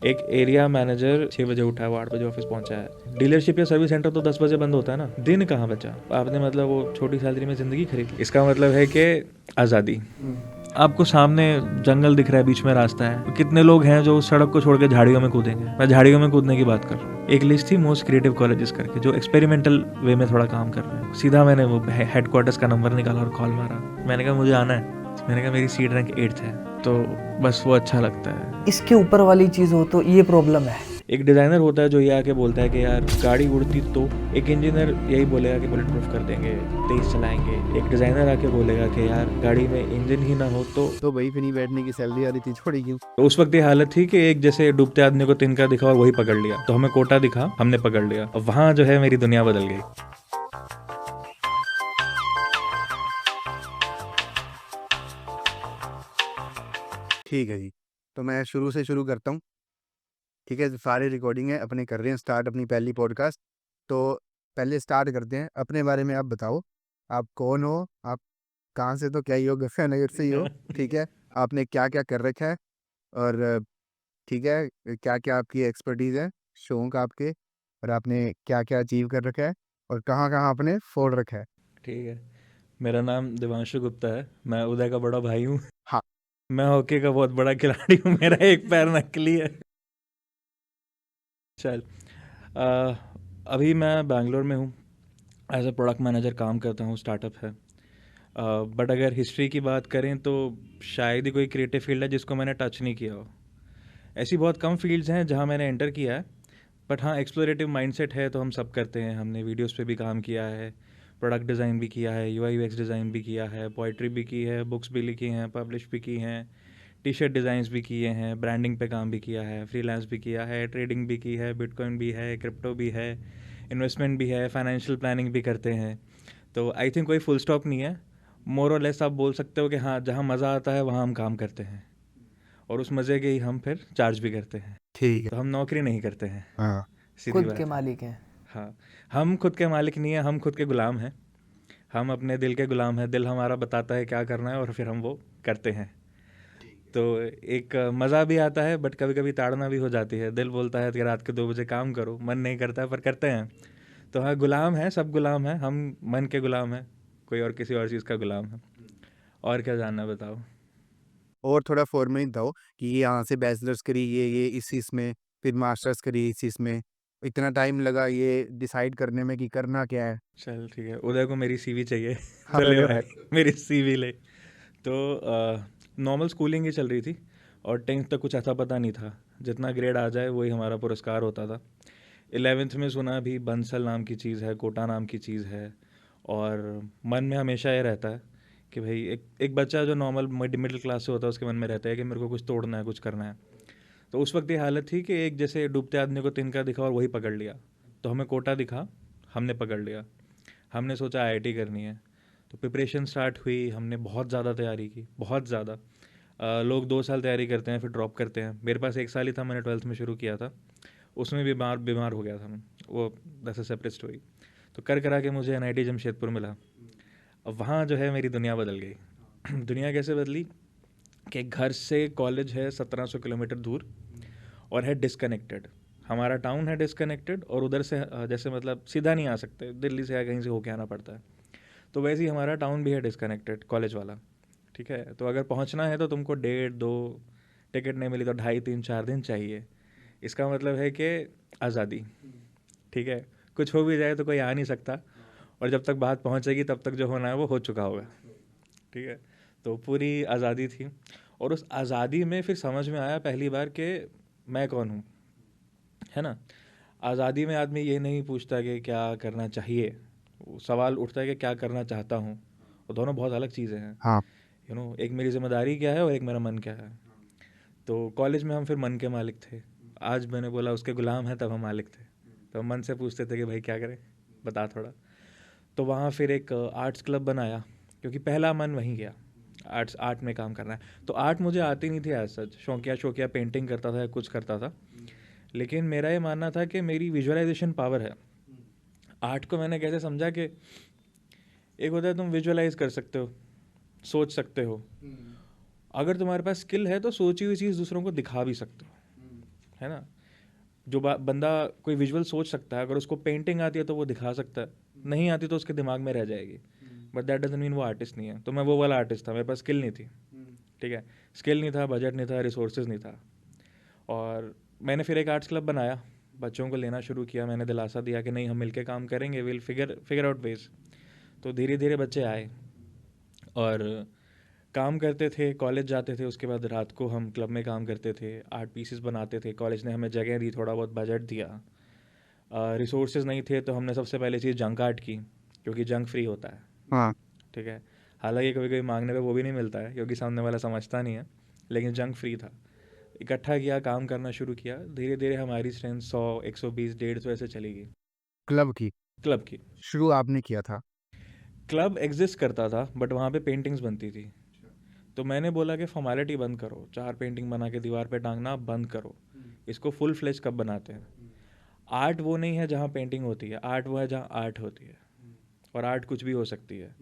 एक area manager 6 बजे उठा है, वो 8 बजे ऑफिस पहुंचा है। डीलरशिप या सर्विस सेंटर तो 10 बजे बंद होता है ना। दिन कहाँ बचा? आपने मतलब वो छोटी सैलरी में ज़िंदगी खरीद ली। इसका मतलब है कि आज़ादी। आपको सामने जंगल दिख रहा है, बीच में रास्ता है। कितने लोग हैं जो उस सड़क को छोड़ के झाड़ियों में कूदेंगे? मैं झाड़ियों में कूदने की बात कर रहा हूँ। एक लिस्ट थी मोस्ट क्रिएटिव कॉलेजेस करके, जो एक्सपेरिमेंटल वे में थोड़ा काम कर रहे हैं। सीधा मैंने वो हेडक्वार्टर्स का नंबर निकाला और कॉल मारा। मैंने कहा मुझे आना है। मैंने कहा मेरी सीट रैंक 8th है, तो बस वो अच्छा लगता है। इसके ऊपर वाली चीज़ हो तो ये प्रॉब्लम है। एक डिज़ाइनर होता है जो ये आके बोलता है कि यार गाड़ी उड़ती तो, एक इंजीनियर यही बोलेगा कि बुलेट प्रूफ कर देंगे, तेज चलाएंगे। एक डिज़ाइनर आके बोलेगा कि यार गाड़ी में इंजन ही ना हो तो वही पे नहीं बैठने की सैलरी आ रही थी, छोड़ी क्यों? तो उस वक्त ये हालत थी कि एक जैसे डूबते आदमी को तिनका दिखा और वही पकड़ लिया। तो हमें कोटा दिखा, हमने पकड़ लिया। और वहाँ जो है मेरी दुनिया बदल गई। ठीक है जी, तो मैं शुरू से शुरू करता हूँ। ठीक है, सारे रिकॉर्डिंग है अपने कर रहे हैं स्टार्ट अपनी पहली पॉडकास्ट। तो पहले स्टार्ट करते हैं, अपने बारे में आप बताओ। आप कौन हो? आप कहाँ से, तो क्या ही हो, गफनगर से ही हो? ठीक है, आपने क्या क्या कर रखा है? और ठीक है, क्या क्या आपकी एक्सपर्टीज़ है, शौक आपके, और आपने क्या क्या अचीव कर रखा है, और कहाँ कहाँ आपने फोड़ रखा है? ठीक है, मेरा नाम दिवांशु गुप्ता है। मैं उदय का बड़ा भाई हूँ। हाँ। मैं हॉकी का बहुत बड़ा खिलाड़ी हूँ। मेरा एक पैर नकली है। चल, अ, अभी मैं बैंगलोर में हूँ। एज अ प्रोडक्ट मैनेजर काम करता हूँ, स्टार्टअप है। बट अगर हिस्ट्री की बात करें तो शायद ही कोई क्रिएटिव फील्ड है जिसको मैंने टच नहीं किया हो। ऐसी बहुत कम फील्ड्स हैं जहाँ मैंने एंटर किया है। बट हाँ, एक्सप्लोरेटिव माइंडसेट है तो हम सब करते हैं। हमने वीडियोस पे भी काम किया है, प्रोडक्ट डिज़ाइन भी किया है, यूआई यूएक्स डिज़ाइन भी किया है, पोइट्री भी की है, बुक्स भी लिखी हैं, पब्लिश भी की हैं, टी शर्ट डिज़ाइंस भी किए हैं, ब्रांडिंग पे काम भी किया है, फ्रीलांस भी किया है, ट्रेडिंग भी की है, बिटकॉइन भी है, क्रिप्टो भी है, इन्वेस्टमेंट भी है, फाइनेंशियल प्लानिंग भी करते हैं। तो आई थिंक कोई फुल स्टॉप नहीं है। मोर और लेस आप बोल सकते हो कि हाँ, जहाँ मज़ा आता है वहाँ हम काम करते हैं, और उस मज़े के ही हम फिर चार्ज भी करते हैं। ठीक है। तो हम नौकरी नहीं करते हैं, हाँ। सीधी खुद के बात है। मालिक हैं। हाँ, हम खुद के मालिक नहीं हैं, हम खुद के गुलाम हैं। हम अपने दिल के गुलाम हैं। दिल हमारा बताता है क्या करना है और फिर हम वो करते हैं। तो एक मज़ा भी आता है, बट कभी कभी ताड़ना भी हो जाती है। दिल बोलता है कि रात के 2 बजे काम करो, मन नहीं करता है पर करते हैं। तो हाँ, गुलाम है, सब गुलाम है। हम मन के गुलाम हैं, कोई और किसी और चीज़ का गुलाम है। और क्या जानना है बताओ। और थोड़ा फॉर्मली बताओ कि ये यहाँ से बैचलर्स करी, ये इस चीज़ में, फिर मास्टर्स करी इस चीज़ में, इतना टाइम लगा ये डिसाइड करने में कि करना क्या है? चल ठीक है, उदय को मेरी सीवी चाहिए। हाँ, तो ले अरे भाई, भाई। मेरी सीवी ले। तो नॉर्मल स्कूलिंग ही चल रही थी, और 10th तक कुछ ऐसा पता नहीं था। जितना ग्रेड आ जाए वही हमारा पुरस्कार होता था। 11th में सुना भी बंसल नाम की चीज़ है, कोटा नाम की चीज़ है। और मन में हमेशा ये रहता है कि भाई एक एक बच्चा जो नॉर्मल मिडिल क्लास से होता है उसके मन में रहता है कि मेरे को कुछ तोड़ना है, कुछ करना है। तो उस वक्त ये हालत थी कि एक जैसे डूबते आदमी को तिनका दिखा और वही पकड़ लिया। तो हमें कोटा दिखा, हमने पकड़ लिया। हमने सोचा आईआईटी करनी है। तो प्रिपरेशन स्टार्ट हुई, हमने बहुत ज़्यादा तैयारी की, बहुत ज़्यादा। लोग 2 साल तैयारी करते हैं फिर ड्रॉप करते हैं। मेरे पास 1 साल ही था, मैंने 12th में शुरू किया था। उसमें बीमार बीमार हो गया था मैं, वो दैट्स अ सेपरेट स्टोरी। तो कर करा के मुझे एनआईटी जमशेदपुर मिला। अब वहाँ जो है मेरी दुनिया बदल गई। दुनिया कैसे बदली कि घर से कॉलेज है 1700 किलोमीटर दूर, और है डिसकनेक्टेड। हमारा टाउन है डिसकनेक्टेड, और उधर से जैसे मतलब सीधा नहीं आ सकते, दिल्ली से या कहीं से होके आना पड़ता है। तो वैसे ही हमारा टाउन भी है डिसकनेक्टेड, कॉलेज वाला। ठीक है, तो अगर पहुंचना है तो तुमको 1.5 2, टिकट नहीं मिली तो 2.5 3 4 दिन चाहिए। इसका मतलब है कि आज़ादी। ठीक है, कुछ हो भी जाए तो कोई आ नहीं सकता, और जब तक बात पहुंचेगी तब तक जो होना है वो हो चुका होगा। ठीक है, तो पूरी आज़ादी थी। और उस आज़ादी में फिर समझ में आया पहली बार कि मैं कौन हूँ, है ना। आज़ादी में आदमी ये नहीं पूछता कि क्या करना चाहिए, वो सवाल उठता है कि क्या करना चाहता हूँ। वो दोनों बहुत अलग चीज़ें हैं। हाँ। एक मेरी जिम्मेदारी क्या है और एक मेरा मन क्या है। तो कॉलेज में हम फिर मन के मालिक थे। आज मैंने बोला उसके गुलाम हैं, तब हम मालिक थे। तो हम मन से पूछते थे कि भाई क्या करें, बता थोड़ा। तो वहाँ फिर एक आर्ट्स क्लब बनाया, क्योंकि पहला मन वहीं गया। आर्ट में काम करना है। तो आर्ट मुझे आती नहीं थी एज सच, शौकिया शौकिया पेंटिंग करता था या कुछ करता था। लेकिन मेरा ये मानना था कि मेरी विजुअलाइजेशन पावर है। आर्ट को मैंने कैसे समझा कि एक होता है तुम विजुअलाइज कर सकते हो, सोच सकते हो। अगर तुम्हारे पास स्किल है तो सोची हुई चीज़ दूसरों को दिखा भी सकते हो, है ना। जो बंदा कोई विजुअल सोच सकता है, अगर उसको पेंटिंग आती है तो वो दिखा सकता है, नहीं आती तो उसके दिमाग में रह जाएगी, बट दैट डजंट मीन वो आर्टिस्ट नहीं है। तो मैं वो वाला आर्टिस्ट था, मेरे पास स्किल नहीं थी, ठीक है, स्किल नहीं था, बजट नहीं था, रिसोर्सेज नहीं था। और मैंने फिर एक आर्ट्स क्लब बनाया, बच्चों को लेना शुरू किया, मैंने दिलासा दिया कि नहीं हम मिलके काम करेंगे, विल फिगर आउट वेज। तो धीरे धीरे बच्चे आए और काम करते थे, कॉलेज जाते थे, उसके बाद रात को हम क्लब में काम करते थे, आर्ट पीसेस बनाते थे, कॉलेज ने हमें जगह दी, थोड़ा बहुत बजट दिया। रिसोर्सेज नहीं थे तो हमने सबसे पहले चीज़ जंक आर्ट की, क्योंकि जंक फ्री होता है, हाँ ठीक है। हालांकि कभी कभी मांगने पे वो भी नहीं मिलता है, क्योंकि सामने वाला समझता नहीं है, लेकिन जंक फ्री था। इकट्ठा किया, काम करना शुरू किया, धीरे धीरे हमारी स्ट्रेंथ 100, 120, 150 ऐसे चली गई। क्लब की क्लब की, शुरू आपने किया था? क्लब एग्जिस्ट करता था बट वहाँ पे पेंटिंग्स बनती थी। तो मैंने बोला कि फॉर्मेलिटी बंद करो, 4 पेंटिंग बना के दीवार पे टांगना बंद करो, इसको फुल फ्लेज कब बनाते हैं। आर्ट वो नहीं है जहाँ पेंटिंग होती है, आर्ट वो है जहाँ आर्ट होती है, और आर्ट कुछ भी हो सकती है।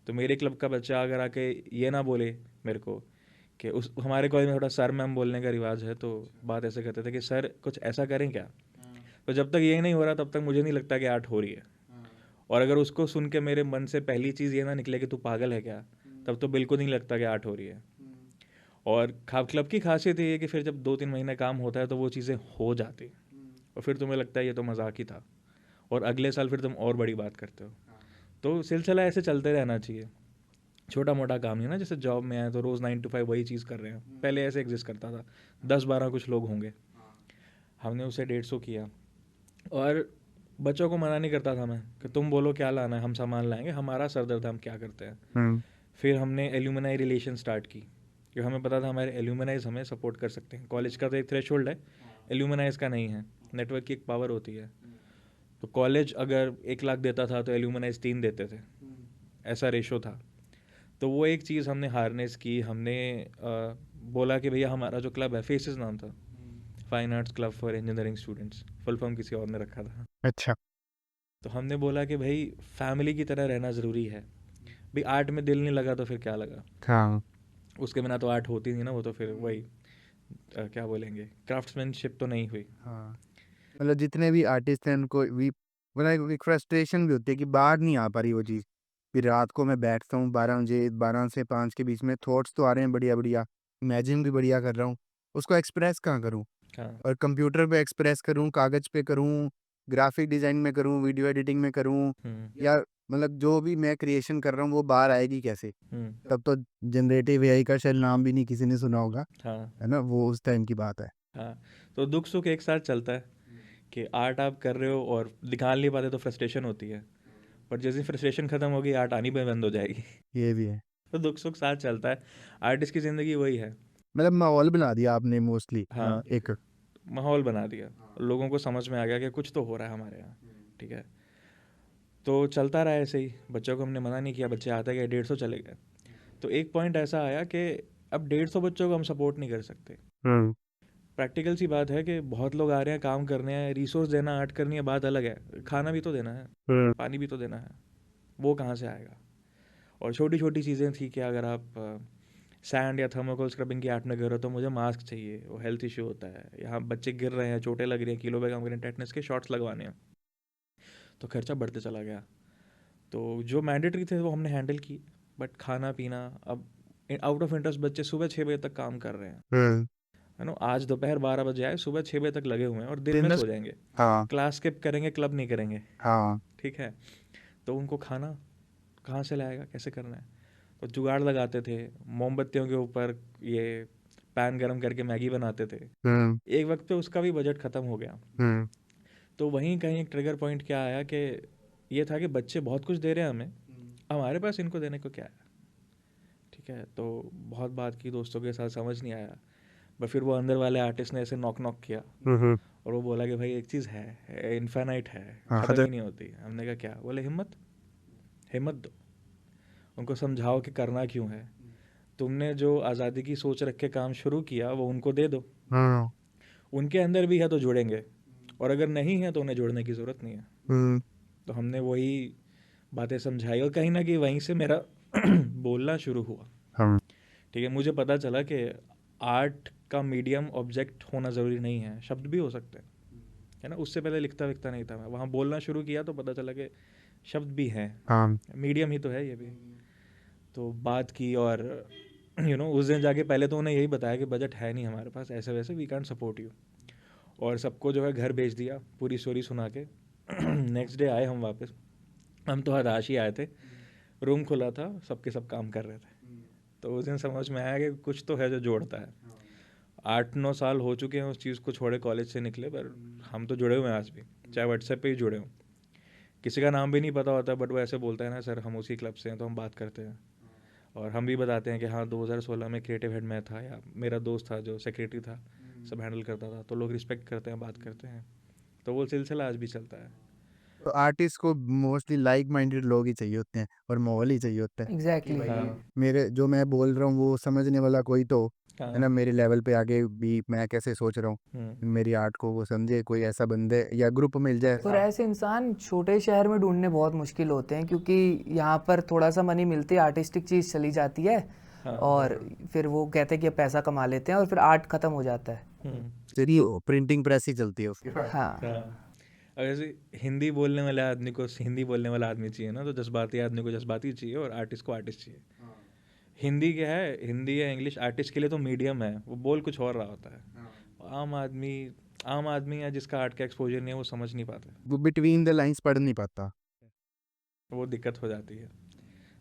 तो मेरे क्लब का बच्चा अगर आके ये ना बोले मेरे को कि उस हमारे कॉलेज में थोड़ा सर मैम बोलने का रिवाज है, तो बात ऐसे करते थे कि सर कुछ ऐसा करें क्या। तो जब तक ये नहीं हो रहा तब तक मुझे नहीं लगता कि आर्ट हो रही है। और अगर उसको सुन के मेरे मन से पहली चीज़ ये ना निकले कि तू पागल है क्या, तब तो बिल्कुल नहीं लगता कि आर्ट हो रही है। और क्लब की खासियत ये है कि फिर जब 2-3 महीने काम होता है तो वो चीज़ें हो जाती, और फिर तुम्हें लगता है ये तो मजाक ही था, और अगले साल फिर तुम और बड़ी बात करते हो। तो सिलसिला ऐसे चलते रहना चाहिए, छोटा मोटा काम नहीं ना, जैसे जॉब में आए तो रोज़ 9 to 5 वही चीज़ कर रहे हैं, पहले ऐसे एग्जिस्ट करता था, 10-12 कुछ लोग होंगे, हमने उसे 150 किया। और बच्चों को मना नहीं करता था मैं कि तुम बोलो क्या लाना है, हम सामान लाएंगे, हमारा सर दर्द है, हम क्या करते हैं। फिर हमने एल्यूमिनाई रिलेशन स्टार्ट की, क्योंकि हमें पता था हमारे एल्यूमिनाइज हमें सपोर्ट कर सकते हैं। कॉलेज का तो एक थ्रेशोल्ड है, एल्यूमिनाइज का नहीं है, नेटवर्क की एक पावर होती है। तो कॉलेज अगर 1 लाख देता था तो एल्यूमिनाइज 3 देते थे, ऐसा रेशो था। तो वो एक चीज़ हमने हार्नेस की, हमने बोला कि भैया हमारा जो क्लब है, फेसेस नाम था, fine arts club for engineering students, full form किसी और ने रखा था। अच्छा। तो हमने बोला कि भाई फैमिली की तरह रहना ज़रूरी है, भाई आर्ट में दिल नहीं लगा तो फिर क्या लगा, हाँ उसके बिना तो आर्ट होती नहीं ना, वो तो फिर वही क्या बोलेंगे, क्राफ्ट्समैनशिप तो नहीं हुई। हाँ, मतलब जितने भी आर्टिस्ट हैं उनको भी मतलब एक फ्रस्ट्रेशन भी होती है कि बाहर नहीं आ पा रही वो चीज़। फिर रात को मैं बैठता हूँ 12 बजे, 12 से 5 के बीच में थॉट्स तो आ रहे हैं बढ़िया बढ़िया, इमेजिन भी बढ़िया कर रहा हूँ, उसको एक्सप्रेस कहाँ करूँ? हाँ। और कंप्यूटर पे एक्सप्रेस करूँ, कागज़ पे करूँ, ग्राफिक डिज़ाइन में करूँ, वीडियो एडिटिंग में करूँ, हम्म। या मतलब जो भी मैं क्रिएशन कर रहा हूँ वो बाहर आएगी कैसे? हम्म। तब तो जनरेटिव एआई का शायद नाम भी नहीं किसी ने सुना होगा, हाँ। है ना? वो उस टाइम की बात है। हाँ। तो दुख सुख एक साथ चलता है, कि आर्ट आप कर रहे हो और दिखा नहीं पाते तो फ्रस्ट्रेशन होती है, पर जिस दिन फ्रस्ट्रेशन खत्म होगी आर्ट आनी पे बंद हो जाएगी। ये भी है। तो दुख सुख साथ चलता है, आर्टिस्ट की ज़िंदगी वही है। मतलब माहौल बना दिया आपने मोस्टली हाँ, एक। माहौल बना दिया, लोगों को समझ में आ गया कि कुछ तो हो रहा है हमारे यहाँ, ठीक है। तो चलता रहा ऐसे ही, बच्चों को हमने मना नहीं किया, बच्चे आते गए, 150 चले गए। तो एक पॉइंट ऐसा आया कि अब 150 बच्चों को हम सपोर्ट नहीं कर सकते। हम्म प्रैक्टिकल सी बात है कि बहुत लोग आ रहे हैं, काम करने हैं, रिसोर्स देना, आर्ट करनी है, बात अलग है, खाना भी तो देना है, हम्म पानी भी तो देना है, वो कहाँ से आएगा। और छोटी छोटी चीज़ें थी कि अगर आप सैंड या थर्मोकोल स्क्रबिंग की आर्ट में कर रहे हो तो मुझे मास्क चाहिए, वो हेल्थ इशू होता है, यहाँ बच्चे गिर रहे हैं, चोटें लग रही हैं, किलो पे काम कर रहे हैं, टेटनस के शॉट्स लगवाने हैं, तो खर्चा बढ़ते चला गया। तो जो मैंडेटरी थे वो हमने हैंडल की, बट खाना पीना अब आउट ऑफ इंटरेस्ट बच्चे सुबह 6 बजे तक काम कर रहे हैं, हम्म है ना। आज दोपहर 12 बजे आए, सुबह 6 बजे तक लगे हुए हैं, और दिन में बिजनेस। सो जाएंगे, हाँ क्लास स्किप करेंगे, क्लब नहीं करेंगे, हाँ। ठीक है। तो उनको खाना कहाँ से लाएगा, कैसे करना है। तो जुगाड़ लगाते थे, मोमबत्तियों के ऊपर ये पैन गरम करके मैगी बनाते थे। हम्म एक वक्त पे उसका भी बजट ख़त्म हो गया। हम्म तो वहीं कहीं एक ट्रिगर पॉइंट क्या आया कि ये था कि बच्चे बहुत कुछ दे रहे हैं हमें, हमारे पास इनको देने को क्या है, ठीक है। तो बहुत बात की दोस्तों के साथ, समझ नहीं आया, बट फिर वो अंदर वाले आर्टिस्ट ने ऐसे नॉक नॉक किया, हम्म। और वो बोला कि भाई एक चीज़ है, इन्फाइनाइट है, हाँ ख़त्म खतर। ही नहीं होती। हमने कहा क्या, बोले हिम्मत, हिम्मत दो, उनको समझाओ कि करना क्यों है, तुमने जो आज़ादी की सोच रख के काम शुरू किया वो उनको दे दो, हाँ। उनके अंदर भी है तो जुड़ेंगे, और अगर नहीं है तो उन्हें जोड़ने की ज़रूरत नहीं है। हम्म तो हमने वही बातें समझाई, और कहीं ना कहीं वहीं से मेरा बोलना शुरू हुआ, हम। ठीक है। मुझे पता चला कि आर्ट का मीडियम ऑब्जेक्ट होना ज़रूरी नहीं है, शब्द भी हो सकते हैं, है ना। उससे पहले लिखता विखता नहीं था मैं, वहाँ बोलना शुरू किया तो पता चला कि शब्द भी हैं, हाँ मीडियम ही तो है ये भी। तो बात की और उस दिन जाके पहले तो उन्हें यही बताया कि बजट है नहीं हमारे पास, ऐसे वैसे वी कांट सपोर्ट यू, और सबको जो है घर भेज दिया पूरी स्टोरी सुना के। नेक्स्ट डे आए हम वापस, हम तो हताश ही आए थे, रूम खुला था, सबके सब काम कर रहे थे। तो उस दिन समझ में आया कि कुछ तो है जो जोड़ता है। 8-9 साल हो चुके हैं उस चीज़ को छोड़े, कॉलेज से निकले, पर हम तो जुड़े हुए हैं आज भी, चाहे व्हाट्सएप पे ही जुड़े हों। किसी का नाम भी नहीं पता होता, बट वो ऐसे बोलता है ना, सर हम उसी क्लब से हैं, तो हम बात करते हैं। और हम भी बताते हैं कि हाँ 2016 में क्रिएटिव हेड मैं था, या मेरा दोस्त था जो सेक्रेटरी था, सब हैंडल करता था, तो लोग रिस्पेक्ट करते हैं, बात करते हैं। तो वो सिलसिला आज भी चलता है। तो आर्टिस्ट को मोस्टली लाइक माइंडेड लोग ही चाहिए होते हैं और माहौल ही चाहिए होता है कि एग्जैक्टली भाई हाँ मेरे जो मैं बोल रहा हूँ वो समझने वाला कोई तो है ना, हाँ। मेरे लेवल पे आगे भी मैं कैसे सोच रहा हूँ मेरी आर्ट को वो समझे, कोई ऐसा बंदे या ग्रुप मिल जाए। और ऐसे इंसान छोटे शहर में ढूंढने बहुत मुश्किल होते हैं, क्योंकि यहाँ पर थोड़ा सा मनी मिलती है, आर्टिस्टिक चीज़ चली जाती है, हाँ। और फिर वो कहते हैं कि अब पैसा कमा लेते हैं, और फिर आर्ट खत्म हो जाता है। तेरी प्रिंटिंग प्रेस ही चलती है उसके पास। हाँ हाँ। अब जैसे हिंदी बोलने वाले आदमी को हिंदी बोलने वाला आदमी चाहिए ना, तो जज्बाती आदमी को जज्बाती चाहिए, और आर्टिस्ट को आर्टिस्ट चाहिए। हिंदी क्या है, हिंदी या इंग्लिश आर्टिस्ट के लिए तो मीडियम है, वो बोल कुछ और रहा होता है। आम आदमी या जिसका आर्ट का एक्सपोजर नहीं है, वो समझ नहीं पाता, वो बिटवीन द लाइंस पढ़ नहीं पाता। वो दिक्कत हो जाती है।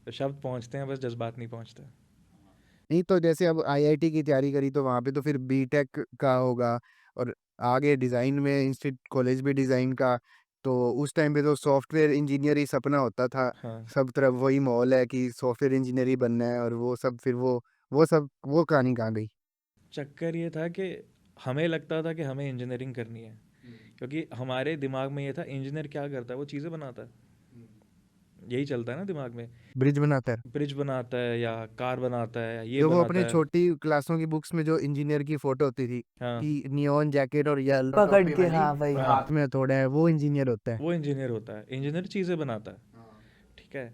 तो शब्द पहुंचते हैं, बस जज्बात नहीं पहुंचते। नहीं तो जैसे अब आईआईटी की तैयारी करी तो वहाँ पे तो फिर बीटेक का होगा, और आगे डिज़ाइन में इंस्टीट्यूट कॉलेज भी डिज़ाइन का, तो उस टाइम पे तो सॉफ्टवेयर इंजीनियर ही सपना होता था। हाँ, सब तरफ वही माहौल है कि सॉफ्टवेयर इंजीनियर ही बनना है, और वो सब फिर वो सब वो कहानी कहाँ गई। चक्कर ये था कि हमें लगता था कि हमें इंजीनियरिंग करनी है, क्योंकि हमारे दिमाग में ये था इंजीनियर क्या करता है, वो चीज़ें बनाता है, यही चलता है ना दिमाग में। ब्रिज बनाता है ब्रिज बनाता है, या कार बनाता है, या ये जो वो बनाता अपने है। छोटी क्लासों की बुक्स में जो इंजीनियर की फोटो होती थी हाँ कि नियॉन जैकेट और येलो पकड़ टोपी के, वाली हाँ वही। और हाथ में थोड़ा है, वो इंजीनियर होता है। वो इंजीनियर होता है, इंजीनियर चीज़ें बनाता है, ठीक है।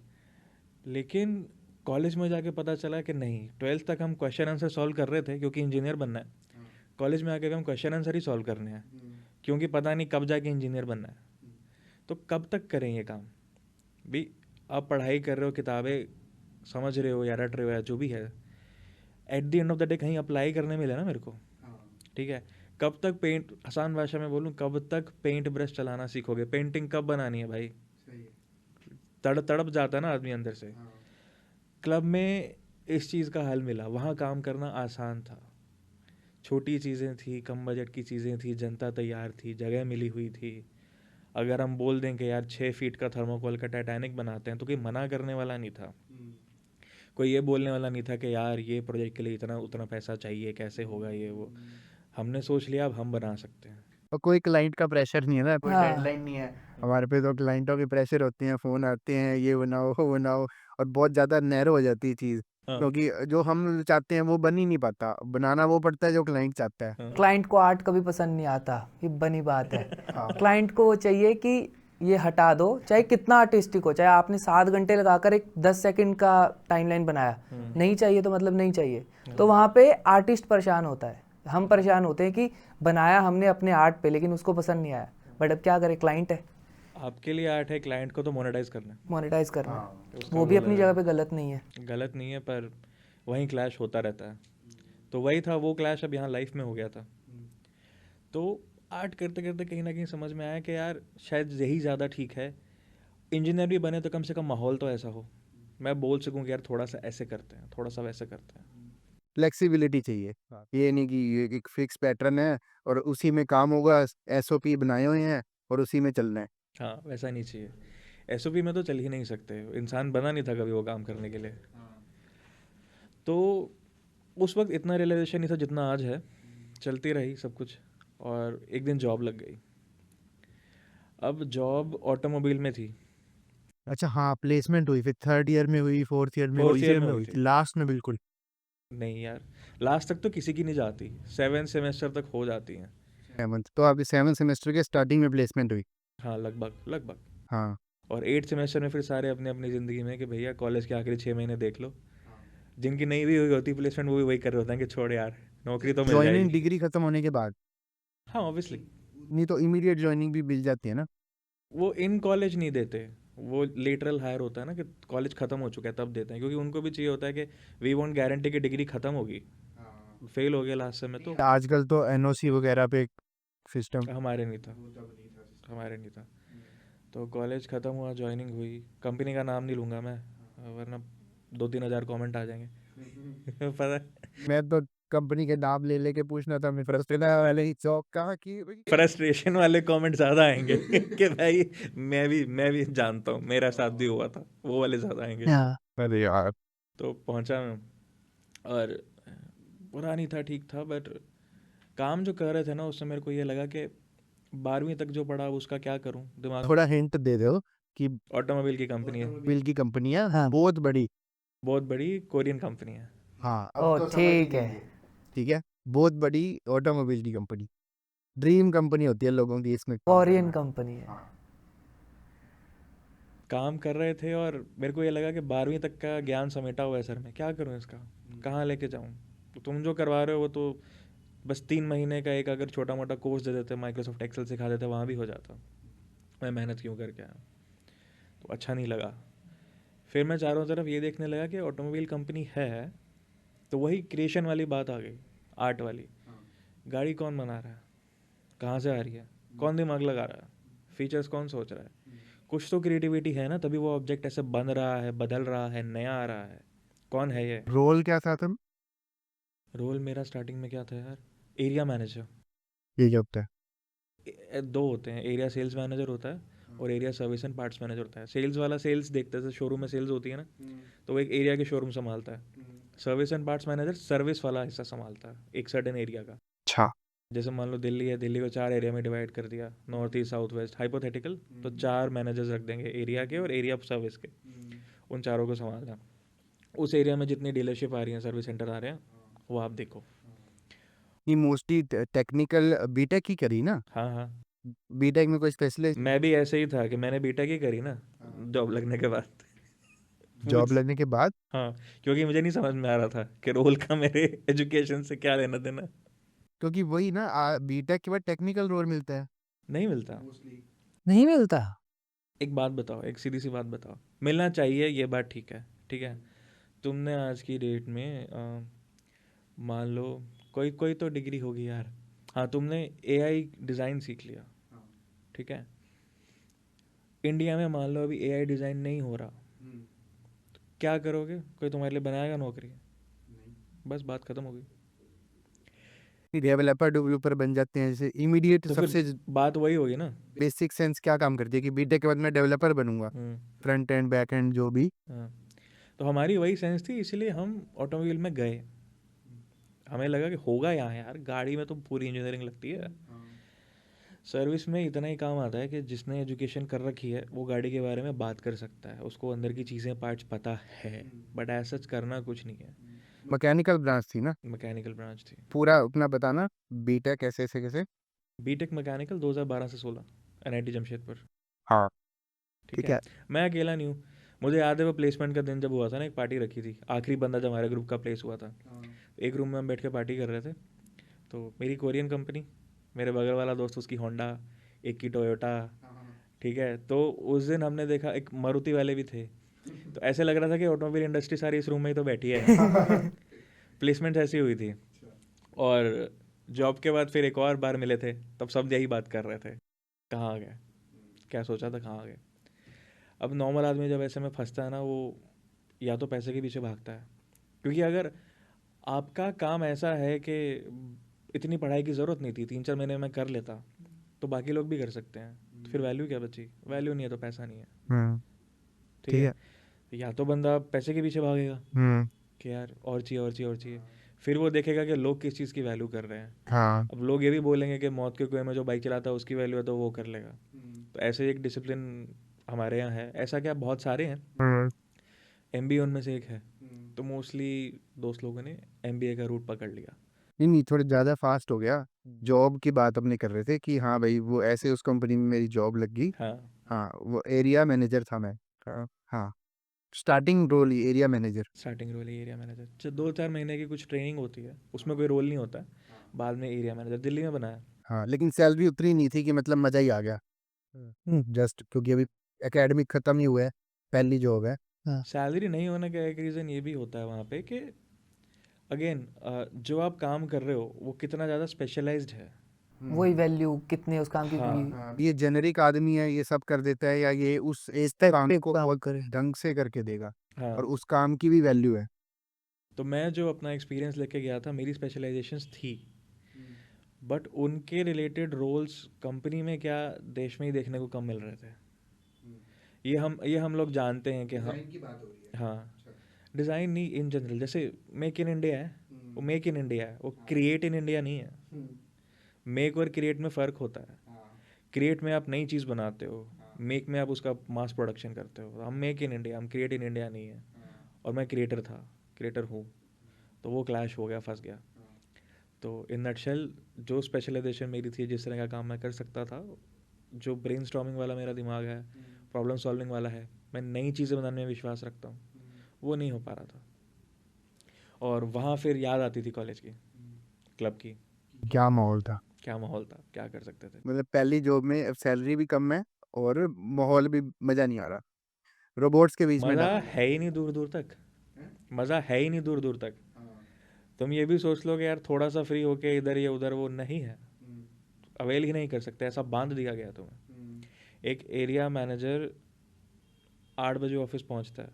लेकिन कॉलेज में जाके पता चला कि नहीं, 12th तक हम क्वेश्चन आंसर सॉल्व कर रहे थे क्योंकि इंजीनियर बनना है। कॉलेज में आके भी हम क्वेश्चन आंसर ही सॉल्व करने हैं, क्योंकि पता नहीं कब जाके इंजीनियर बनना है। तो कब तक करें ये काम भी? आप पढ़ाई कर रहे हो, किताबें समझ रहे हो या रट रहे हो या जो भी है, at the end of the day कहीं अप्लाई करने मिले ना मेरे को, ठीक है। कब तक पेंट, आसान भाषा में बोलूँ, कब तक पेंट ब्रश चलाना सीखोगे? पेंटिंग कब बनानी है भाई? तड़प जाता है ना आदमी अंदर से। क्लब में इस चीज़ का हल मिला, वहाँ काम करना आसान था, छोटी चीज़ें थी, कम बजट की चीज़ें थी, जनता तैयार थी, जगह मिली हुई थी। अगर हम बोल दें कि यार 6 फीट का थर्मोकोल का टाइटैनिक बनाते हैं, तो कोई मना करने वाला नहीं था, कोई ये बोलने वाला नहीं था कि यार ये प्रोजेक्ट के लिए इतना उतना पैसा चाहिए, कैसे होगा ये वो। हमने सोच लिया अब हम बना सकते हैं। और कोई क्लाइंट का प्रेशर नहीं है ना, कोई हाँ डेडलाइन नहीं है हमारे पे, तो क्लाइंटों के प्रेशर होते हैं, फ़ोन आते हैं ये बनाओ वो बनाओ, और बहुत ज़्यादा नैरो हो जाती है चीज़, हाँ क्योंकि जो हम चाहते हैं वो बन ही नहीं पाता, बनाना वो पड़ता है जो क्लाइंट चाहता है। हाँ क्लाइंट को आर्ट कभी पसंद नहीं आता, ये बनी बात है। हाँ क्लाइंट को वो चाहिए कि ये हटा दो, चाहे कितना आर्टिस्टिक हो, चाहे आपने 7 घंटे लगाकर एक 10 सेकंड का टाइमलाइन बनाया, नहीं चाहिए तो मतलब नहीं चाहिए। तो वहाँ पे आर्टिस्ट परेशान होता है, हम परेशान होते हैं कि बनाया हमने अपने आर्ट पे, लेकिन उसको पसंद नहीं आया। बट अब क्या करें, क्लाइंट है, आपके लिए आर्ट है, क्लाइंट को तो मोनेटाइज करना है। मोनेटाइज करना है। हाँ उसका वो भी अलग अपनी है। जगह पे गलत नहीं है। गलत नहीं है, पर वहीं क्लैश होता रहता है। तो वही था, वो क्लैश अब यहाँ लाइफ में हो गया था। तो आर्ट करते करते कहीं ना कहीं समझ में आया कि यार शायद यही ज़्यादा ठीक है, इंजीनियर भी बने तो कम से कम माहौल तो ऐसा हो, मैं बोल सकूं कि यार थोड़ा सा ऐसे करते हैं, थोड़ा सा वैसे करते हैं। फ्लेक्सिबिलिटी चाहिए, ये नहीं कि ये एक फिक्स पैटर्न है और उसी में काम होगा, एसओपी बनाए हुए हैं और उसी में चलना है। हाँ, वैसा नहीं चाहिए। एसओपी में तो चल ही नहीं सकते, इंसान बना नहीं था कभी वो काम करने के लिए। तो उस वक्त इतना रियलाइजेशन नहीं था जितना आज है। चलती रही सब कुछ, और एक दिन जॉब लग गई। अब जॉब ऑटोमोबाइल में थी। अच्छा हाँ, प्लेसमेंट हुई फिर थर्ड ईयर में हुई, फोर्थ ईयर में फोर्थ हुई, ईयर फिर में में हुई हुई थी। थी लास्ट में बिल्कुल। नहीं यार, लास्ट तक तो किसी की नहीं जाती, 7 सेमेस्टर तक हो जाती हैं। 7th तो अभी 7 सेमेस्टर के स्टार्टिंग में प्लेसमेंट हुई। हाँ, लगभग लगभग। हाँ और 8 सेमेस्टर में फिर सारे अपने अपनी ज़िंदगी में कि भैया कॉलेज के आखिरी 6 महीने देख लो। जिनकी नहीं भी हुई होती प्लेसमेंट, वो भी वही कर रहे होते हैं कि छोड़ यार, नौकरी तो मिल ज्वाइनिंग जाएगी। डिग्री खत्म होने के बाद? हाँ ऑब्वियसली। नहीं तो इमीडिएट ज्वाइनिंग भी मिल जाती है ना? वो इन कॉलेज नहीं देते, वो लेटरल हायर होता है ना, कि कॉलेज खत्म हो चुका है तब देते हैं, क्योंकि उनको भी चाहिए होता है कि वी वांट गारंटी की डिग्री खत्म होगी, फेल हो गया लास्ट समय तो। आजकल तो एनओसी वगैरह पे सिस्टम। हमारे नहीं था, हमारे नहीं था। तो कॉलेज ख़त्म हुआ, ज्वाइनिंग हुई, कंपनी का नाम नहीं लूँगा मैं, वरना 2-3 हज़ार कमेंट आ जाएंगे पता है। मैं तो कंपनी के नाम ले लेके पूछना था, मैं फ्रस्ट्रेट वाले ही चौक कहा कि फ्रस्ट्रेशन वाले कमेंट ज़्यादा आएंगे कि भाई मैं भी जानता हूँ, मेरा साथ भी हुआ था, वो वाले ज़्यादा आएंगे। हाँ। अरे यार। तो पहुंचा मैं, और बुरा नहीं था, ठीक था, बट काम जो कर रहे थे ना उससे मेरे को ये लगा कि 12वीं तक जो पढ़ा उसका क्या करूं, दिमाग। थोड़ा हिंट दे दो कि ऑटोमोबाइल की कंपनी है, बिल की कंपनी है, हाँ। बहुत बड़ी। बहुत बड़ी कोरियन कंपनी है। हाँ ओ अब तो समझ ही ठीक है। गए। ठीक है, बहुत बड़ी ऑटोमोबाइल की कंपनी, ड्रीम कंपनी होती है लोगों की इसमें काम कोरियन करना। कंपनी है। काम कर रहे थे और मेरे को ये लगा कि 12वीं तक का ज्ञान समेटा हुआ है सर में, क्या करूं इसका, कहाँ लेके जाऊं। तो तुम जो करवा रहे हो वो तो बस 3 महीने का एक अगर छोटा मोटा कोर्स दे देते, माइक्रोसॉफ्ट एक्सेल सिखा देते, वहाँ भी हो जाता, मैं मेहनत क्यों करके आया। तो अच्छा नहीं लगा। फिर मैं चारों तरफ ये देखने लगा कि ऑटोमोबाइल कंपनी है तो वही क्रिएशन वाली बात आ गई, आर्ट वाली। गाड़ी कौन बना रहा है, कहाँ से आ रही है, कौन दिमाग लगा रहा है, फीचर्स कौन सोच रहा है, कुछ तो क्रिएटिविटी है ना, तभी वो ऑब्जेक्ट ऐसे बन रहा है, बदल रहा है, नया आ रहा है। कौन है ये। रोल क्या था तुम? रोल मेरा स्टार्टिंग में क्या था यार, एरिया मैनेजर। ये क्या होता है? दो होते हैं, एरिया सेल्स मैनेजर होता है और area service and parts manager होता है। सेल्स वाला सेल्स देखते हैं, शोरूम में सेल्स होती है ना, तो वो एक एरिया के शोरूम संभालता है। Service and parts manager service वाला हिस्सा संभालता है एक सर्टेन एरिया का। अच्छा। जैसे मान लो दिल्ली है, दिल्ली को 4 एरिया में डिवाइड कर दिया, north east south west, hypothetical, तो 4 मैनेजर्स रख देंगे एरिया के और एरिया सर्विस के, उन चारों को संभालना। उस एरिया में जितनी डीलरशिप आ रही हैं, सर्विस सेंटर आ रहे हैं, वो आप देखो। ये मोस्टली टेक्निकल बीटेक ही करी ना? हाँ हाँ, बीटेक में कोई स्पेशलिस्ट मैं भी ऐसे ही था कि मैंने बीटेक ही करी ना जॉब लगने के बाद जॉब मुझ लगने के बाद? हाँ, क्योंकि मुझे नहीं समझ में आ रहा था कि रोल का मेरे एजुकेशन से क्या लेना देना। क्योंकि वही ना, बीटेक के बाद टेक्निकल रोल मिलता है। नहीं मिलता। नहीं मिलता। एक बात बताओ, एक सीधी सी बात बताओ, मिलना चाहिए ये बात ठीक है, ठीक है। तुमने आज की डेट में मान लो कोई कोई तो डिग्री होगी यार, हाँ तुमने एआई डिज़ाइन सीख लिया, ठीक है। इंडिया में मान लो अभी एआई डिज़ाइन नहीं हो रहा, क्या करोगे, कोई तुम्हारे लिए बनाएगा नौकरी, बस बात खत्म हो गई। डेवलपर डेवलपर बन जाते हैं जैसे इमीडिएट। तो सबसे फिर बात वही होगी ना। बेसिक सेंस क्या काम करती है कि बीटेक के बाद मैं डेवलपर बनूंगा, हम्म। फ्रंट एंड बैक एंड जो भी। हाँ, तो हमारी वही सेंस थी, इसलिए हम ऑटोमोबाइल में गए। हमें लगा कि होगा यहाँ यार, गाड़ी में तो पूरी इंजीनियरिंग लगती है, सर्विस में इतना ही काम आता है कि जिसने एजुकेशन कर रखी है वो गाड़ी के बारे में बात कर सकता है, उसको अंदर की चीज़ें पार्ट्स पता है, बट ऐसा करना कुछ नहीं है। मैकेनिकल ब्रांच थी ना? मैकेनिकल ब्रांच थी। पूरा अपना बताना, बीटेक कैसे कैसे कैसे। बीटेक मैकेनिकल 2012 से 16, एनआईटी जमशेदपुर। हाँ ठीक ठीक है। है। मैं अकेला नहीं हूँ, मुझे याद है वो प्लेसमेंट का दिन जब हुआ था ना, एक पार्टी रखी थी, आखिरी बंदा जब हमारे ग्रुप का प्लेस हुआ था, एक रूम में हम बैठ के पार्टी कर रहे थे। तो मेरी कोरियन कंपनी, मेरे बगल वाला दोस्त उसकी होंडा, एक की टोयोटा, ठीक है। तो उस दिन हमने देखा एक मारुति वाले भी थे, तो ऐसे लग रहा था कि ऑटोमोबाइल इंडस्ट्री सारी इस रूम में ही तो बैठी है। प्लेसमेंट ऐसी हुई थी। और जॉब के बाद फिर एक और बार मिले थे, तब सब यही बात कर रहे थे, कहाँ आ गए, क्या सोचा था, कहाँ आ गए। अब नॉर्मल आदमी जब ऐसे में फंसता है ना, वो या तो पैसे के पीछे भागता है, क्योंकि अगर आपका काम ऐसा है कि इतनी पढ़ाई की ज़रूरत नहीं थी, 3-4 महीने में कर लेता, तो बाकी लोग भी कर सकते हैं, तो फिर वैल्यू क्या बची, वैल्यू नहीं है तो पैसा नहीं है, ठीक ठीक है। है। या तो बंदा पैसे के पीछे भागेगा कि यार और चाहिए और चाहिए और चाहिए, फिर वो देखेगा कि लोग किस चीज़ की वैल्यू कर रहे हैं। हाँ अब लोग ये भी बोलेंगे कि मौत के कुएं में जो बाइक चलाता है उसकी वैल्यू है, तो वो कर लेगा। तो ऐसे एक डिसिप्लिन हमारे यहाँ है, ऐसा क्या बहुत सारे हैं, एमबीए उनमें से एक है। तो मोस्टली दोस्त लोगों ने एमबीए का रूट पकड़ लिया। नहीं नहीं, थोड़े ज़्यादा फास्ट हो गया। जॉब की बात अपने कर रहे थे कि हाँ भाई वो ऐसे उस कंपनी में मेरी जॉब लग गई। हाँ, हाँ वो एरिया मैनेजर था मैं। हाँ हाँ, starting role area manager. Starting role है एरिया मैनेजर, 2-4 महीने की कुछ ट्रेनिंग होती है, उसमें कोई रोल नहीं होता है। बाद में एरिया मैनेजर दिल्ली में बनाया। हाँ, लेकिन सैलरी उतनी नहीं थी कि मतलब मज़ा ही आ गया। जस्ट क्योंकि अभी एकेडमिक ख़त्म ही हुआ है, पहली जॉब है। सैलरी नहीं होने का एक रीज़न ये भी होता है वहाँ पे कि अगेन जो आप काम कर रहे हो वो कितना ज़्यादा स्पेशलाइज्ड है। वही वैल्यू कितने उस काम की हाँ। हाँ, ये जेनरिक आदमी है, ये सब कर देता है, या ये उस एज तक काम को ढंग से करके देगा हाँ, और उस काम की भी वैल्यू है। तो मैं जो अपना एक्सपीरियंस लेके गया था, मेरी स्पेशलाइजेशंस थी, बट उनके रिलेटेड रोल्स कंपनी में क्या देश में ही देखने को कम मिल रहे थे। ये हम लोग जानते हैं कि हाँ, की बात हो रही है। हाँ, डिज़ाइन नहीं, इन जनरल जैसे मेक इन इंडिया है, वो मेक इन इंडिया है, वो क्रिएट इन इंडिया नहीं है। मेक और क्रिएट में फ़र्क होता है। क्रिएट में आप नई चीज़ बनाते हो, मेक में आप उसका मास प्रोडक्शन करते हो। हम मेक इन इंडिया, हम क्रिएट इन इंडिया नहीं है। और मैं क्रिएटर हूँ, तो वो क्लैश हो गया, फंस गया। तो इन नटशेल जो स्पेशलाइजेशन मेरी थी, जिस तरह का काम मैं कर सकता था, जो ब्रेनस्टॉर्मिंग वाला मेरा दिमाग है, प्रॉब्लम सॉल्विंग वाला है, मैं नई चीज़ें बनाने में विश्वास रखता हूँ, वो नहीं हो पा रहा था। और वहाँ फिर याद आती थी कॉलेज की, क्लब की, क्या माहौल था, क्या माहौल था, क्या कर सकते थे। मतलब पहली जॉब में सैलरी भी कम है और माहौल भी मज़ा नहीं आ रहा, रोबोट्स के बीच में मज़ा डाल। है ही नहीं दूर दूर तक, मज़ा है ही नहीं दूर दूर तक। तुम ये भी सोच लो कि यार थोड़ा सा फ्री होके इधर या उधर, वो नहीं है, अवेल ही नहीं कर सकते, ऐसा बांध दिया गया तुम्हें। एक एरिया मैनेजर 8 बजे ऑफिस पहुंचता है,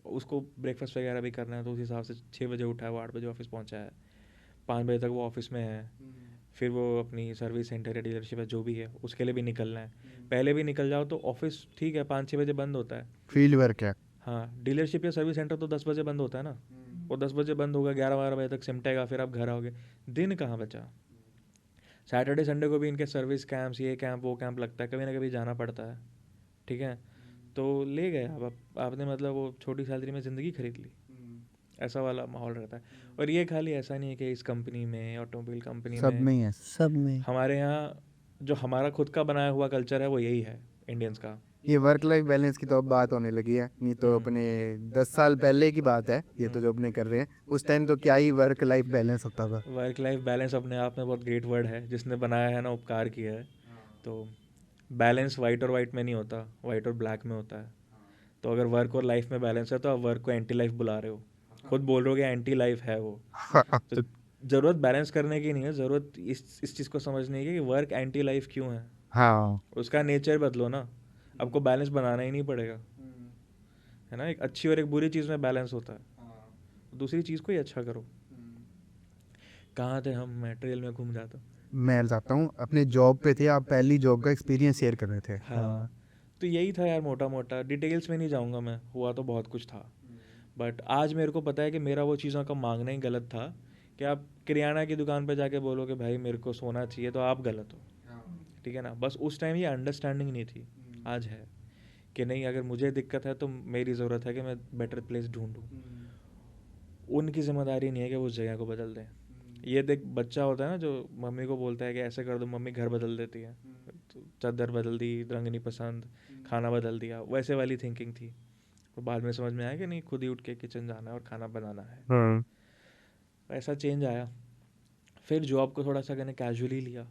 उसको ब्रेकफास्ट वगैरह भी करना है, तो उस हिसाब से 6 बजे उठा है, वो 8 बजे ऑफिस पहुंचा है, 5 बजे तक वो ऑफिस में है। फिर वो अपनी सर्विस सेंटर या डीलरशिप है जो भी है, उसके लिए भी निकलना है। पहले भी निकल जाओ तो ऑफिस ठीक है 5-6 बजे बंद होता है। फील्ड वर्क है। हाँ, डीलरशिप या सर्विस सेंटर तो 10 बजे बंद होता है ना, वो 10 बजे बंद होगा, 11-12 बजे तक सिमटेगा, फिर आप घर आओगे। दिन कहाँ बचा। सैटरडे संडे को भी इनके सर्विस कैंप्स, ये कैंप वो कैंप लगता है, कभी ना कभी जाना पड़ता है। ठीक है, तो ले गए आपने, मतलब वो छोटी सैलरी में ज़िंदगी खरीद ली, ऐसा वाला माहौल रहता है। और ये खाली ऐसा नहीं है कि इस कंपनी में, ऑटोमोबाइल कंपनी सब में, में ही है, सब में। हमारे यहाँ जो हमारा खुद का बनाया हुआ कल्चर है वो यही है इंडियंस का। ये वर्क लाइफ बैलेंस की तो अब बात होने लगी है, नहीं तो अपने 10 साल पहले की बात है ये तो जो अपने कर रहे हैं, उस टाइम तो क्या ही वर्क लाइफ बैलेंस होता था। वर्क लाइफ बैलेंस अपने आप में बहुत ग्रेट वर्ड है, जिसने बनाया है ना उपकार किया है। तो बैलेंस वाइट और वाइट में नहीं होता, वाइट और ब्लैक में होता है। तो अगर वर्क और लाइफ में बैलेंस है तो आप वर्क को एंटी लाइफ बुला रहे हो, खुद बोल रहे हो कि एंटी लाइफ है वो। तो ज़रूरत बैलेंस करने की नहीं है, ज़रूरत इस चीज़ को समझने की कि वर्क एंटी लाइफ क्यों है। हाँ, उसका नेचर बदलो ना, आपको बैलेंस बनाना ही नहीं पड़ेगा, है ना। एक अच्छी और एक बुरी चीज़ में बैलेंस होता है, दूसरी चीज़ को ही अच्छा करो। कहाँ थे हम, मैं ट्रेल में घूम जाता। मैं बताता हूँ, अपने जॉब पे थे आप, पहली जॉब का एक्सपीरियंस शेयर कर रहे थे। हाँ, तो यही था यार, मोटा मोटा डिटेल्स में नहीं जाऊँगा मैं, हुआ तो बहुत कुछ था। बट आज मेरे को पता है कि मेरा वो चीज़ों का मांगना ही गलत था। कि आप किराना की दुकान पर जाके बोलो कि भाई मेरे को सोना चाहिए, तो आप गलत हो। ठीक है ना, बस उस टाइम ये अंडरस्टैंडिंग नहीं थी, आज है कि नहीं, अगर मुझे दिक्कत है तो मेरी ज़रूरत है कि मैं बेटर प्लेस ढूंढूं। उनकी जिम्मेदारी नहीं है कि वो उस जगह को बदल दें। ये देख, बच्चा होता है ना जो मम्मी को बोलता है कि ऐसे कर दो, मम्मी घर बदल देती है, तो चादर बदल दी, रंग नहीं पसंद, खाना बदल दिया, वैसे वाली थिंकिंग थी। तो बाद में समझ में आया कि नहीं, खुद ही उठ के किचन जाना है और खाना बनाना है। हाँ, ऐसा चेंज आया। फिर जॉब को थोड़ा सा मैंने कैजुअली लिया।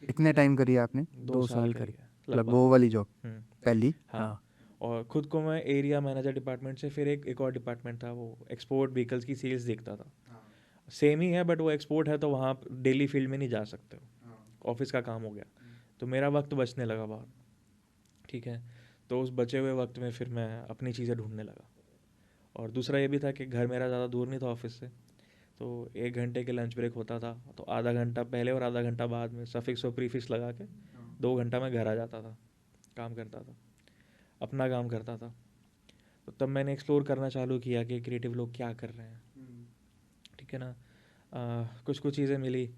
कितने टाइम करी आपने? 2 साल करी है मतलब लगभग। वो वाली जॉब हम्म, पहली? हाँ। और खुद को मैं एरिया मैनेजर डिपार्टमेंट से फिर एक और डिपार्टमेंट था, वो एक्सपोर्ट व्हीकल्स की सेल्स देखता था। सेम ही है, बट वो एक्सपोर्ट है तो वहाँ डेली फील्ड में नहीं जा सकते हो, ऑफिस का काम हो गया। तो मेरा वक्त बचने लगा बहुत। ठीक है, तो उस बचे हुए वक्त में फिर मैं अपनी चीज़ें ढूंढने लगा। और दूसरा ये भी था कि घर मेरा ज़्यादा दूर नहीं था ऑफिस से, तो 1 घंटे के लंच ब्रेक होता था, तो आधा घंटा पहले और आधा घंटा बाद में सफिक्स और प्रीफिक्स लगा के 2 घंटा मैं घर आ जाता था, काम करता था, अपना काम करता था। तो तब मैंने एक्सप्लोर करना चालू किया कि क्रिएटिव लोग क्या कर रहे हैं। ठीक है ना, कुछ कुछ चीज़ें मिली,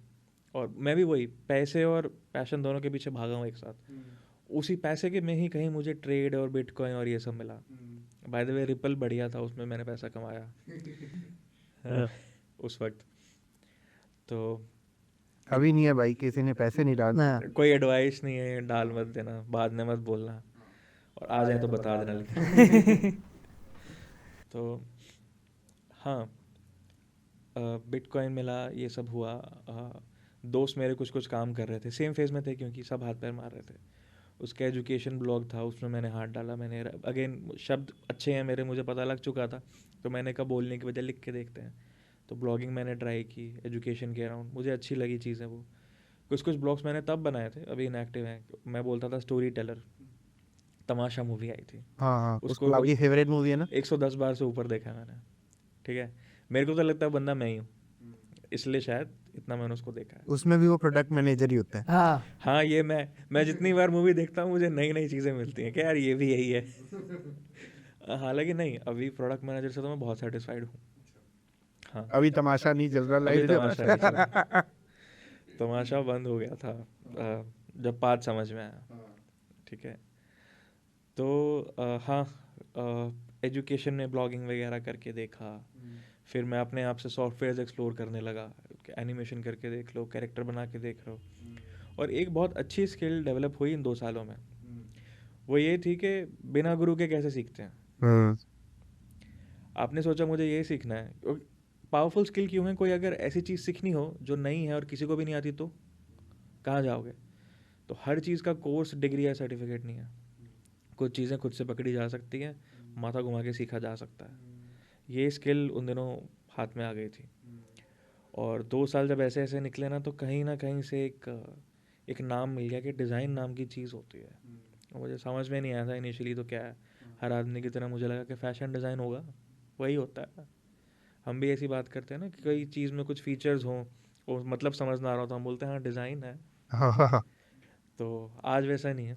और मैं भी वही पैसे और पैशन दोनों के पीछे भागा हूँ एक साथ। उसी पैसे के में ही कहीं मुझे ट्रेड और बिटकॉइन और ये सब मिला। बाय द वे रिपल बढ़िया था, उसमें मैंने पैसा कमाया उस वक्त। तो अभी नहीं है भाई, किसी ने पैसे नहीं डाले। कोई एडवाइस नहीं है, डाल मत देना, बाद में मत बोलना, और आ जाए तो बता देना लेकिन तो हाँ, बिटकॉइन मिला, ये सब हुआ। दोस्त मेरे कुछ कुछ काम कर रहे थे, सेम फेज में थे क्योंकि सब हाथ पैर मार रहे थे। उसका एजुकेशन ब्लॉग था, उसमें मैंने हाथ डाला। मैंने अगेन शब्द अच्छे हैं मेरे, मुझे पता लग चुका था, तो मैंने कहा बोलने की वजह लिख के देखते हैं। तो ब्लॉगिंग मैंने ट्राई की एजुकेशन के अराउंड, मुझे अच्छी लगी चीज़ें वो। कुछ कुछ ब्लॉग्स मैंने तब बनाए थे, अभी इनएक्टिव हैं। मैं बोलता था स्टोरी टेलर। तमाशा मूवी आई थी, हाँ हाँ, उसको उसको आपकी फेवरेट मूवी है ना? 110 बार से ऊपर देखा है मैंने। ठीक है, मेरे को तो लगता है बंदा मैं ही हूँ, इसलिए शायद इतना मैंने उसको देखा है। उसमें भी वो प्रोडक्ट मैनेजर ही होता है। हाँ, हाँ, ये मैं जितनी बार मूवी देखता हूँ मुझे नई नई चीज़ें मिलती हैं कि यार ये भी यही है। हालांकि नहीं, अभी प्रोडक्ट मैनेजर से तो मैं बहुत सेटिस्फाइड हूँ। हाँ, अभी तमाशा नहीं चल रहा, अभी लाइट तमाशा नहीं चल रहा। रहा। तमाशा बंद हो गया था जब बात समझ में आया। ठीक है, तो हाँ, एजुकेशन में ब्लॉगिंग वगैरह करके देखा। फिर मैं अपने आप से सॉफ्टवेयर एक्सप्लोर करने लगा, एनिमेशन करके देख लो, कैरेक्टर बना के देख लो। और एक बहुत अच्छी स्किल डेवलप हुई इन 2 सालों में, वो ये थी कि बिना गुरु के कैसे सीखते हैं। आपने सोचा मुझे ये सीखना है, पावरफुल स्किल क्यों है? कोई अगर ऐसी चीज़ सीखनी हो जो नई है और किसी को भी नहीं आती, तो कहाँ जाओगे? तो हर चीज़ का कोर्स, डिग्री या सर्टिफिकेट नहीं है। कुछ चीज़ें खुद से पकड़ी जा सकती हैं, माथा घुमा के सीखा जा सकता है। ये स्किल उन दिनों हाथ में आ गई थी। और 2 साल जब ऐसे ऐसे निकले ना, तो कहीं ना कहीं से एक नाम मिल गया कि डिज़ाइन नाम की चीज़ होती है। और मुझे समझ में नहीं आया था इनिशियली तो क्या है, हर आदमी की तरह मुझे लगा कि फैशन डिज़ाइन होगा, वही होता है। हम भी ऐसी बात करते हैं ना कि कोई चीज़ में कुछ फीचर्स हों और मतलब समझ ना आ रहा हो, तो हम बोलते हैं हाँ डिज़ाइन है। हाँ, तो आज वैसा नहीं है।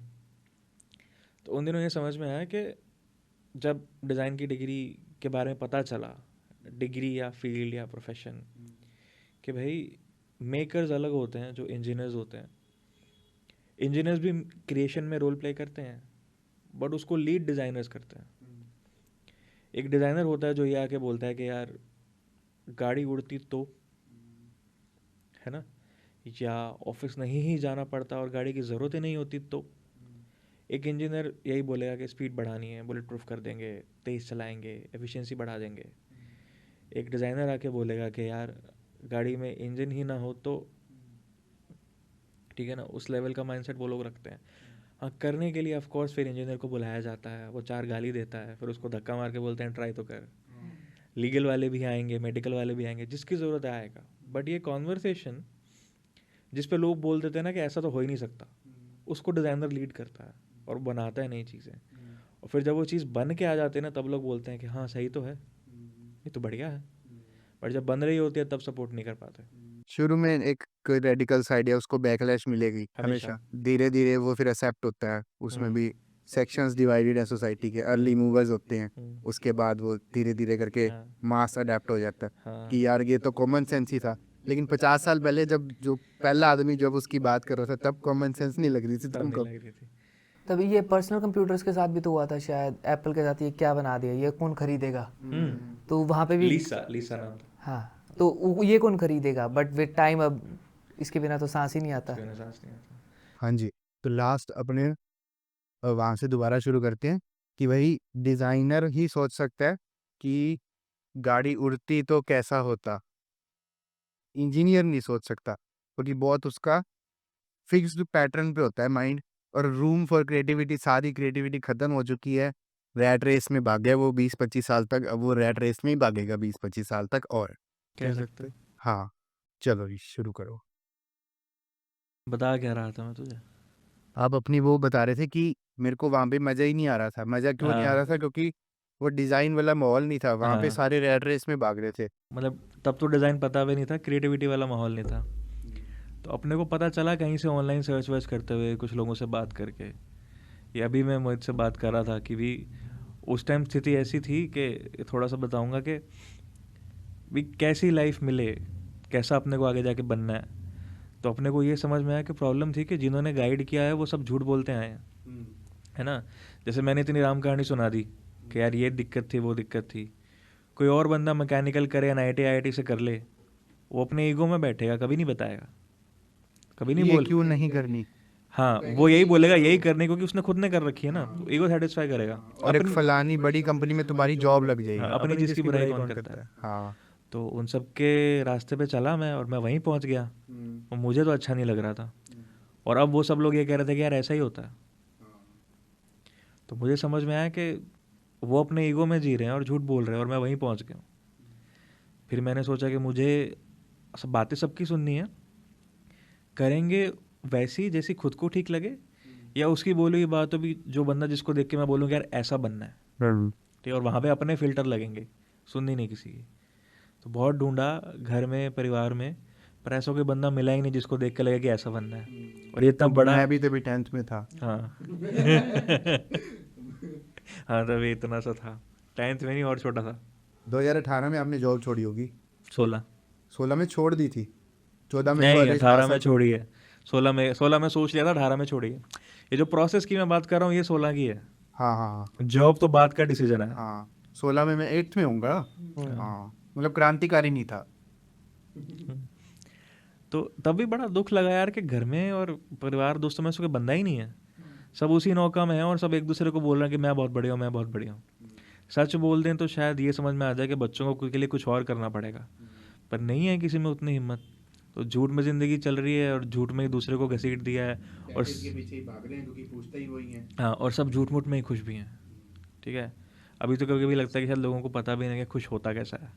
तो उन दिनों ये समझ में आया कि जब डिज़ाइन की डिग्री के बारे में पता चला, डिग्री या फील्ड या प्रोफेशन, कि भाई मेकर्स अलग होते हैं जो इंजीनियर्स होते हैं। इंजीनियर्स भी क्रिएशन में रोल प्ले करते हैं, बट उसको लीड डिज़ाइनर्स करते हैं। एक डिज़ाइनर होता है जो ये आके बोलता है कि यार गाड़ी उड़ती तो, है ना, या ऑफिस नहीं ही जाना पड़ता और गाड़ी की ज़रूरत ही नहीं होती तो। एक इंजीनियर यही बोलेगा कि स्पीड बढ़ानी है, बुलेट प्रूफ कर देंगे, तेज़ चलाएंगे, एफिशिएंसी बढ़ा देंगे। एक डिज़ाइनर आके बोलेगा कि यार गाड़ी में इंजन ही ना हो तो, ठीक है ना, उस लेवल का माइंडसेट वो लोग रखते हैं। हाँ, करने के लिए ऑफ कोर्स फिर इंजीनियर को बुलाया जाता है, वो 4 गाली देता है, फिर उसको धक्का मार के बोलते हैं ट्राई तो कर। लीगल वाले भी आएंगे, मेडिकल वाले भी आएंगे, जिसकी ज़रूरत है आएगा। बट ये कॉन्वर्सेशन जिस पे लोग बोल देते हैं ना कि ऐसा तो हो ही नहीं सकता, उसको डिज़ाइनर लीड करता है और बनाता है नई चीज़ें। और फिर जब वो चीज़ बन के आ जाती है ना, तब लोग बोलते हैं कि हाँ सही तो है, ये तो बढ़िया है। बट जब बन रही होती है तब सपोर्ट नहीं कर पाते। शुरू में एक कोई रेडिकल साइड है, उसको बैकलैश मिलेगी हमेशा। हमेशा। धीरे धीरे वो फिर एक्सेप्ट होता है। उसमें भी सेक्शंस डिवाइडेड है सोसाइटी के। अर्ली मूवर्स होते हैं, उसके बाद वो धीरे धीरे करके हाँ मास अडेप्ट हो जाता है हाँ कि यार ये तो कॉमन सेंस ही था। लेकिन 50 साल पहले जब जो पहला आदमी जब उसकी बात कर रहा था, तब कॉमन सेंस नहीं लग रही थी तब नहीं तुमको। लग रही थी। तभी ये पर्सनल कंप्यूटर्स के साथ भी तो हुआ था शायद, एप्पल के साथ। ये क्या बना दिया, ये कौन खरीदेगा? तो वहाँ पे भी लीसा नाम था, हाँ, तो ये कौन खरीदेगा? बट विद टाइम अब इसके बिना तो सांस ही नहीं आता। उसके बिना सांस नहीं आता। हाँ जी। तो लास्ट अपने वहाँ से दोबारा शुरू करते हैं कि भाई डिज़ाइनर ही सोच सकता है कि गाड़ी उड़ती तो कैसा होता। इंजीनियर नहीं सोच सकता, क्योंकि बहुत उसका फिक्स्ड पैटर्न पे होता है माइंड। और रूम फॉर क्रिएटिविटी, सारी क्रिएटिविटी खत्म हो चुकी है। रैट रेस में भाग गया वो 20-25 साल तक। अब वो रैट रेस में ही भागेगा 20-25 साल तक और। कह सकते। हाँ, चलो जी शुरू करो। बता क्या रहा था मैं तुझे? आप अपनी वो बता रहे थे कि मेरे को वहाँ पे मज़ा ही नहीं आ रहा था। मज़ा क्यों नहीं आ रहा था? क्योंकि वो डिज़ाइन वाला माहौल नहीं था वहाँ पे। हाँ, सारे रैट रेस में भाग रहे थे। मतलब तब तो डिज़ाइन पता भी नहीं था, क्रिएटिविटी वाला माहौल नहीं था। तो अपने को पता चला कहीं से ऑनलाइन सर्च वर्च करते हुए, कुछ लोगों से बात करके। ये अभी मैं मोहित से बात कर रहा था कि भी उस टाइम स्थिति ऐसी थी कि थोड़ा सा बताऊंगा कि भी कैसी लाइफ मिले, कैसा अपने को आगे जाके बनना है। तो अपने को ये समझ में आया कि प्रॉब्लम थी कि जिन्होंने गाइड किया है वो सब झूठ बोलते आए हैं, है ना। जैसे मैंने इतनी राम कहानी सुना दी कि यार ये दिक्कत थी, वो दिक्कत थी। कोई और बंदा मैकेनिकल करे, IIT से कर ले, वो अपने ईगो में बैठेगा, कभी नहीं बताएगा, कभी नहीं ये बोल। क्यों नहीं करनी? हाँ वो यही बोलेगा यही करने क्योंकि उसने खुद ने कर रखी है ना, ईगो सेटिस्फाई करेगा। और एक फलानी बड़ी कंपनी में तुम्हारी जॉब लग जाएगी। हाँ, अपनी चीज़ की बुराई कौन करता है। हाँ। तो उन सब के रास्ते पे चला मैं और मैं वहीं पहुंच गया और मुझे तो अच्छा नहीं लग रहा था। और अब वो सब लोग ये कह रहे थे कि यार ऐसा ही होता है। तो मुझे समझ में आया कि वो अपने ईगो में जी रहे हैं और झूठ बोल रहे हैं और मैं वहीं पहुंच गया। फिर मैंने सोचा कि मुझे सब बातें सबकी सुननी है, करेंगे वैसी जैसी खुद को ठीक लगे, या उसकी बोली हुई बातों भी जो बंदा जिसको देख के मैं बोलूँ यार ऐसा बनना है, ठीक है। और वहाँ पे अपने फिल्टर लगेंगे, सुननी नहीं किसी की। तो बहुत ढूंढा घर में परिवार में, पर ऐसा कोई बंदा मिला ही नहीं जिसको देख के लगे कि ऐसा बनना है। और ये इतना बड़ा, मैं भी तभी 10th में था। हाँ हाँ तभी इतना सा था, 10th में नहीं और छोटा था। 2018 में आपने जॉब छोड़ी होगी। 16 में छोड़ दी थी। 14 में नहीं, कॉलेज 18 में छोड़ी है। 16 में सोच लिया था, 18 में छोड़ी है। ये जो प्रोसेस की मैं बात कर रहा हूँ ये 16 की है। हाँ हाँ जॉब तो बात का डिसीजन है। हाँ। 16 में मैं 8th में होऊंगा। हाँ मतलब क्रांतिकारी नहीं था। तो तब भी बड़ा दुख लगा यार कि घर में और परिवार दोस्तों में से कोई बंदा ही नहीं है, सब उसी नौका में है और सब एक दूसरे को बोल रहे हैं कि मैं बहुत बढ़िया हूँ, मैं बहुत बढ़िया हूँ। सच बोल दें तो शायद ये समझ में आ जाए कि बच्चों को के लिए कुछ और करना पड़ेगा, पर नहीं है किसी में उतनी हिम्मत। तो झूठ में ज़िंदगी चल रही है और झूठ में ही दूसरे को घसीट दिया है और पीछे ही भाग रहे हैं क्योंकि पूछते ही वही हैं। हाँ, और सब झूठ मूठ में ही खुश भी हैं, ठीक है। अभी तो कभी कभी लगता है कि शायद लोगों को पता भी नहीं कि खुश होता कैसा है,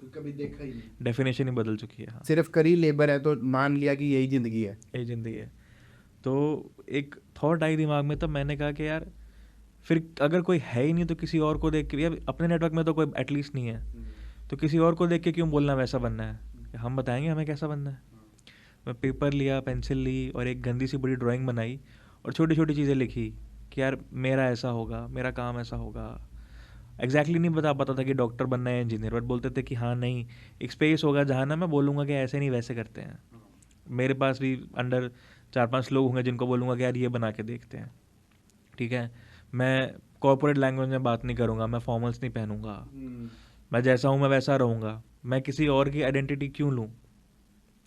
कभी देखा ही नहीं। डेफिनेशन ही बदल चुकी है। हाँ, सिर्फ करी लेबर है तो मान लिया कि यही जिंदगी है। यही ज़िंदगी है। तो एक थॉट आई दिमाग में, तब मैंने कहा कि यार फिर अगर कोई है ही नहीं तो किसी और को देख के, यार अपने नेटवर्क में तो कोई एटलीस्ट नहीं है, तो किसी और को देख के क्यों बोलना वैसा बनना है, हम बताएंगे हमें कैसा बनना है। मैं पेपर लिया, पेंसिल ली और एक गंदी सी बड़ी ड्राइंग बनाई और छोटी छोटी चीज़ें लिखी कि यार मेरा ऐसा होगा, मेरा काम ऐसा होगा। एग्जैक्टली नहीं बता पाता था कि डॉक्टर बनना है, इंजीनियर, बट बोलते थे कि हाँ नहीं, एक स्पेस होगा जहाँ ना मैं बोलूँगा कि ऐसे नहीं वैसे करते हैं। मेरे पास भी अंडर 4-5 लोग होंगे जिनको बोलूँगा कि यार ये बना के देखते हैं, ठीक है। मैं कॉर्पोरेट लैंग्वेज में बात नहीं करूँगा, मैं फॉर्मल्स नहीं पहनूंगा, मैं जैसा हूँ मैं वैसा रहूँगा, मैं किसी और की आइडेंटिटी क्यों लूँ,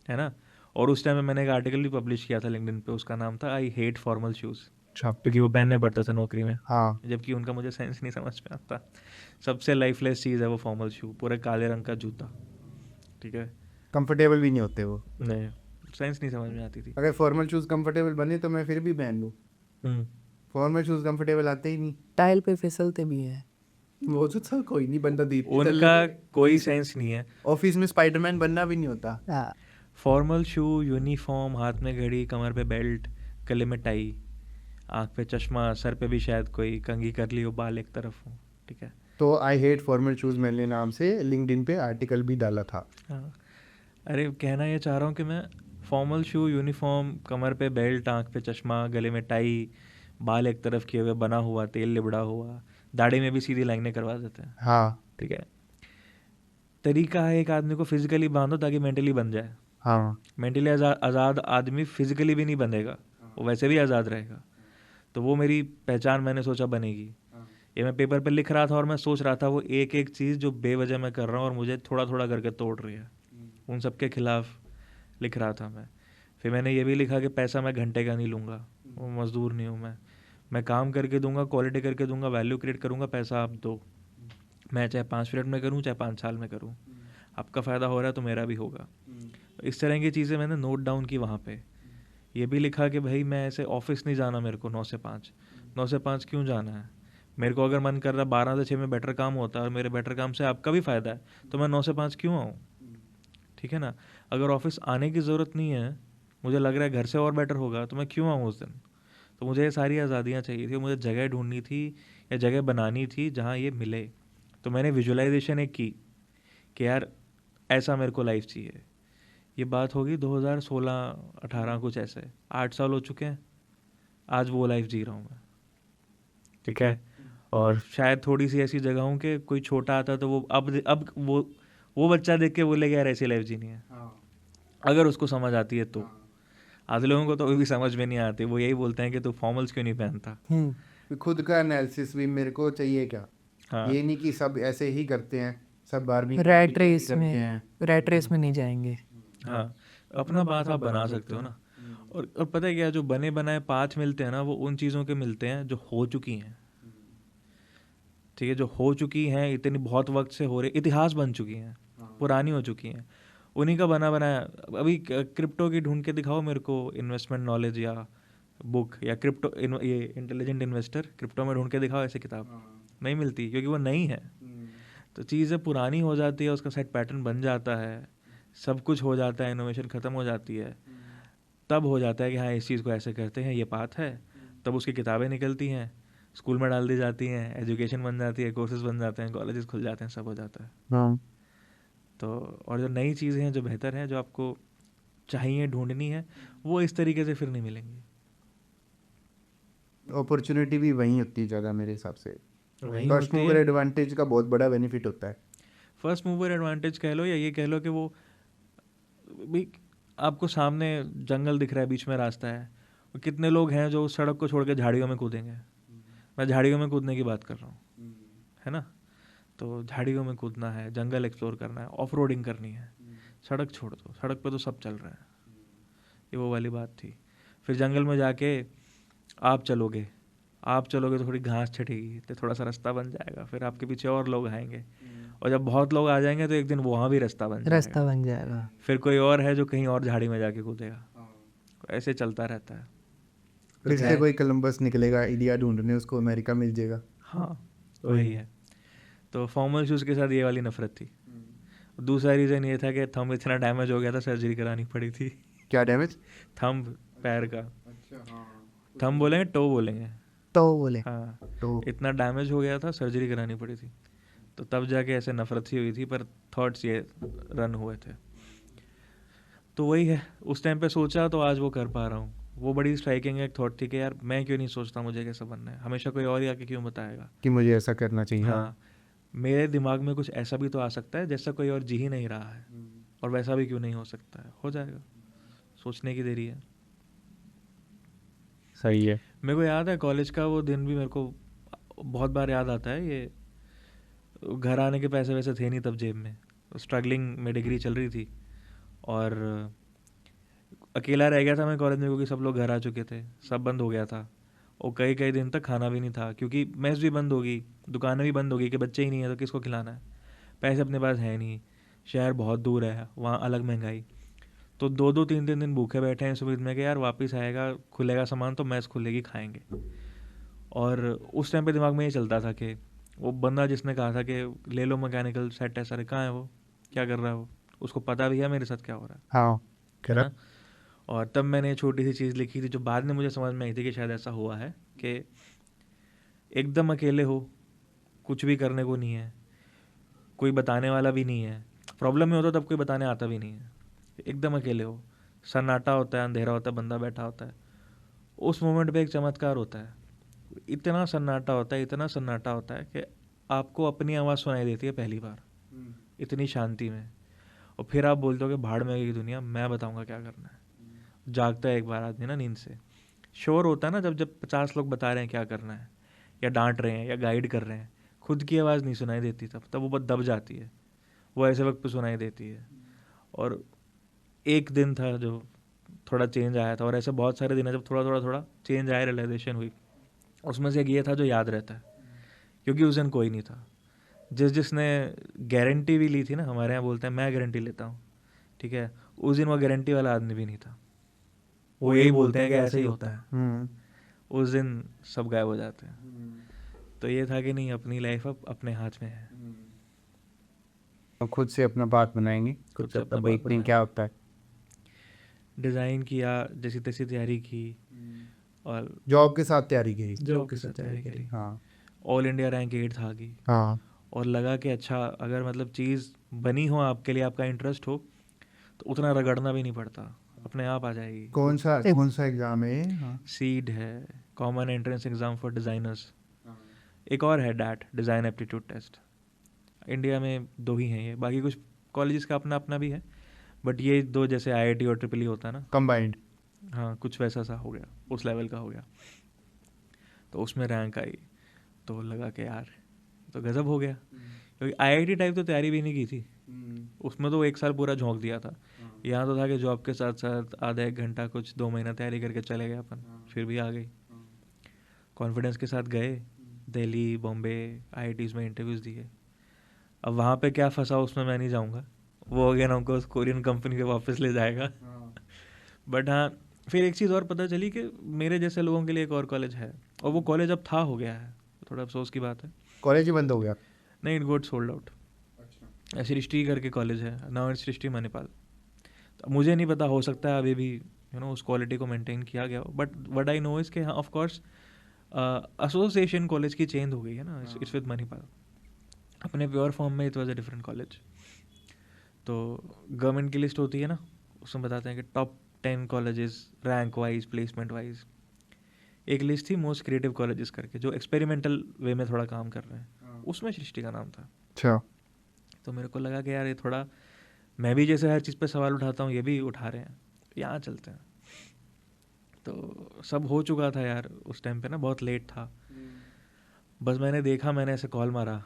है ना। और उस टाइम में मैंने एक आर्टिकल भी पब्लिश किया था लिंक्डइन पे, उसका नाम था आई हेट फॉर्मल शूज़, क्योंकि वो पहनने पड़ते थे नौकरी में, हाँ जबकि उनका मुझे सेंस नहीं समझ में आता। सबसे लाइफलेस चीज़ है वो फॉर्मल शू, पूरे काले रंग का जूता, ठीक है। कंफर्टेबल भी नहीं होते वो। नहीं, सेंस नहीं समझ में आती थी। अगर फॉर्मल शूज कंफर्टेबल बने तो मैं फिर भी पहन लूँ। फॉर्मल शूज कंफर्टेबल आते ही नहीं। टाइल पे फिसलते भी हैं। वो तो सर कोई नहीं बंदा दी। उनका कोई सेंस नहीं है। ऑफिस में स्पाइडरमैन बनना भी नहीं होता। हाँ, फॉर्मल शू, यूनिफॉर्म, हाथ में घड़ी, कमर पे बेल्ट, गले में टाई, आँख पे चश्मा, सर पे भी शायद कोई कंघी कर ली हो, बाल एक तरफ हो, ठीक है। तो आई हेट फॉर्मल शूज मैंने नाम से लिंक्डइन पे आर्टिकल भी डाला था। हाँ, अरे कहना ये चाह रहा हूँ कि मैं फॉर्मल शू, यूनिफॉर्म, कमर पे बेल्ट, आँख पे चश्मा, गले में टाई, बाल एक तरफ किए हुए, बना हुआ, तेल लिबड़ा हुआ, दाढ़ी में भी सीधी लाइनें करवा देते हैं, हाँ ठीक है। तरीका है एक आदमी को फिजिकली बांधो ताकि मेंटली बन जाए। हाँ मेंटली आज़ाद आदमी फिजिकली भी नहीं बनेगा, वो वैसे भी आज़ाद रहेगा। तो वो मेरी पहचान मैंने सोचा बनेगी। ये मैं पेपर पे लिख रहा था और मैं सोच रहा था वो एक एक चीज़ जो बेवजह मैं कर रहा हूँ और मुझे थोड़ा थोड़ा करके तोड़ रही है, उन सब के खिलाफ लिख रहा था मैं। फिर मैंने ये भी लिखा कि पैसा मैं घंटे का नहीं लूँगा, वो मज़दूर नहीं हूँ मैं काम करके दूंगा, क्वालिटी करके दूंगा, वैल्यू क्रिएट करूँगा, पैसा आप दो। मैं चाहे 5 मिनट में करूँ, चाहे 5 साल में करूँ, आपका फ़ायदा हो रहा है तो मेरा भी होगा। तो इस तरह की चीज़ें मैंने नोट डाउन की वहाँ पे। ये भी लिखा कि भाई मैं ऐसे ऑफिस नहीं जाना, मेरे को 9 से 5, 9 से 5 क्यों जाना है। मेरे को अगर मन कर रहा 12 से 6 में बेटर काम होता है और मेरे बेटर काम से आपका भी फ़ायदा है, तो मैं 9 से 5 क्यों आऊँ, ठीक है ना। अगर ऑफिस आने की ज़रूरत नहीं है, मुझे लग रहा है घर से और बेटर होगा, तो मैं क्यों आऊँ उस दिन। तो मुझे ये सारी आज़ादियाँ चाहिए थी, मुझे जगह ढूंढनी थी या जगह बनानी थी जहाँ ये मिले। तो मैंने विजुअलाइजेशन एक की कि यार ऐसा मेरे को लाइफ चाहिए। ये बात होगी 2016-18 कुछ ऐसे, 8 साल हो चुके हैं। आज वो लाइफ जी रहा हूँ मैं, ठीक है। और शायद थोड़ी सी ऐसी जगह हूँ कि कोई छोटा आता तो वो अब वो बच्चा देख के बोलेगा यार ऐसी लाइफ जीनी है, अगर उसको समझ आती है तो। आधे लोगों को तो अभी भी समझ में नहीं आती, वो यही बोलते हैं कि तू फॉर्मल्स क्यों नहीं पहनता। खुद का एनालिसिस भी मेरे को चाहिए क्या। हाँ, ये नहीं कि सब ऐसे ही करते हैं, सब 12वीं रैट रेस करते में हैं। रैट रेस में नहीं जाएंगे। हाँ, अपना बात आप बना सकते हो ना। और पता है क्या, जो बने बनाए पाथ मिलते हैं ना, वो उन चीज़ों के मिलते हैं जो हो चुकी हैं, ठीक है, जो हो चुकी हैं, इतनी बहुत वक्त से हो रही, इतिहास बन चुकी हैं, पुरानी हो चुकी हैं, उन्हीं का बना बनाया। अभी क्रिप्टो की ढूंढ के दिखाओ मेरे को इन्वेस्टमेंट नॉलेज या बुक, या क्रिप्टो ये इंटेलिजेंट इन्वेस्टर क्रिप्टो में ढूंढ के दिखाओ, ऐसी किताब नहीं मिलती, क्योंकि वो नहीं है। तो चीज़ें पुरानी हो जाती है, उसका सेट पैटर्न बन जाता है, सब कुछ हो जाता है, इनोवेशन ख़त्म हो जाती है, तब हो जाता है कि हाँ इस चीज़ को ऐसे करते हैं, ये पाथ है, तब उसकी किताबें निकलती हैं, स्कूल में डाल दी जाती हैं, एजुकेशन बन जाती है, कोर्सेज बन जाते हैं, कॉलेजेस खुल जाते हैं, सब हो जाता है। हाँ तो और जो नई चीज़ें हैं, जो बेहतर हैं, जो आपको चाहिए ढूंढनी है, वो इस तरीके से फिर नहीं मिलेंगी। अपॉर्चुनिटी भी वहीं होती है ज़्यादा मेरे हिसाब से। वही फर्स्ट होती मूवर है। एडवांटेज का बहुत बड़ा बेनिफिट होता है। फर्स्ट मूवर एडवांटेज कह लो, या ये कह लो कि वो भी, आपको सामने जंगल दिख रहा है, बीच में रास्ता है, और कितने लोग हैं जो उस सड़क को छोड़ के झाड़ियों में कूदेंगे। मैं झाड़ियों में कूदने की बात कर रहा हूँ, है ना। तो झाड़ियों में कूदना है, जंगल एक्सप्लोर करना है, ऑफ रोडिंग करनी है, सड़क छोड़ दो, सड़क पे तो सब चल रहा है, ये वो वाली बात थी। फिर जंगल में जाके आप चलोगे तो थोड़ी घास छटेगी, तो थोड़ा सा रास्ता बन जाएगा, फिर आपके पीछे और लोग आएंगे, और जब बहुत लोग आ जाएंगे तो एक दिन वहाँ भी रास्ता बन रास्ता जाएगा, बन जाएगा। फिर कोई और है जो कहीं और झाड़ी में जाके कूदेगा, ऐसे चलता रहता है। फिर से कोई कोलंबस निकलेगा इंडिया ढूंढने, उसको अमेरिका मिल जाएगा। हाँ वही है। तो फॉर्मल शूज़ के साथ ये वाली नफरत थी। दूसरा रीज़न ये था कि थंब इतना डैमेज हो गया था, सर्जरी करानी पड़ी थी। क्या डैमेज? थंब, पैर का। थंब बोलेंगे, टो बोलेंगे। तो बोले हाँ, तो इतना डैमेज हो गया था, सर्जरी करानी पड़ी थी। तो तब जाके ऐसे नफरत सी हुई थी, पर थॉट्स ये रन हुए थे। तो वही है, उस टाइम पे सोचा तो आज वो कर पा रहा हूँ। वो बड़ी स्ट्राइकिंग एक थॉट थी कि यार मैं क्यों नहीं सोचता मुझे कैसा बनना है, हमेशा कोई और ही आके क्यों बताएगा। कि मुझे ऐसा करना चाहिए। हाँ, मेरे दिमाग में कुछ ऐसा भी तो आ सकता है जैसा कोई और जी ही नहीं रहा है, और वैसा भी क्यों नहीं हो सकता है, हो जाएगा, सोचने की देरी है। सही है। मेरे को याद है कॉलेज का वो दिन भी, मेरे को बहुत बार याद आता है। ये घर आने के पैसे वैसे थे नहीं तब जेब में, स्ट्रगलिंग में डिग्री चल रही थी, और अकेला रह गया था मैं कॉलेज में, क्योंकि सब लोग घर आ चुके थे, सब बंद हो गया था, और कई कई दिन तक खाना भी नहीं था, क्योंकि मेस भी बंद होगी, दुकानें भी बंद होगी, कि बच्चे ही नहीं है तो किसको खिलाना है, पैसे अपने पास है नहीं, शहर बहुत दूर है, वहाँ अलग महंगाई। तो 2-2 3-3 दिन भूखे बैठे हैं इस उम्मीद में कि यार वापस आएगा, खुलेगा सामान तो मैस खुलेगी, खाएंगे। और उस टाइम पे दिमाग में ये चलता था कि वो बंदा जिसने कहा था कि ले लो मैकेनिकल सेट है सारे, कहाँ है वो, क्या कर रहा है वो, उसको पता भी है मेरे साथ क्या हो रहा हाँ है ना। और तब मैंने ये छोटी सी चीज़ लिखी थी, जो बाद में मुझे समझ में आई थी कि शायद ऐसा हुआ है, कि एकदम अकेले हो, कुछ भी करने को नहीं है, कोई बताने वाला भी नहीं है, प्रॉब्लम में हो तो तब कोई बताने आता भी नहीं है, एकदम अकेले हो, सन्नाटा होता है, अंधेरा होता है, बंदा बैठा होता है, उस मोमेंट पे एक चमत्कार होता है। इतना सन्नाटा होता है, इतना सन्नाटा होता है कि आपको अपनी आवाज़ सुनाई देती है पहली बार, इतनी शांति में, और फिर आप बोलते हो कि भाड़ में गई दुनिया, मैं बताऊंगा क्या करना है। जागता है एक बार आदमी ना नींद से, श्योर होता है ना, जब जब 50 लोग बता रहे हैं क्या करना है, या डांट रहे हैं या गाइड कर रहे हैं, खुद की आवाज़ नहीं सुनाई देती, तब वो बहुत दब जाती है, वो ऐसे वक्त पे सुनाई देती है। और एक दिन था जो थोड़ा चेंज आया था, और ऐसे बहुत सारे दिन है जब थोड़ा थोड़ा थोड़ा चेंज आया, रियलाइजेशन हुई। उसमें से एक ये था जो याद रहता है, क्योंकि उस दिन कोई नहीं था। जिसने गारंटी भी ली थी ना, हमारे यहाँ बोलते हैं मैं गारंटी लेता हूँ, ठीक है, उस दिन वो गारंटी वाला आदमी भी नहीं था। वो यही बोलते हैं कि ऐसे ही होता है, उस दिन सब गायब हो जाते हैं। तो ये था कि नहीं, अपनी लाइफ अब अपने हाथ में है, तो खुद से अपना बात बनाएंगे, खुद से अपना देखते हैं क्या होता है। डिज़ाइन किया, जैसी तैसी तैयारी की, और जॉब के साथ तैयारी की। जॉब के साथ तैयारी करी, हाँ ऑल इंडिया रैंक 8 था की। हाँ। और लगा कि अच्छा, अगर मतलब चीज़ बनी हो आपके लिए, आपका इंटरेस्ट हो, तो उतना रगड़ना भी नहीं पड़ता, अपने आप आ जाएगी। कौन सा एग्जाम है? हाँ। सीड है, common entrance exam for designers. एक और है DAT, design aptitude test. India में 2 ही हैं ये, बाकी कुछ कॉलेजेस का अपना अपना भी है, बट ये 2 जैसे IIT और ट्रिपल ई होता है ना, कंबाइंड। हाँ कुछ वैसा सा हो गया, उस लेवल का हो गया। तो उसमें रैंक आई, तो लगा कि यार तो गज़ब हो गया, क्योंकि IIT टाइप तो तैयारी भी नहीं की थी, उसमें तो 1 साल पूरा झोंक दिया था। यहाँ तो था कि जॉब के साथ साथ आधा 1 घंटा कुछ 2 महीना तैयारी करके चले गए अपन, फिर भी आ गई। कॉन्फिडेंस के साथ गए, दिल्ली, बॉम्बे, IITs में इंटरव्यूज़ दिए। अब वहाँ पे क्या फंसा उसमें मैं नहीं जाऊँगा, वो अगेन हमको उस कोरियन कंपनी पे वापस ले जाएगा। बट हाँ, फिर एक चीज़ और पता चली कि मेरे जैसे लोगों के लिए एक और कॉलेज है, और वो कॉलेज अब था हो गया है, थोड़ा अफसोस की बात है। कॉलेज ही बंद हो गया? नहीं, इट गोट सोल्ड आउट। सृष्टि करके कॉलेज है, नाउ इट्स सृष्टि मणिपाल। तो मुझे नहीं पता, हो सकता है अभी भी उस क्वालिटी को मेंटेन किया गया हो, but what I know is कि हाँ, ऑफ कोर्स एसोसिएशन कॉलेज की चेंज हो गई है ना, इट्स विद मणिपाल। अपने प्योर फॉर्म में it was a different college. तो गवर्नमेंट की लिस्ट होती है ना, उसमें बताते हैं कि top 10 colleges rank wise, placement wise. एक लिस्ट थी मोस्ट क्रिएटिव कॉलेजेस करके, जो एक्सपेरिमेंटल वे में थोड़ा काम कर रहे हैं, उसमें सृष्टि का नाम था। अच्छा। तो मेरे को लगा कि यार ये थोड़ा, मैं भी जैसे हर चीज़ पे सवाल उठाता हूँ, ये भी उठा रहे हैं, यहाँ चलते हैं। तो सब हो चुका था यार उस टाइम पे ना, बहुत लेट था। बस मैंने देखा, मैंने ऐसे कॉल मारा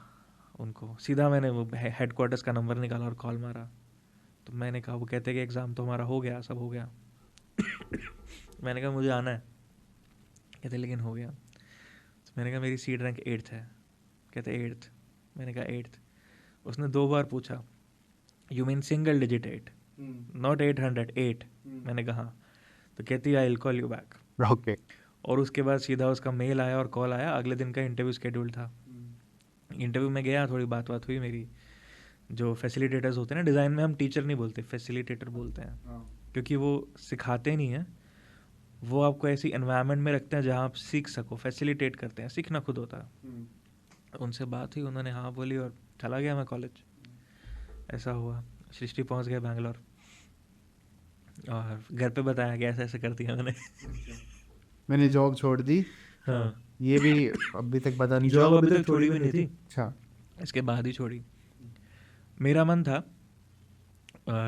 उनको सीधा, मैंने वो हेडक्वार्टर्स का नंबर निकाला और कॉल मारा। तो मैंने कहा, वो कहते कि एग्ज़ाम तो हमारा हो गया, सब हो गया। मैंने कहा मुझे आना है, कहते लेकिन हो गया। तो मैंने कहा मेरी सीट रैंक 8th है, कहते 8th। मैंने कहा 8th। उसने 2 बार पूछा, you mean single digit 8, not 800, 8? मैंने कहा हाँ। तो कहती I will call you back. Okay. और उसके बाद सीधा उसका मेल आया और कॉल आया, अगले दिन का इंटरव्यू शेड्यूल था। इंटरव्यू में गया, थोड़ी बात हुई मेरी। जो फैसिलिटेटर्स होते हैं ना, डिज़ाइन में हम टीचर नहीं बोलते, फैसिलिटेटर बोलते हैं, क्योंकि वो सिखाते नहीं हैं, वो आपको ऐसी एनवायरनमेंट में रखते हैं जहाँ आप सीख सको। फैसिलिटेट करते हैं, सीखना खुद होता है। उनसे बात हुई, उन्होंने हाँ बोली और चला गया मैं कॉलेज। ऐसा हुआ, सृष्टि पहुँच गया बैंगलोर, और घर पे बताया कि ऐसे ऐसे कर दिया मैंने। मैंने जॉब छोड़ दी। हाँ, ये भी अभी तक पता नहीं। जॉब अभी तक छोड़ी भी नहीं थी, अच्छा। इसके बाद ही छोड़ी। मेरा मन था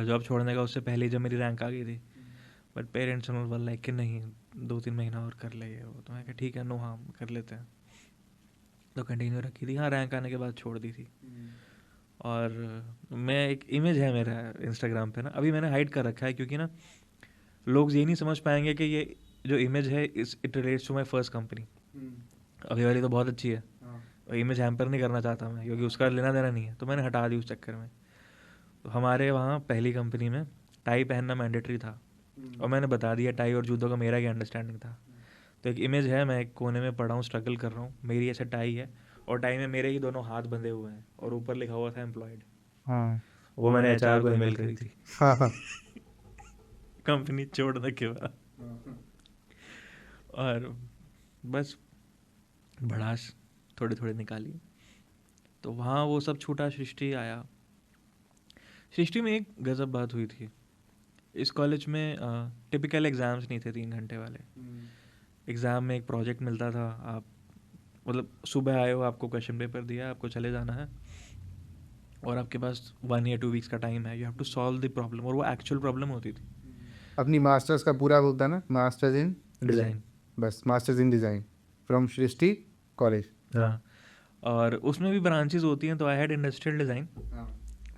जॉब छोड़ने का उससे पहले, जब मेरी रैंक आ गई थी, बट पेरेंट्स बोल लाइक कि नहीं 2-3 महीना और कर ले ये वो। तो मैं कहा ठीक है, नो हाँ कर लेते हैं। तो कंटिन्यू रखी थी, हाँ रैंक आने के बाद छोड़ दी थी। और मैं एक इमेज है मेरा इंस्टाग्राम पे ना, अभी मैंने हाइड कर रखा है, क्योंकि ना लोग ये नहीं समझ पाएंगे कि ये जो इमेज है it relates to my first company. अभी वाली तो बहुत अच्छी है, और इमेज हैम्पर नहीं करना चाहता मैं, क्योंकि उसका लेना देना नहीं है, तो मैंने हटा दी उस चक्कर में। तो हमारे वहाँ पहली कंपनी में टाई पहनना मैंडेटरी था, और मैंने बता दिया टाई और जूतों का मेरा क्या अंडरस्टैंडिंग था। तो एक इमेज है, मैं एक कोने में पड़ा हूँ, स्ट्रगल कर रहा हूँ, मेरी ऐसे टाई है, और टाई में मेरे ही दोनों हाथ बंधे हुए हैं, और ऊपर लिखा हुआ था एम्प्लॉयड। हाँ वो मैंने HR को ईमेल करी थी हाँ कंपनी छोड़ने के बाद। और बस भड़ास थोड़ी थोड़ी निकाली, तो वहाँ वो सब छूटा, सृष्टि आया। सृष्टि में एक गजब बात हुई थी, इस कॉलेज में टिपिकल एग्ज़ाम्स नहीं थे 3 घंटे वाले। एग्ज़ाम में एक प्रोजेक्ट मिलता था, आप मतलब सुबह आए हो, आपको क्वेश्चन पेपर दिया, आपको चले जाना है, और आपके पास 1 या 2 वीक्स का टाइम है, you have to solve the problem. और वो एक्चुअल प्रॉब्लम होती थी। अपनी मास्टर्स का पूरा बोलता ना, मास्टर्स इन डिज़ाइन, बस masters in design from Srishti college. हाँ। और उसमें भी ब्रांचेस होती हैं, तो I had industrial design,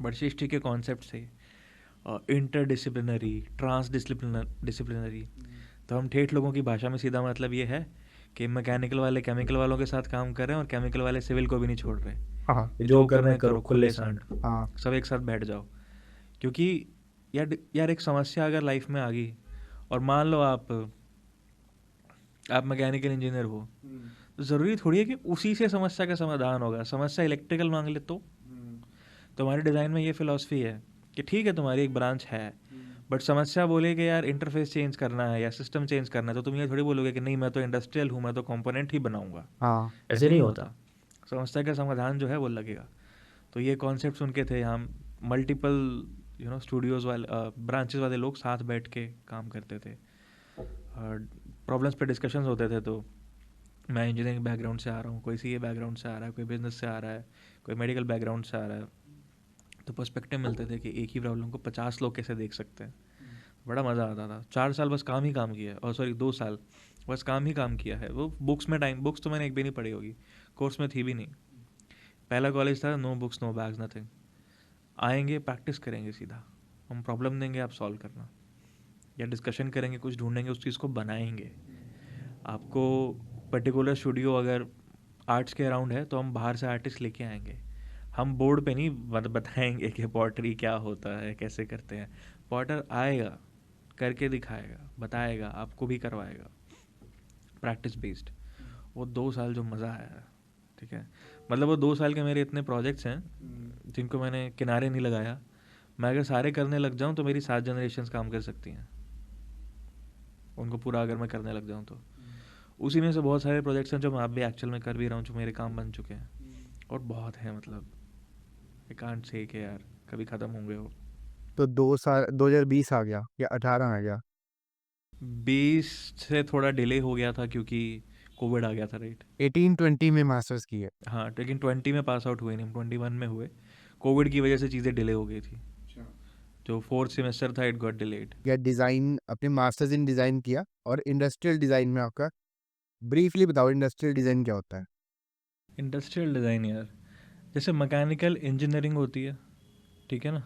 but Srishti के कॉन्सेप्ट थे इंटरडिसिप्लिनरी, डिसिप्लिनरी। तो हम ठेठ लोगों की भाषा में सीधा मतलब ये है कि मैकेनिकल वाले केमिकल वालों के साथ काम कर रहे हैं, और केमिकल वाले सिविल को भी नहीं छोड़ रहे। हाँ जो करना है करो, खुले सांड, हाँ सब एक साथ बैठ जाओ। क्योंकि यार एक समस्या अगर लाइफ में आ गई, और मान लो आप मैकेनिकल इंजीनियर हो, तो ज़रूरी थोड़ी है कि उसी से समस्या का समाधान होगा। समस्या इलेक्ट्रिकल मांग ले तो हमारे डिज़ाइन में ये फ़िलॉसफी है कि ठीक है तुम्हारी एक ब्रांच है, बट समस्या बोले कि यार इंटरफेस चेंज करना है या सिस्टम चेंज करना है, तो तुम ये थोड़ी बोलोगे कि नहीं मैं तो इंडस्ट्रियल हूँ, मैं तो कंपोनेंट ही बनाऊंगा। हाँ ऐसे नहीं होता। समस्या का समाधान जो है वो लगेगा। तो ये कॉन्सेप्ट्स उनके थे। हम मल्टीपल स्टूडियोज़ वाले ब्रांचेस वाले लोग साथ बैठ के काम करते थे, और प्रॉब्लम्स पे डिस्कशंस होते थे। तो मैं इंजीनियरिंग बैकग्राउंड से आ रहा हूँ, कोई CA बैकग्राउंड से आ रहा है, कोई बिजनेस से आ रहा है, कोई मेडिकल बैकग्राउंड से आ रहा है। तो पर्सपेक्टिव मिलते थे कि एक ही प्रॉब्लम को 50 लोग कैसे देख सकते हैं। बड़ा मज़ा आता था। 4 साल बस काम ही काम किया है, और सॉरी 2 साल बस काम ही काम किया है। वो बुक्स तो मैंने एक भी नहीं पढ़ी होगी, कोर्स में थी भी नहीं। पहला कॉलेज था, no books no bags nothing. आएंगे, प्रैक्टिस करेंगे सीधा, हम प्रॉब्लम देंगे, आप सॉल्व करना, या डिस्कशन करेंगे, कुछ ढूंढेंगे, उस चीज़ को बनाएंगे। आपको पर्टिकुलर स्टूडियो अगर आर्ट्स के अराउंड है तो हम बाहर से आर्टिस्ट लेके आएंगे, हम बोर्ड पे नहीं बताएंगे कि पॉटरी क्या होता है, कैसे करते हैं। पॉटर आएगा, करके दिखाएगा, बताएगा, आपको भी करवाएगा, प्रैक्टिस बेस्ड। वो 2 साल जो मज़ा आया, ठीक है, मतलब वो 2 साल के मेरे इतने प्रोजेक्ट्स हैं जिनको मैंने किनारे नहीं लगाया। मैं अगर सारे करने लग जाऊं तो मेरी 7 जनरेशन्स काम कर सकती हैं, उनको पूरा अगर मैं करने लग जाऊं तो। उसी में से बहुत सारे प्रोजेक्ट्स हैं जो मैं आप भी एक्चुअल में कर भी रहा हूँ, जो मेरे काम बन चुके हैं, और बहुत हैं, मतलब आई कांट से कि यार कभी ख़त्म होंगे वो। तो 2 साल 2020 आ गया या 18 आ गया? 20 से थोड़ा डिले हो गया था क्योंकि कोविड आ गया था, राइट। 18-20 में मास्टर्स की है। हाँ, लेकिन 20 में पास आउट हुए नहीं, हम 21 में हुए। कोविड की वजह से चीज़ें डिले हो गई थी, जो 4th सेमेस्टर था इट गॉट डिलेड। या डिज़ाइन, अपने मास्टर्स इन डिज़ाइन किया और इंडस्ट्रियल डिज़ाइन में आपका, ब्रीफली बताओ इंडस्ट्रियल डिज़ाइन क्या होता है? इंडस्ट्रियल डिज़ाइन यार, जैसे मैकेनिकल इंजीनियरिंग होती है, ठीक है ना,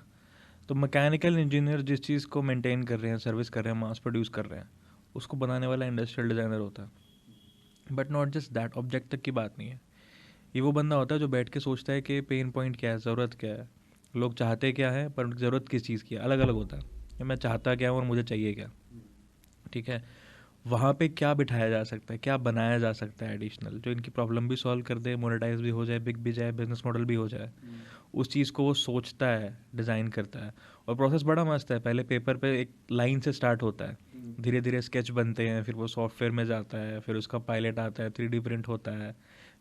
तो मैकेनिकल इंजीनियर जिस चीज़ को मेंटेन कर रहे हैं, सर्विस कर रहे हैं, मास प्रोड्यूस कर रहे हैं, उसको बनाने वाला इंडस्ट्रियल डिज़ाइनर होता है। But not just that, object तक की बात नहीं है। ये वो बंदा होता है जो बैठ के सोचता है कि पेन पॉइंट क्या है, ज़रूरत क्या है, लोग चाहते क्या है, पर ज़रूरत किस चीज़ की है, अलग अलग होता है। कि मैं चाहता क्या हूँ और मुझे चाहिए क्या, ठीक है। वहाँ पे क्या बिठाया जा सकता है, क्या बनाया जा सकता है एडिशनल, जो इनकी प्रॉब्लम भी सॉल्व कर दे, मोनेटाइज भी हो जाए, बिक भी जाए, बिजनेस मॉडल भी हो जाए। उस चीज़ को वो सोचता है, डिज़ाइन करता है। और प्रोसेस बड़ा मस्त है। पहले पेपर पे एक लाइन से स्टार्ट होता है, धीरे धीरे स्केच बनते हैं, फिर वो सॉफ्टवेयर में जाता है, फिर उसका पायलट आता है, 3D प्रिंट होता है,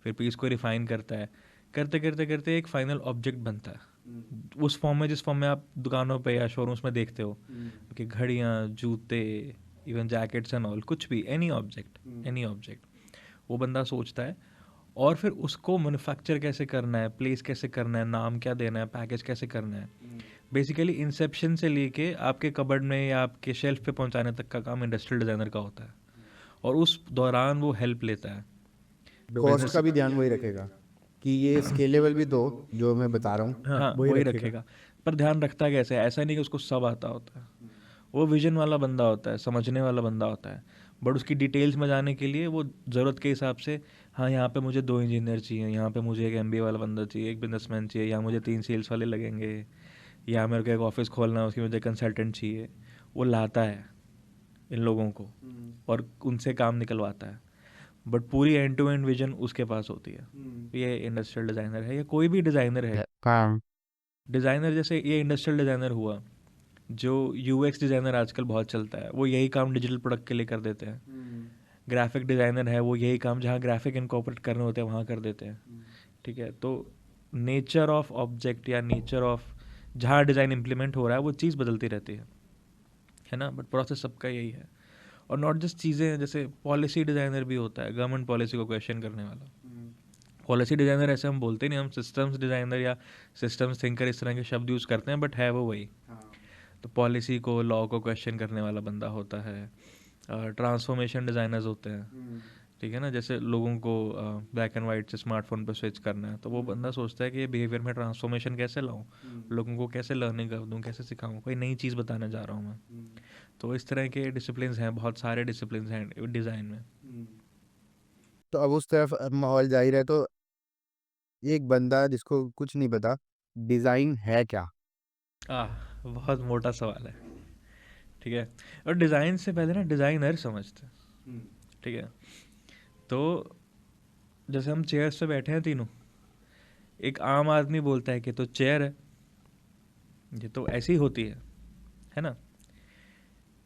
फिर पीस को रिफाइन करता है, करते करते करते एक फाइनल ऑब्जेक्ट बनता है उस फॉर्म में, जिस फॉर्म में आप दुकानों पे या शोरूम्स में देखते हो कि घड़ियाँ, जूते, इवन जैकेट्स एंड ऑल, कुछ भी, एनी ऑब्जेक्ट वो बंदा सोचता है। और फिर उसको मैन्युफैक्चर कैसे करना है, प्लेस कैसे करना है, नाम क्या देना है, पैकेज कैसे करना है, बेसिकली इंसेप्शन से लेके आपके कबर्ड में या आपके शेल्फ पे पहुंचाने तक का काम इंडस्ट्रियल डिज़ाइनर का होता है। और उस दौरान वो हेल्प लेता है कॉस्ट का भी ध्यान वही रखेगा कि ये स्केलेबल भी, दो जो मैं बता रहा हूँ हाँ वही रखेगा। पर ध्यान रखता कैसे है, ऐसा नहीं कि उसको सब आता होता है। वो विजन वाला बंदा होता है, समझने वाला बंदा होता है, बट उसकी डिटेल्स में जाने के लिए वो ज़रूरत के हिसाब से, हाँ यहाँ पे मुझे 2 इंजीनियर चाहिए, यहाँ पे मुझे एक MBA वाला बंदा चाहिए, एक बिजनेसमैन चाहिए, यहाँ मुझे 3 सेल्स वाले लगेंगे, या मेरे को एक ऑफिस खोलना है, उसकी मुझे कंसल्टेंट चाहिए। वो लाता है इन लोगों को और उनसे काम निकलवाता है, बट पूरी एंड टू एंड विजन उसके पास होती है। ये इंडस्ट्रियल डिज़ाइनर है, या कोई भी डिज़ाइनर है। काम। डिज़ाइनर जैसे ये इंडस्ट्रियल डिज़ाइनर हुआ, जो UX डिज़ाइनर आजकल बहुत चलता है, वो यही काम डिजिटल प्रोडक्ट के लिए कर देते हैं। ग्राफिक डिज़ाइनर है, वो यही काम जहाँ ग्राफिक इनकॉर्पोरेट करने होते हैं वहाँ कर देते हैं, ठीक है। तो नेचर ऑफ ऑब्जेक्ट या नेचर ऑफ जहाँ डिज़ाइन इम्प्लीमेंट हो रहा है वो चीज़ बदलती रहती है ना, बट प्रोसेस सबका यही है। और नॉट जस्ट चीज़ें, जैसे पॉलिसी डिज़ाइनर भी होता है, गवर्नमेंट पॉलिसी को क्वेश्चन करने वाला। पॉलिसी डिज़ाइनर ऐसे हम बोलते नहीं, हम सिस्टम्स डिज़ाइनर या सिस्टम्स थिंकर इस तरह के शब्द यूज़ करते हैं, बट है वो वही। तो पॉलिसी को, लॉ को क्वेश्चन करने वाला बंदा होता है। ट्रांसफॉर्मेशन डिज़ाइनर्स होते हैं, ठीक है ना, जैसे लोगों को ब्लैक एंड वाइट से स्मार्टफोन पर स्विच करना है, तो वो बंदा सोचता है कि ये बिहेवियर में ट्रांसफॉर्मेशन कैसे लाऊं, लोगों को कैसे लर्निंग कर दूं, कैसे सिखाऊं, कोई नई चीज़ बताने जा रहा हूं मैं। तो इस तरह के डिसिप्लिन्स हैं, बहुत सारे डिसिप्लिन्स हैं डिज़ाइन में। तो अब उस तरफ माहौल जाहिर है, तो एक बंदा जिसको कुछ नहीं पता, डिज़ाइन है क्या? बहुत मोटा सवाल है, ठीक है। और डिज़ाइन से पहले ना डिज़ाइनर समझते हैं, ठीक है। तो जैसे हम चेयर्स पे बैठे हैं तीनों, एक आम आदमी बोलता है कि तो चेयर है, ये तो ऐसी होती है ना।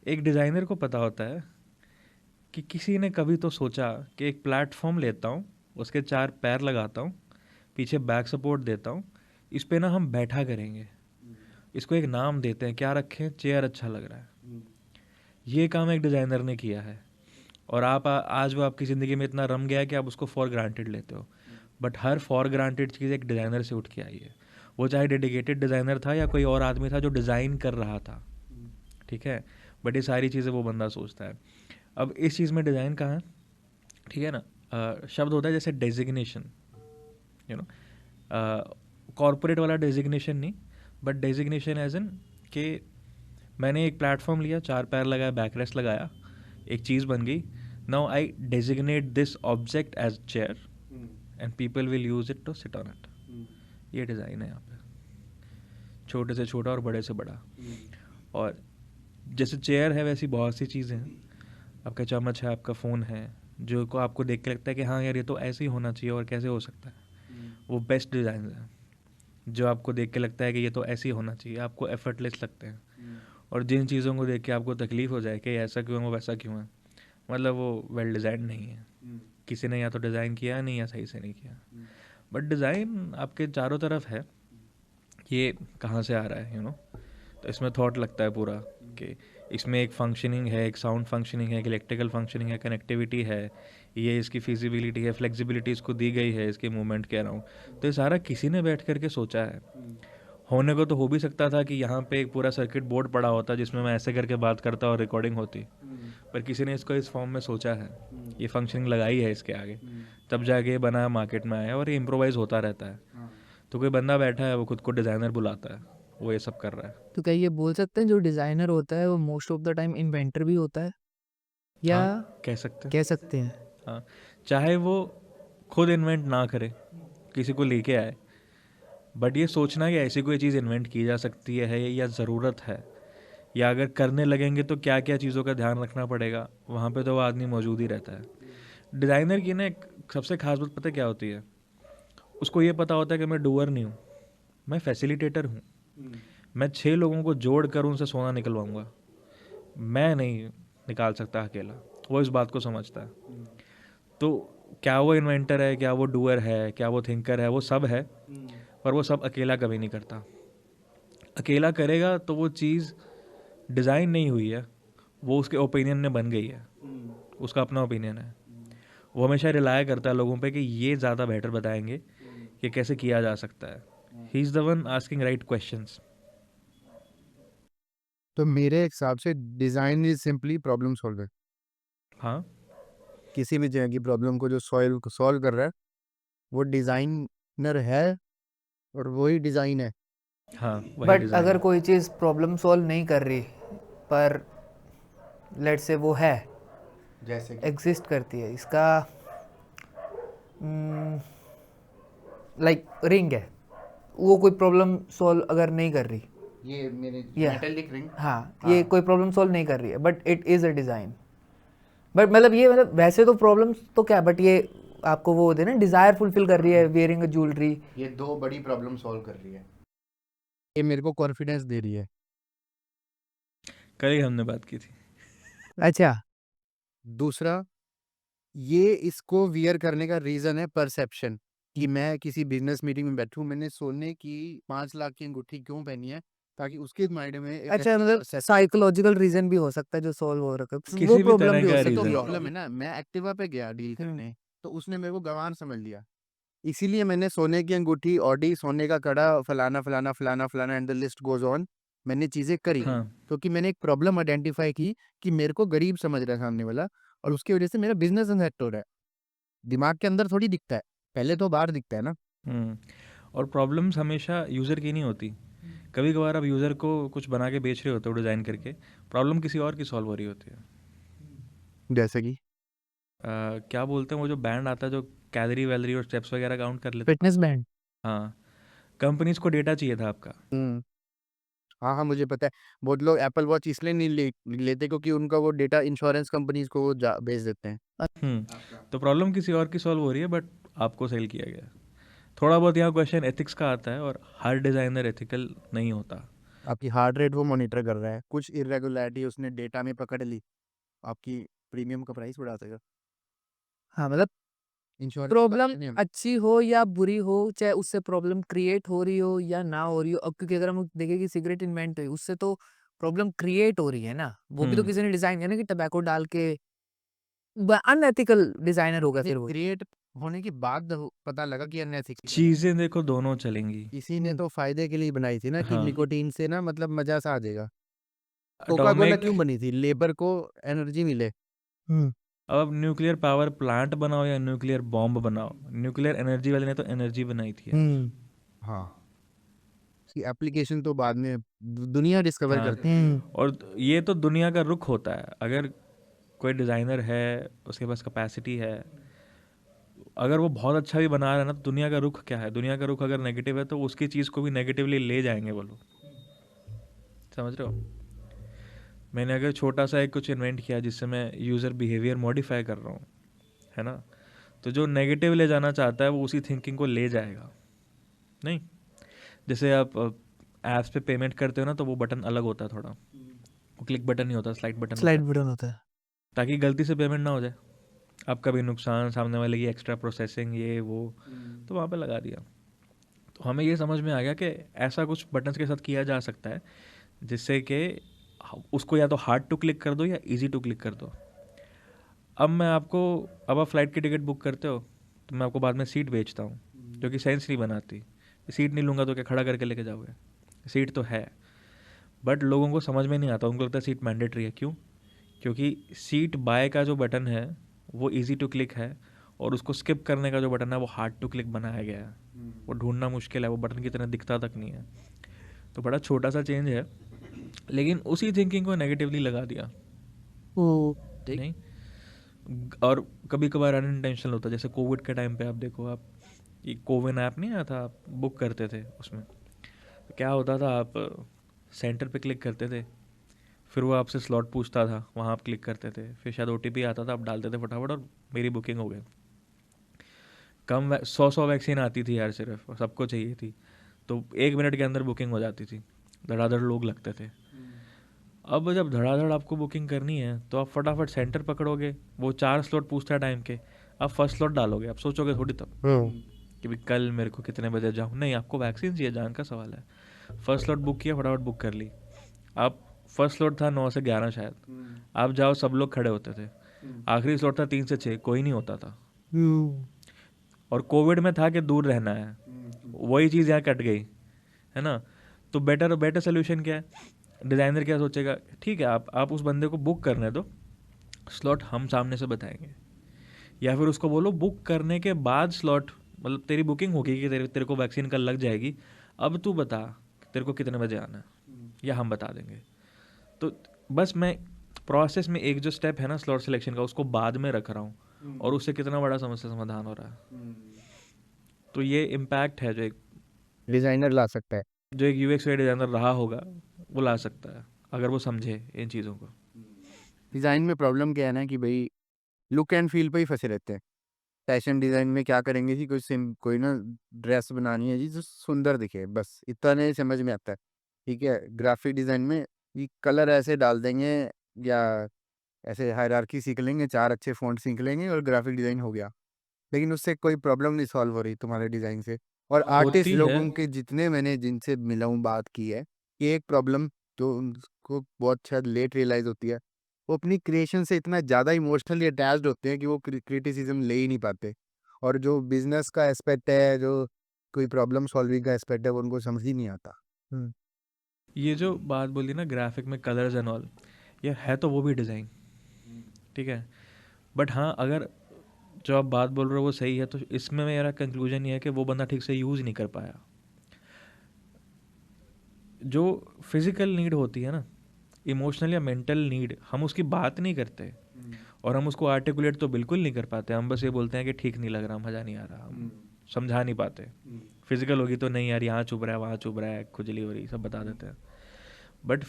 एक डिज़ाइनर को पता होता है कि किसी ने कभी तो सोचा कि एक प्लेटफॉर्म लेता हूँ, उसके 4 पैर लगाता हूँ, पीछे बैक सपोर्ट देता हूँ, इस पे ना हम बैठा करेंगे, इसको एक नाम देते हैं, क्या रखें, चेयर अच्छा लग रहा है। ये काम एक डिज़ाइनर ने किया है। और आप आज वो आपकी ज़िंदगी में इतना रम गया है कि आप उसको फॉर ग्रांटेड लेते हो, बट हर फॉर ग्रांटेड चीज़ एक डिज़ाइनर से उठ के आई है। वो चाहे डेडिकेटेड डिज़ाइनर था या कोई और आदमी था जो डिज़ाइन कर रहा था, ठीक है, बट ये सारी चीज़ें वो बंदा सोचता है। अब इस चीज़ में डिज़ाइन कहाँ है, ठीक है ना। शब्द होता है जैसे डेजिग्नेशन, यू नो, कॉर्पोरेट वाला डेजिग्नेशन नहीं, बट डेजिग्नेशन एज इन कि मैंने एक प्लेटफॉर्म लिया, 4 पैर लगाया, बैकरेस्ट लगाया, एक चीज़ बन गई. Now I designate this object as chair and people will use it to sit on it. ये डिज़ाइन है यहाँ पे, छोटे से छोटा और बड़े से बड़ा. और जैसे चेयर है वैसी बहुत सी चीज़ें हैं. आपका चम्मच है, आपका फ़ोन है, जो को आपको देख के लगता है कि हाँ यार ये तो ऐसे ही होना चाहिए और कैसे हो सकता है. वो बेस्ट डिज़ाइन है जो आपको देख के लगता है कि ये तो ऐसे ही होना चाहिए, आपको एफर्टलेस लगते हैं. और जिन चीज़ों को देख के आपको तकलीफ़ हो जाए कि ऐसा क्यों है, वो वैसा क्यों है, मतलब वो वेल डिज़ाइन नहीं है. किसी ने या तो डिज़ाइन किया नहीं या सही से नहीं किया. बट डिज़ाइन आपके चारों तरफ है, ये कहाँ से आ रहा है, तो इसमें थॉट लगता है पूरा कि इसमें एक फंक्शनिंग है, एक साउंड फंक्शनिंग है, एक इलेक्ट्रिकल फंक्शनिंग है, कनेक्टिविटी है, ये इसकी फिजिबिलिटी है, फ्लेक्सिबिलिटी इसको दी गई है इसके मूवमेंट के अराउंड. तो ये सारा किसी ने बैठ करके सोचा है. होने को तो हो भी सकता था कि यहाँ पे एक पूरा सर्किट बोर्ड पड़ा होता जिसमें मैं ऐसे करके बात करता और रिकॉर्डिंग होती, पर किसी ने इसको इस फॉर्म में सोचा है, ये फंक्शनिंग लगाई है इसके आगे, तब जाके ये बना, मार्केट में आया, और ये इम्प्रोवाइज होता रहता है. तो कोई बंदा बैठा है, वो खुद को डिज़ाइनर बुलाता है, वो ये सब कर रहा है. तो क्या ये बोल सकते हैं जो डिज़ाइनर होता है वो most of the time inventor भी होता है, या हाँ, कह सकते हैं. कह सकते हैं? हाँ, चाहे वो खुद इन्वेंट ना करे, किसी को लेके आए, बट ये सोचना कि ऐसी कोई चीज़ इन्वेंट की जा सकती है या ज़रूरत है, या अगर करने लगेंगे तो क्या क्या चीज़ों का ध्यान रखना पड़ेगा, वहाँ पे तो वो आदमी मौजूद ही रहता है. डिज़ाइनर की ना एक सबसे खास बात पता है क्या होती है? उसको ये पता होता है कि मैं डूअर नहीं हूँ, मैं फैसिलिटेटर हूँ. मैं 6 लोगों को जोड़ कर उनसे सोना निकलवाऊँगा, मैं नहीं निकाल सकता अकेला. वो इस बात को समझता है. तो क्या वो इन्वेंटर है, क्या वो डूअर है, क्या वो थिंकर है, वो सब है, पर वो सब अकेला कभी नहीं करता. अकेला करेगा तो वो चीज़ डिज़ाइन नहीं हुई है, वो उसके ओपिनियन में बन गई है, उसका अपना ओपिनियन है. वो हमेशा रिलाय करता है लोगों पे कि ये ज़्यादा बेटर बताएंगे कि कैसे किया जा सकता है. He is the one asking right questions. तो मेरे हिसाब से design is simply problem solver. हाँ, किसी भी जगह की प्रॉब्लम को जो सॉल्व कर रहा है वो डिज़ाइनर है, और वही डिज़ाइन है. हाँ, वही बट डिज़ाइन अगर है. कोई चीज़ प्रॉब्लम सॉल्व नहीं कर रही, पर लेट से वो है, जैसे एग्जिस्ट करती है, इसका लाइक रिंग है, वो कोई प्रॉब्लम सॉल्व अगर नहीं कर रही, ये मेरे Yeah. Metallic ring. हाँ, ये कोई प्रॉब्लम सॉल्व नहीं कर रही है, but it is a design. But मतलब ये, मतलब वैसे तो प्रॉब्लम तो क्या, बट ये आपको वो दे ना, डिज़ायर फुलफिल कर रही है, वेयरिंग अ ज्वेलरी. ये 2 बड़ी प्रॉब्लम सॉल्व कर रही है. ये मेरे को कॉन्फिडेंस दे रही है. कल ही हमने बात की थी. अच्छा. दूसरा, ये इसको वियर करने का रीज़न है परसेप्शन. कि मैं किसी बिजनेस मीटिंग में बैठूं, मैंने सोने की 5 लाख की अंगूठी क्यों पहनी है, ताकि उसके माइंड में एक अच्छा, मतलब साइकोलॉजिकल रीजन भी हो सकता है जो सॉल्व हो रखा है, वो किसी भी प्रॉब्लम तरह भी हो का सकती तो reason. है. प्रॉब्लम है ना. मैं एक्टिवा पे गया डील करने, तो उसने मेरे को गंवार समझ लिया, इसीलिए मैंने सोने की अंगूठी, ऑडी, सोने का कड़ा, फलाना फलाना फलाना फलाना and the list goes on, मैंने चीज़ें करी. हाँ, क्योंकि मैंने एक प्रॉब्लम आइडेंटिफाई की कि मेरे को गरीब समझ रहा है सामने वाला, और उसकी वजह से मेरा बिजनेस अफेक्ट हो रहा है. दिमाग के अंदर थोड़ी दिखता है, पहले तो बाहर दिखता है ना. और प्रॉब्लम्स हमेशा यूज़र की नहीं होती. कभी कभार आप यूज़र को कुछ बना के बेच रहे होते हो डिज़ाइन करके, प्रॉब्लम किसी और की सॉल्व हो रही होती है. जैसे कि क्या बोलते हैं वो जो बैंड आता है जो कैलोरी वैलोरी और स्टेप्स वगैरह काउंट कर लेते फिटनेस बैंड. हैं. हाँ, कंपनीज को डेटा चाहिए था आपका. हाँ हाँ, मुझे पता है. बहुत लोग एप्पल वॉच इसलिए नहीं लेते क्योंकि उनका वो डेटा इंश्योरेंस कंपनीज को भेज देते हैं. तो प्रॉब्लम किसी और की सॉल्व हो रही है, बट आपको सेल किया गया. थोड़ा बहुत यहाँ क्वेश्चन एथिक्स का आता है, और हर डिज़ाइनर एथिकल नहीं होता. आपकी हार्ट रेट वो मॉनिटर कर रहा है, कुछ इरेगुलरिटी उसने डेटा में पकड़ ली, आपकी प्रीमियम का प्राइस बढ़ा देगा. हाँ, मतलब इंश्योरेंस प्रॉब्लम अच्छी हो या बुरी हो, चाहे उससे प्रॉब्लम क्रिएट हो रही हो या ना हो रही हो. अब क्योंकि अगर हम देखें कि सिगरेट इन्वेंट हुई, उससे तो प्रॉब्लम क्रिएट हो रही है ना, वो भी तो किसी ने डिजाइन किया ना, कि टबैको डाल के. अनएथिकल डिजाइनर होगा फिर वो. क्रिएट होने के बाद पता लगा कि अनएथिकल. चीज़ें देखो दोनों चलेंगी. इसी ने तो फायदे के लिए बनाई थी ना, कि हाँ. निकोटीन से ना मतलब मजा सा आ जाएगा. Coca Cola atomic. क्यों बनी थी? लेबर को एनर्जी मिले. अब न्यूक्लियर पावर प्लांट बनाओ या न्यूक्लियर बॉम्ब बनाओ, न्यूक्लियर एनर्जी वाले ने तो एनर्जी बनाई थी यार. हाँ, इसकी एप्लीकेशन तो बाद में दुनिया डिस्कवर हाँ, करती है। और ये तो दुनिया का रुख होता है। अगर कोई डिज़ाइनर है, उसके पास कैपेसिटी है, अगर वो बहुत अच्छा भी बना रहा है ना, तो दुनिया का रुख क्या है? दुनिया का रुख अगर नेगेटिव है तो उसकी चीज़ को भी नेगेटिवली ले जाएंगे वो लोग। समझ रहे हो? मैंने अगर छोटा सा एक कुछ इन्वेंट किया जिससे मैं यूज़र बिहेवियर मॉडिफाई कर रहा हूँ, है ना, तो जो नेगेटिव ले जाना चाहता है वो उसी थिंकिंग को ले जाएगा। नहीं, जैसे आप ऐप्स पे पेमेंट करते हो ना, तो वो बटन अलग होता है थोड़ा, वो क्लिक बटन नहीं होता, स्लाइड बटन होता स्लाइड है, बटन होता है। ताकि गलती से पेमेंट ना हो जाए, आपका भी नुकसान, सामने वाले की एक्स्ट्रा प्रोसेसिंग, ये वो, तो वहाँ पे लगा दिया। तो हमें ये समझ में आ गया कि ऐसा कुछ बटन्स के साथ किया जा सकता है जिससे कि उसको या तो हार्ड टू क्लिक कर दो या इजी टू क्लिक कर दो। अब आप फ्लाइट की टिकट बुक करते हो तो मैं आपको बाद में सीट बेचता हूँ, जो कि सेंस नहीं बनाती। सीट नहीं लूँगा तो क्या खड़ा करके लेके जाओगे? सीट तो है, बट लोगों को समझ में नहीं आता, उनको लगता है सीट मैंडेटरी है। क्यों? क्योंकि सीट बाय का जो बटन है वो इजी टू क्लिक है, और उसको स्किप करने का जो बटन है वो हार्ड टू क्लिक बनाया गया है। वो ढूंढना मुश्किल है, वो बटन की तरह दिखता तक नहीं है। तो बड़ा छोटा सा चेंज है, लेकिन उसी थिंकिंग को नेगेटिवली लगा दिया। नहीं, और कभी कभार अनइंटेंशनल होता है। जैसे कोविड के टाइम पे आप देखो, आप ये कोविन ऐप नहीं आया था, आप बुक करते थे, उसमें क्या होता था, आप सेंटर पे क्लिक करते थे, फिर वो आपसे स्लॉट पूछता था, वहाँ आप क्लिक करते थे, फिर शायद OTP आता था, आप डालते थे फटाफट और मेरी बुकिंग हो गई। 100 वैक्सीन आती थी यार सिर्फ, और सबको चाहिए थी, तो 1 मिनट के अंदर बुकिंग हो जाती थी, धड़ाधड़ लोग लगते थे। अब जब धड़ाधड़ आपको बुकिंग करनी है तो आप फटाफट सेंटर पकड़ोगे, वो 4 स्लॉट पूछता है टाइम के, आप फर्स्ट स्लॉट डालोगे, आप सोचोगे थोड़ी तब कि भाई कल मेरे को कितने बजे जाऊँ, नहीं, आपको वैक्सीन चाहिए, जान का सवाल है। फर्स्ट स्लॉट बुक किया, फटाफट बुक कर ली। आप फर्स्ट स्लॉट था 9 से 11 शायद, आप जाओ सब लोग खड़े होते थे। आखिरी स्लॉट था 3 से 6, कोई नहीं होता था। और कोविड में था कि दूर रहना है, वही चीज़ यहाँ कट गई, है ना। तो बेटर सोल्यूशन क्या है? डिज़ाइनर क्या सोचेगा, ठीक है, आप उस बंदे को बुक करने दो, स्लॉट हम सामने से बताएंगे, या फिर उसको बोलो बुक करने के बाद स्लॉट, मतलब तेरी बुकिंग होगी कि तेरे को वैक्सीन कल लग जाएगी, अब तू बता तेरे को कितने बजे आना है, या हम बता देंगे। तो बस मैं प्रोसेस में एक जो स्टेप है ना स्लॉट सिलेक्शन का, उसको बाद में रख रहा हूँ, और उससे कितना बड़ा समस्या समाधान हो रहा है। तो ये इम्पैक्ट है डिजाइनर ला सकता है। जो एक UX डिज़ाइनर रहा होगा वो ला सकता है, अगर वो समझे इन चीज़ों को। डिज़ाइन में प्रॉब्लम क्या है ना कि भाई लुक एंड फील पे ही फंसे रहते हैं। फैशन डिज़ाइन में क्या करेंगे जी, कोई ना ड्रेस बनानी है जी जो सुंदर दिखे, बस इतना नहीं समझ में आता है। ठीक है, ग्राफिक डिज़ाइन में ये कलर ऐसे डाल देंगे या ऐसे हायरार्की सीख लेंगे, 4 अच्छे फ़ॉन्ट सीख लेंगे और ग्राफिक डिज़ाइन हो गया। लेकिन उससे कोई प्रॉब्लम नहीं सॉल्व हो रही तुम्हारे डिज़ाइन से। और आर्टिस्ट होती है। लोगों के जितने मैंने जिनसे मिला हूँ, बात की है, कि एक प्रॉब्लम जो उनको बहुत शायद लेट रियलाइज़ होती है, वो अपनी क्रिएशन से इतना ज़्यादा इमोशनली अटैच्ड होते हैं कि वो क्रिटिसिज्म ले ही नहीं पाते। और जो बिज़नेस का एस्पेक्ट है, जो कोई प्रॉब्लम सॉल्विंग का एस्पेक्ट है, वो उनको समझ ही नहीं आता। ये जो बात बोली ना ग्राफिक में कलर्स एंड ऑल, ये है तो वो भी डिज़ाइन, ठीक है, बट हाँ, अगर जो आप बात बोल रहे हो वो सही है, तो इसमें मेरा कंक्लूजन ये है कि वो बंदा ठीक से यूज़ नहीं कर पाया। जो फिज़िकल नीड होती है ना, इमोशनल या मेंटल नीड, हम उसकी बात नहीं करते, और हम उसको आर्टिकुलेट तो बिल्कुल नहीं कर पाते। हम बस ये बोलते हैं कि ठीक नहीं लग रहा, मज़ा नहीं आ रहा, हम समझा नहीं पाते। फिजिकल होगी तो नहीं यार, यहाँ चुभ रहा है, वहाँ चुभ रहा है, खुजली हो रही, सब बता देते हैं। बट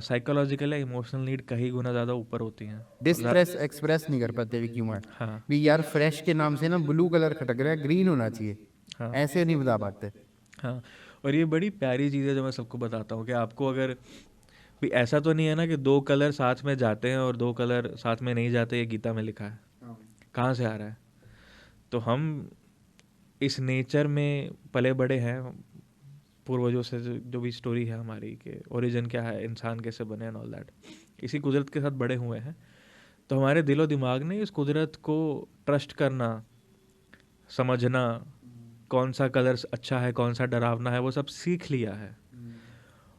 साइकोलॉजिकल या इमोशनल नीड कहीं गुना ज़्यादा ऊपर होती हैं। डिस्ट्रेस एक्सप्रेस नहीं कर पाते ह्यूमन। हाँ, भी यार फ्रेश के नाम से ना ब्लू कलर खटक रहा है, ग्रीन होना चाहिए, हाँ, ऐसे नहीं बता पाते। हाँ। और ये बड़ी प्यारी चीज़ है जो मैं सबको बताता हूँ कि आपको अगर भी ऐसा तो नहीं है ना कि 2 कलर साथ में जाते हैं और 2 कलर साथ में नहीं जाते, ये गीता में लिखा है, कहाँ से आ रहा है? तो हम इस नेचर में पले बड़े हैं, पूर्वजों से जो भी स्टोरी है हमारी के ओरिजिन क्या है, इंसान कैसे बने एंड ऑल दैट, इसी कुदरत के साथ बड़े हुए हैं। तो हमारे दिलो दिमाग ने इस कुदरत को ट्रस्ट करना, समझना, कौन सा कलर अच्छा है, कौन सा डरावना है, वो सब सीख लिया है।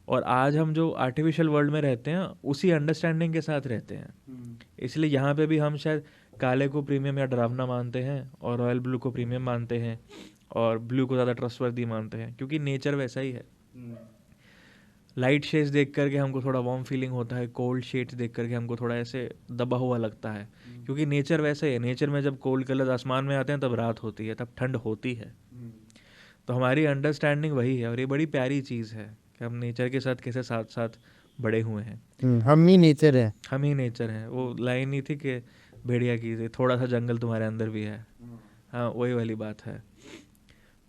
और आज हम जो आर्टिफिशियल वर्ल्ड में रहते हैं उसी अंडरस्टैंडिंग के साथ रहते हैं। इसलिए यहाँ पे भी हम शायद काले को प्रीमियम या डरावना मानते हैं, और रॉयल ब्लू को प्रीमियम मानते हैं, और ब्लू को ज़्यादा ट्रस्टवर्दी मानते हैं, क्योंकि नेचर वैसा ही है। लाइट शेड्स देख करके हमको थोड़ा वार्म फीलिंग होता है, कोल्ड शेड्स देख करके हमको थोड़ा ऐसे दबा हुआ लगता है, क्योंकि नेचर वैसे है। नेचर में जब कोल्ड कलर आसमान में आते हैं तब रात होती है, तब ठंड होती है। तो हमारी अंडरस्टैंडिंग वही है, और ये बड़ी प्यारी चीज़ है कि हम नेचर के साथ कैसे साथ साथ बड़े हुए हैं। हम ही नेचर है। हम ही नेचर हैं। वो लाइन नहीं थी कि भेड़िया की थी, थोड़ा सा जंगल तुम्हारे अंदर भी है। हाँ, वही वाली बात है।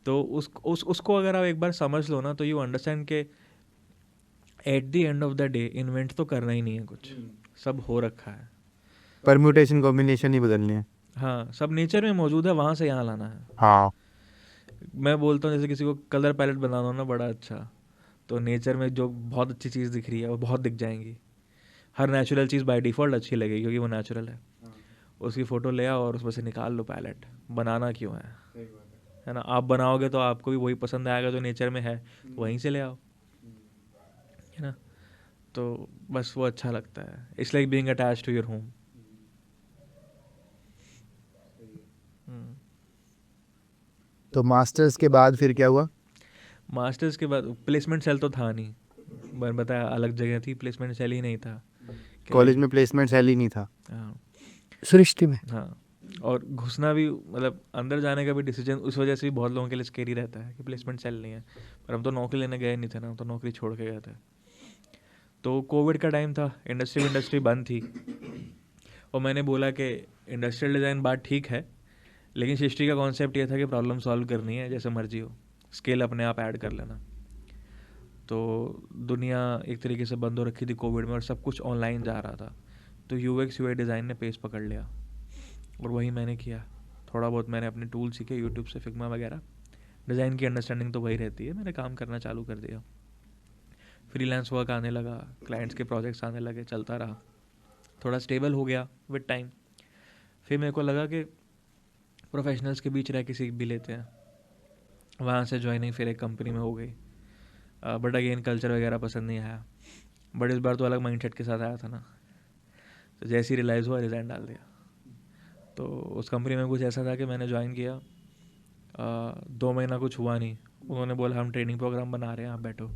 तो उसको अगर आप एक बार समझ लो ना, तो यू अंडरस्टैंड के at the end of the day invent तो करना ही नहीं है कुछ, सब हो रखा है। परम्यूटेशन कॉम्बिनेशन ही बदलनी है। हाँ, सब नेचर में मौजूद है, वहाँ से यहाँ लाना है। हाँ, मैं बोलता हूँ जैसे किसी को कलर पैलेट बनाना हो ना बड़ा अच्छा, तो नेचर में जो बहुत अच्छी चीज़ दिख रही है वो बहुत दिख जाएंगी। हर नेचुरल चीज़ बाय डिफ़ॉल्ट अच्छी लगेगी क्योंकि वो नेचुरल है। उसकी फ़ोटो ले आओ और उसमें से निकाल लो पैलेट। बनाना क्यों है ना? आप बनाओगे तो आपको भी वही पसंद आएगा जो नेचर में है, तो वहीं से ले आओ, है ना? तो बस वो अच्छा लगता है। It's like being attached to your home. तो मास्टर्स के बाद फिर क्या हुआ? मास्टर्स के बाद प्लेसमेंट सेल तो था नहीं, मैंने बताया अलग जगह थी, प्लेसमेंट सेल ही नहीं था कॉलेज में प्लेसमेंट सेल ही नहीं था हाँ, सृष्टि में। हाँ। और घुसना भी, मतलब अंदर जाने का भी डिसीजन उस वजह से भी बहुत लोगों के लिए स्केरी रहता है कि प्लेसमेंट सेल नहीं है। पर हम तो नौकरी लेने गए नहीं थे ना, हम तो नौकरी छोड़ के गए थे। तो कोविड का टाइम था, इंडस्ट्री बंद थी, और मैंने बोला कि इंडस्ट्रियल डिज़ाइन बात ठीक है, लेकिन सृष्टि का कॉन्सेप्ट ये था कि प्रॉब्लम सॉल्व करनी है, जैसे मर्जी हो, स्केल अपने आप ऐड कर लेना। तो दुनिया एक तरीके से बंद हो रखी थी कोविड में और सब कुछ ऑनलाइन जा रहा था, तो यूएक्स यूआई डिज़ाइन ने पेस पकड़ लिया और वही मैंने किया। थोड़ा बहुत मैंने अपने टूल सीखे यूट्यूब से, फिग्मा वगैरह। डिज़ाइन की अंडरस्टैंडिंग तो वही रहती है, मैंने काम करना चालू कर दिया। फ्रीलांस वर्क आने लगा, क्लाइंट्स के प्रोजेक्ट्स आने लगे, चलता रहा, थोड़ा स्टेबल हो गया विद टाइम। फिर मेरे को लगा कि प्रोफेशनल्स के बीच रह के सीख भी लेते हैं। वहाँ से ज्वाइनिंग फिर एक कंपनी में हो गई, बट अगेन कल्चर वगैरह पसंद नहीं आया। बट इस बार तो अलग माइंडसेट के साथ आया था ना, तो जैसे ही रियलाइज़ हुआ रिज़ाइन डाल दिया। तो उस कंपनी में कुछ ऐसा था कि मैंने ज्वाइन किया, 2 महीना कुछ हुआ नहीं, उन्होंने बोला हम ट्रेनिंग प्रोग्राम बना रहे हैं, आप बैठो।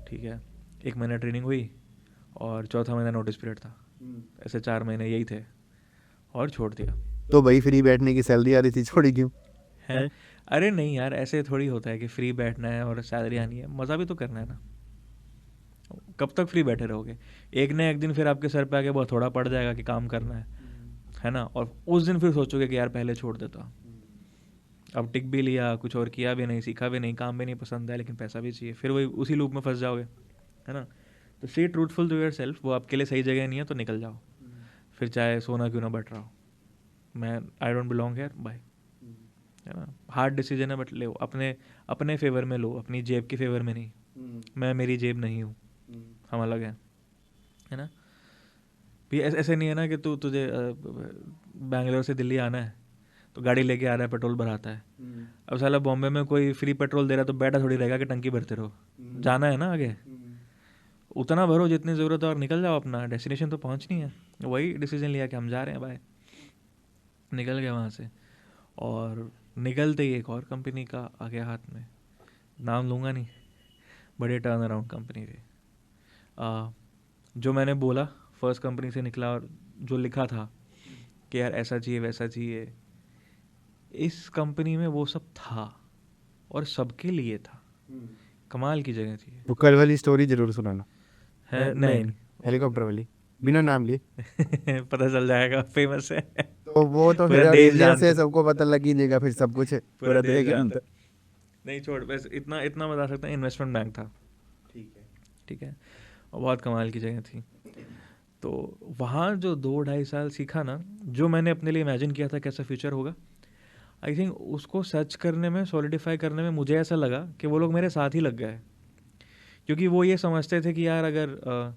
ठीक है, 1 महीना ट्रेनिंग हुई और चौथा महीना नोटिस पीरियड था। ऐसे 4 महीने यही थे और छोड़ दिया। तो भाई फ्री बैठने की सैलरी आ रही थी, छोड़ी क्यों? है? अरे नहीं यार, ऐसे थोड़ी होता है कि फ्री बैठना है और सैलरी आनी है, मज़ा भी तो करना है ना। कब तक फ्री बैठे रहोगे? एक न एक दिन फिर आपके सर पे आके बहुत थोड़ा पड़ जाएगा कि काम करना है ना? और उस दिन फिर सोचोगे कि यार पहले छोड़ देता। अब टिक भी लिया, कुछ और किया भी नहीं, सीखा भी नहीं, काम भी नहीं पसंद है, लेकिन पैसा भी चाहिए, फिर वही उसी लूप में फंस जाओगे, है ना? तो stay truthful to yourself, वो आपके लिए सही जगह नहीं है तो निकल जाओ, फिर चाहे सोना क्यों ना बट रहा हो। मैं I don't belong here, bye, है ना? हार्ड डिसीजन है बट ले, अपने फेवर में लो, अपनी जेब के फेवर में नहीं। मैं मेरी जेब नहीं हूँ, हम अलग हैं, है ना? भी ऐसे नहीं है ना कि तुझे बैंगलोर से दिल्ली आना है तो गाड़ी लेके आ रहा है, पेट्रोल भराता है। अब साला बॉम्बे में कोई फ्री पेट्रोल दे रहा है तो बैठा थोड़ी रहेगा कि टंकी भरते रहो। जाना है ना आगे, उतना भरो जितनी ज़रूरत है और निकल जाओ, अपना डेस्टिनेशन तो पहुँचनी है। वही डिसीजन लिया कि हम जा रहे हैं, बाय, निकल गए वहाँ से। और निकलते ही एक और कंपनी का आ गया हाथ में, नाम लूँगा नहीं, बड़े टर्न अराउंड कंपनी थी। जो मैंने बोला फर्स्ट कंपनी से निकला और जो लिखा था कि यार ऐसा चाहिए वैसा चाहिए, इस कंपनी में वो सब था और सबके लिए था। कमाल की जगह थी। वो कल वाली स्टोरी जरूर सुनाना है नहीं हेलीकॉप्टर वाली, बिना नाम लिए। पता चल जाएगा, फेमस है। तो वो तो पूरा फिर देश इंडिया से जानता। सबको पता लग ही जाएगा, फिर सब कुछ पूरा देश जानता। नहीं छोड़, बस इतना बता सकता है, इन्वेस्टमेंट बैंक था। ठीक है, और बहुत कमाल की जगह थी। तो वहाँ जो 2-2.5 साल सीखा ना, जो मैंने अपने लिए इमेजिन किया था कैसा फ्यूचर होगा, आई थिंक उसको सर्च करने में, सॉलिडिफाई करने में मुझे ऐसा लगा कि वो लोग मेरे साथ ही लग गए। क्योंकि वो ये समझते थे कि यार अगर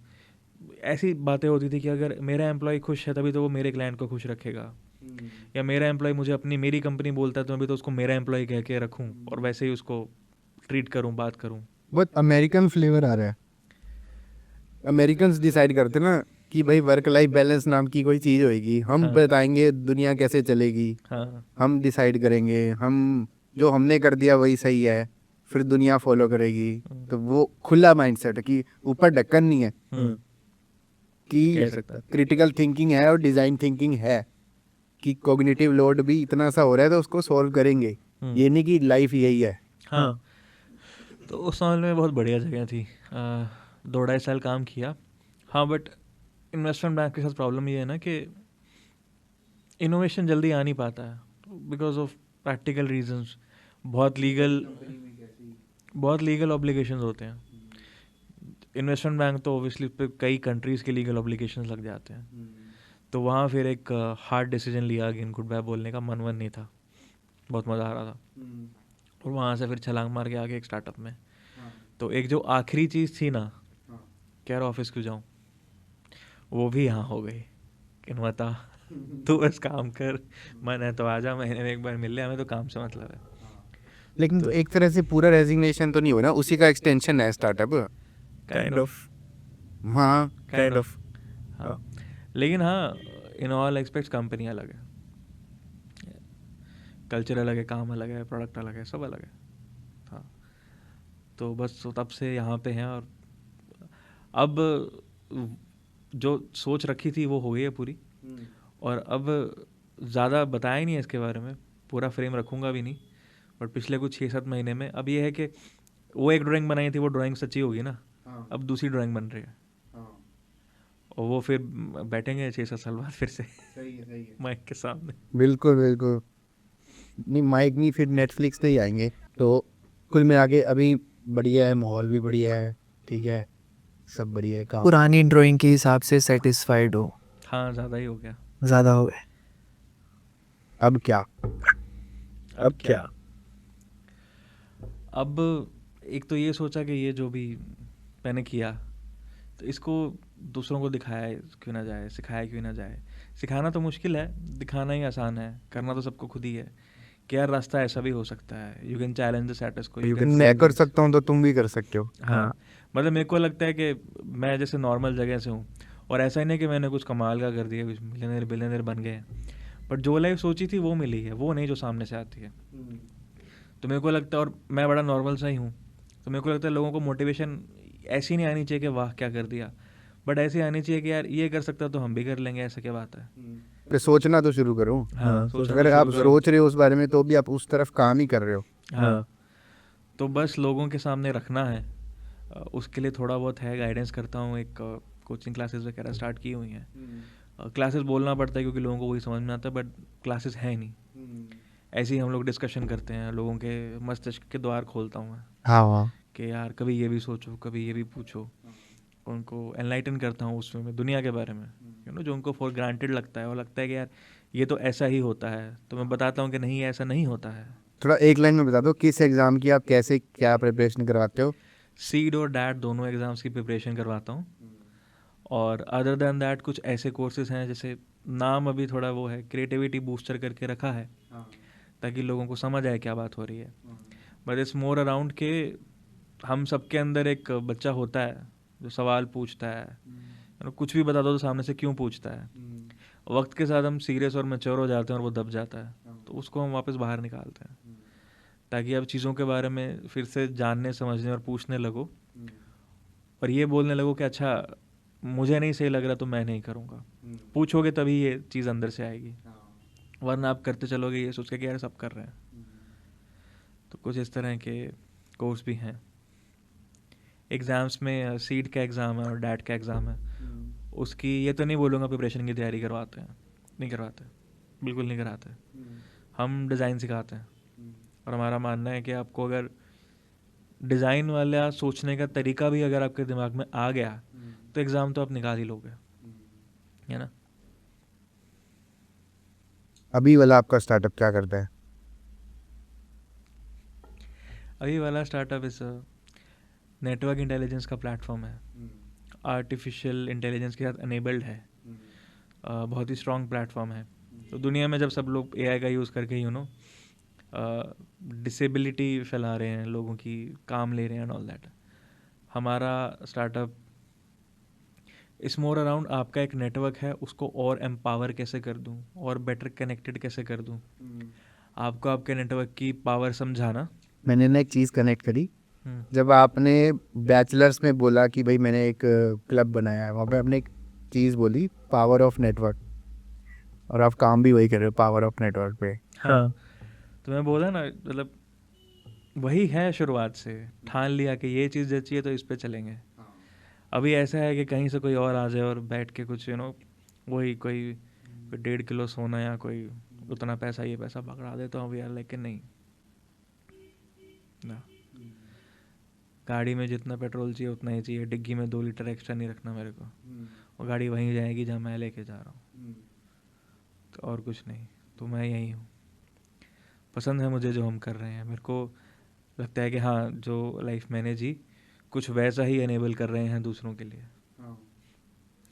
ऐसी बातें होती थी कि अगर मेरा एम्प्लॉय खुश है तभी तो वो मेरे क्लाइंट को खुश रखेगा, या मेरा एम्प्लॉय मुझे मेरी कंपनी बोलता है तो अभी तो उसको मेरा एम्प्लॉय कह के रखूँ और वैसे ही उसको ट्रीट करूँ, बात करूँ। बहुत अमेरिकन फ्लेवर आ रहा है। अमेरिकन्स डिसाइड करते ना कि भाई वर्क लाइफ बैलेंस नाम की कोई चीज़ होएगी, हम बताएंगे दुनिया कैसे चलेगी, हाँ, हम डिसाइड करेंगे, हम जो हमने कर दिया वही सही है, फिर दुनिया फॉलो करेगी। तो वो खुला माइंडसेट है कि ऊपर ढक्कन नहीं है, कि क्रिटिकल थिंकिंग है और डिजाइन थिंकिंग है, कि कॉग्निटिव लोड भी इतना सा हो रहा है तो उसको सॉल्व करेंगे। ये नहीं कि लाइफ यही है। हाँ, तो उस साल में बहुत बढ़िया जगह थी। 2-2.5 साल काम किया। हाँ, बट इन्वेस्टमेंट बैंक के साथ प्रॉब्लम ये है ना कि इनोवेशन जल्दी आ नहीं पाता है बिकॉज ऑफ प्रैक्टिकल रीजंस। बहुत लीगल ऑब्लिगेशंस होते हैं। इन्वेस्टमेंट बैंक तो ऑब्वियसली पे कई कंट्रीज़ के लीगल ऑब्लिगेशंस लग जाते हैं। तो वहाँ फिर एक हार्ड डिसीजन लिया कि गुड बाय बोलने का मन नहीं था। बहुत मज़ा आ रहा था। और वहाँ से फिर छलांग मार के आगे एक स्टार्टअप में। तो एक जो आखिरी चीज़ थी ना कि यार ऑफिस क्यों जाऊँ, वो भी यहाँ हो गई कि बता तू बस काम कर, मन है तो आजा, महीने में एक बार मिल ले, हमें तो काम से मतलब है। लेकिन तो एक तरह से पूरा रेजिग्नेशन तो नहीं हुआ ना, उसी का एक्सटेंशन है स्टार्टअप। Kind of. हाँ, काइंड ऑफ। हाँ, लेकिन हाँ, इन ऑल एस्पेक्ट्स कंपनी अलग है, कल्चर अलग है, काम अलग है, प्रोडक्ट अलग है, सब अलग है। हाँ, तो बस तब से यहाँ पे हैं। और अब जो सोच रखी थी वो हो गई है पूरी। और अब ज़्यादा बताया ही नहीं है इसके बारे में, पूरा फ्रेम रखूँगा भी नहीं। बट पिछले कुछ 6-7 महीने में अब ये है कि वो एक ड्राइंग बनाई थी, वो ड्राइंग सच्ची होगी ना। अब दूसरी ड्राइंग बन रही है। और वो फिर बैठेंगे 6-7 साल बाद फिर से माइक के सामने। बिल्कुल बिल्कुल। नहीं माइक नहीं, फिर नेटफ्लिक्स पे ही आएंगे। तो कुल मिला के अभी बढ़िया है, माहौल भी बढ़िया है, ठीक है, सब बढ़िया है। काम पुरानी ड्राइंग के हिसाब से सेटिस्फाइड हो? हाँ, ज़्यादा ही हो गया। ज़्यादा हो गए? अब क्या? अब एक तो ये सोचा कि ये जो भी मैंने किया तो इसको दूसरों को दिखाया क्यों ना जाए, सिखाया क्यों ना जाए। सिखाना तो मुश्किल है, दिखाना ही आसान है। करना तो सबको खुद ही है कि यार रास्ता ऐसा भी हो सकता है। You can challenge the status को। मैं कर सकता हूँ तो तुम भी कर सकते हो। हाँ, मतलब मेरे को लगता है कि मैं जैसे नॉर्मल जगह से हूँ और ऐसा ही नहीं कि मैंने कुछ कमाल का कर दिया, कुछ मिलियनर बन गए। बट जो लाइफ सोची थी वो मिली है, वो नहीं जो सामने से आती है। तो मेरे को लगता है, और मैं बड़ा नॉर्मल सा ही हूँ, तो मेरे को लगता है लोगों को मोटिवेशन ऐसी नहीं आनी चाहिए कि वाह क्या कर दिया, बट ऐसी आनी चाहिए कि यार ये कर सकता तो हम भी कर लेंगे, ऐसा क्या बात है। फिर सोचना तो शुरू करो। हाँ, सोचना अगर तो आप शुरू करो। सोच रहे हो उस बारे में तो भी आप उस तरफ काम ही कर रहे हो। हाँ, तो बस लोगों के सामने रखना है। उसके लिए थोड़ा बहुत है, गाइडेंस करता हूँ, एक कोचिंग क्लासेस वगैरह स्टार्ट की हुई हैं। क्लासेस बोलना पड़ता है क्योंकि लोगों को वही समझ में आता है, बट क्लासेस है नहीं। ऐसे ही हम लोग डिस्कशन करते हैं, लोगों के मस्तिष्क के द्वार खोलता हूँ मैं हाँ कि यार कभी ये भी सोचो, कभी ये भी पूछो। उनको एनलाइटन करता हूँ उसमें मैं दुनिया के बारे में, जो उनको फॉर ग्रांटेड लगता है, और लगता है कि यार ये तो ऐसा ही होता है, तो मैं बताता हूँ कि नहीं, ऐसा नहीं होता है। थोड़ा एक लाइन में बता दो किस एग्जाम की आप कैसे क्या प्रिपरेशन करवाते हो? सीड और डैट दोनों एग्ज़ाम्स की प्रिपरेशन करवाता हूँ। और अदर देन दैट कुछ ऐसे कोर्सेज हैं, जैसे नाम अभी थोड़ा वो है, क्रिएटिविटी बूस्टर करके रखा है ताकि लोगों को समझ आए क्या बात हो रही है। बट इट्स मोर अराउंड के हम सबके अंदर एक बच्चा होता है जो सवाल पूछता है, कुछ भी बता दो तो सामने से क्यों पूछता है। वक्त के साथ हम सीरियस और मैच्योर हो जाते हैं और वो दब जाता है, तो उसको हम वापस बाहर निकालते हैं ताकि अब चीज़ों के बारे में फिर से जानने, समझने और पूछने लगो, और ये बोलने लगो कि अच्छा मुझे नहीं सही लग रहा तो मैं नहीं करूँगा। पूछोगे तभी ये चीज़ अंदर से आएगी, वरना आप करते चलोगे ये सोच के कि यार सब कर रहे हैं। तो कुछ इस तरह के कोर्स भी हैं। एग्ज़ाम्स में सीड का एग्ज़ाम है और डैट का एग्ज़ाम है। उसकी ये तो नहीं बोलूँगा प्रिपरेशन की तैयारी करवाते हैं, नहीं करवाते, बिल्कुल नहीं कराते। हम डिज़ाइन सिखाते हैं, और हमारा मानना है कि आपको अगर डिज़ाइन वाला सोचने का तरीका भी अगर आपके दिमाग में आ गया तो एग्ज़ाम तो आप निकाल ही लोगे, है ना। अभी वाला आपका स्टार्टअप क्या करता है? अभी वाला स्टार्टअप इस नेटवर्क इंटेलिजेंस का प्लेटफॉर्म है, आर्टिफिशियल इंटेलिजेंस के साथ अनेबल्ड है। बहुत ही स्ट्रॉन्ग प्लेटफॉर्म है। तो दुनिया में जब सब लोग एआई का यूज़ करके डिसेबिलिटी फैला रहे हैं, लोगों की काम ले रहे हैं एंड ऑल दैट, हमारा स्टार्टअप इस मोर अराउंड आपका एक नेटवर्क है उसको और एम्पावर कैसे कर दूं और बेटर कनेक्टेड कैसे कर दूं। आपको आपके नेटवर्क की पावर समझाना मैंने ना एक चीज़ कनेक्ट करी। हम्म, जब आपने बैचलर्स में बोला कि भाई मैंने एक क्लब बनाया है, वहाँ पे आपने एक चीज़ बोली, पावर ऑफ नेटवर्क, और आप काम भी वही कर रहे हो, पावर ऑफ नेटवर्क पे। हाँ। तो मैं बोला ना, मतलब वही है, शुरुआत से ठान लिया कि ये चीज़ जची है तो इस पे चलेंगे। अभी ऐसा है कि कहीं से कोई और आ जाए और बैठ के कुछ वही कोई 1.5 किलो सोना या कोई उतना पैसा ये पैसा पकड़ा दे, तो हम यार लेकिन नहीं ना, गाड़ी में जितना पेट्रोल चाहिए उतना ही चाहिए, डिग्गी में 2 लीटर एक्स्ट्रा नहीं रखना मेरे को, और गाड़ी वहीं जाएगी जहाँ मैं लेके जा रहा हूँ, तो और कुछ नहीं। तो मैं यही हूँ, पसंद है मुझे जो हम कर रहे हैं। मेरे को लगता है कि हाँ, जो लाइफ मैंने जी कुछ वैसा ही एनेबल कर रहे हैं दूसरों के लिए,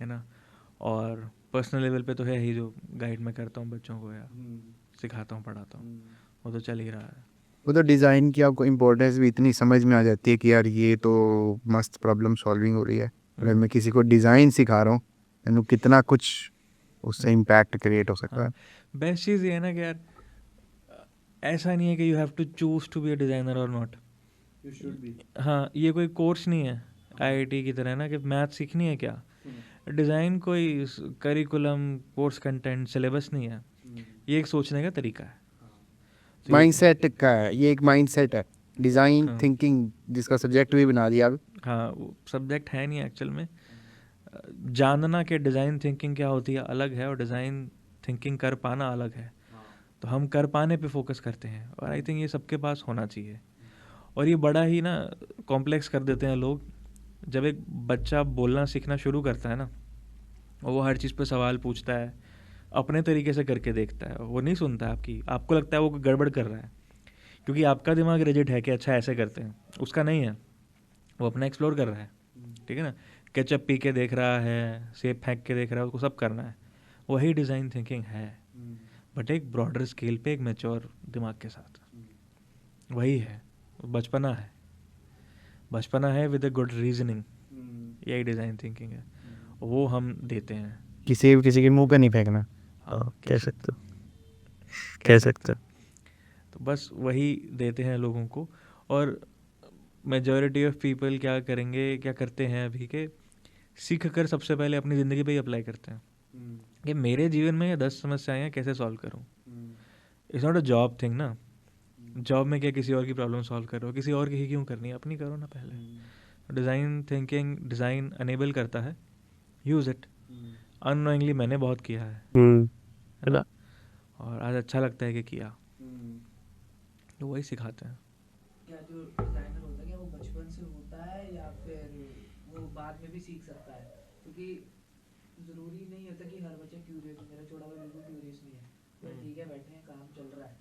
है ना। और पर्सनल लेवल पे तो है ही, जो गाइड मैं करता हूँ बच्चों को या सिखाता हूँ पढ़ाता हूँ, वो तो चल ही रहा है। वो तो डिज़ाइन की आपको इम्पोर्टेंस भी इतनी समझ में आ जाती है कि यार ये तो मस्त प्रॉब्लम सॉल्विंग हो रही है। अगर मैं किसी को डिज़ाइन सिखा रहा हूँ, तो कितना कुछ उससे इम्पैक्ट क्रिएट हो सकता है। हाँ, बेस्ट चीज़ ये है ना कि यार ऐसा नहीं है कि you have to choose to be a designer और नॉट। हाँ, ये कोई कोर्स नहीं है आईआईटी की तरह ना कि मैथ सीखनी है क्या। डिज़ाइन कोई करिकुलम, कोर्स कंटेंट, सिलेबस नहीं है, ये एक सोचने का तरीका है। तो माइंडसेट का है, ये एक माइंडसेट है, डिज़ाइन हाँ। थिंकिंग, जिसका सब्जेक्ट भी बना दिया। हाँ, वो सब्जेक्ट है नहीं एक्चुअल में। जानना कि डिज़ाइन थिंकिंग क्या होती है अलग है, और डिज़ाइन थिंकिंग कर पाना अलग है। तो हम कर पाने पे फोकस करते हैं, और आई थिंक ये सबके पास होना चाहिए। और ये बड़ा ही ना कॉम्प्लेक्स कर देते हैं लोग। जब एक बच्चा बोलना सीखना शुरू करता है ना, और वो हर चीज़ पे सवाल पूछता है, अपने तरीके से करके देखता है, वो नहीं सुनता है आपकी, आपको लगता है वो गड़बड़ कर रहा है, क्योंकि आपका दिमाग रिजिड है कि अच्छा ऐसे करते हैं, उसका नहीं है, वो अपना एक्सप्लोर कर रहा है। ठीक है ना, केचप पी के देख रहा है, सेब फेंक के देख रहा है, उसको सब करना है। वही डिज़ाइन थिंकिंग है, बट एक ब्रॉडर स्केल पे, एक मैच्योर दिमाग के साथ। वही है, बचपना है, बचपना है विद अ गुड रीजनिंग, यही डिज़ाइन थिंकिंग है, वो हम देते हैं। किसी के मुंह पे नहीं फेंकना। हाँ, कह सकते हो। तो बस वही देते हैं लोगों को। और मेजॉरिटी ऑफ पीपल क्या करेंगे, क्या करते हैं अभी के, सीख कर सबसे पहले अपनी ज़िंदगी पे ही अप्लाई करते हैं कि मेरे जीवन में ये 10 समस्याएं हैं, कैसे सॉल्व करूं। It's not a job thing ना, जॉब में क्या किसी और की प्रॉब्लम सॉल्व कर रहे हो, किसी और की क्यों करनी है, अपनी करो ना पहले। डिज़ाइन थिंकिंग, डिज़ाइन अनेबल करता है, यूज़ इट। अननोइंगली मैंने बहुत किया है ना, और आज अच्छा लगता है कि किया, तो वही सिखाते हैं। क्या जो डिजाइनर होता है, क्या वो बचपन से होता है या फिर वो बाद में भी सीख सकता है? क्योंकि जरूरी नहीं होता कि हर बच्चा क्यूरियस हो। मेरा छोटा भाई बिल्कुल क्यूरियस नहीं है, तो ठीक है बैठे हैं, काम चल रहा है,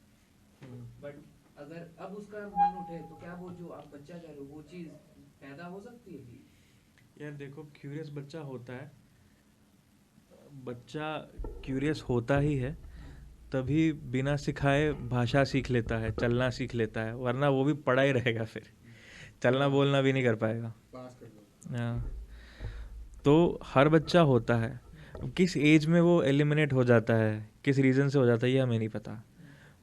बट अगर अब उसका मन उठे तो क्या वो जो आप बच्चा कह रहे हो वो चीज़ पैदा हो सकती है कि? यार देखो, क्यूरियस बच्चा होता है, बच्चा क्यूरियस होता ही है, तभी बिना सिखाए भाषा सीख लेता है, चलना सीख लेता है, वरना वो भी पड़ा ही रहेगा, फिर चलना बोलना भी नहीं कर पाएगा। हाँ, तो हर बच्चा होता है, किस एज में वो एलिमिनेट हो जाता है, किस रीज़न से हो जाता है, ये हमें नहीं पता।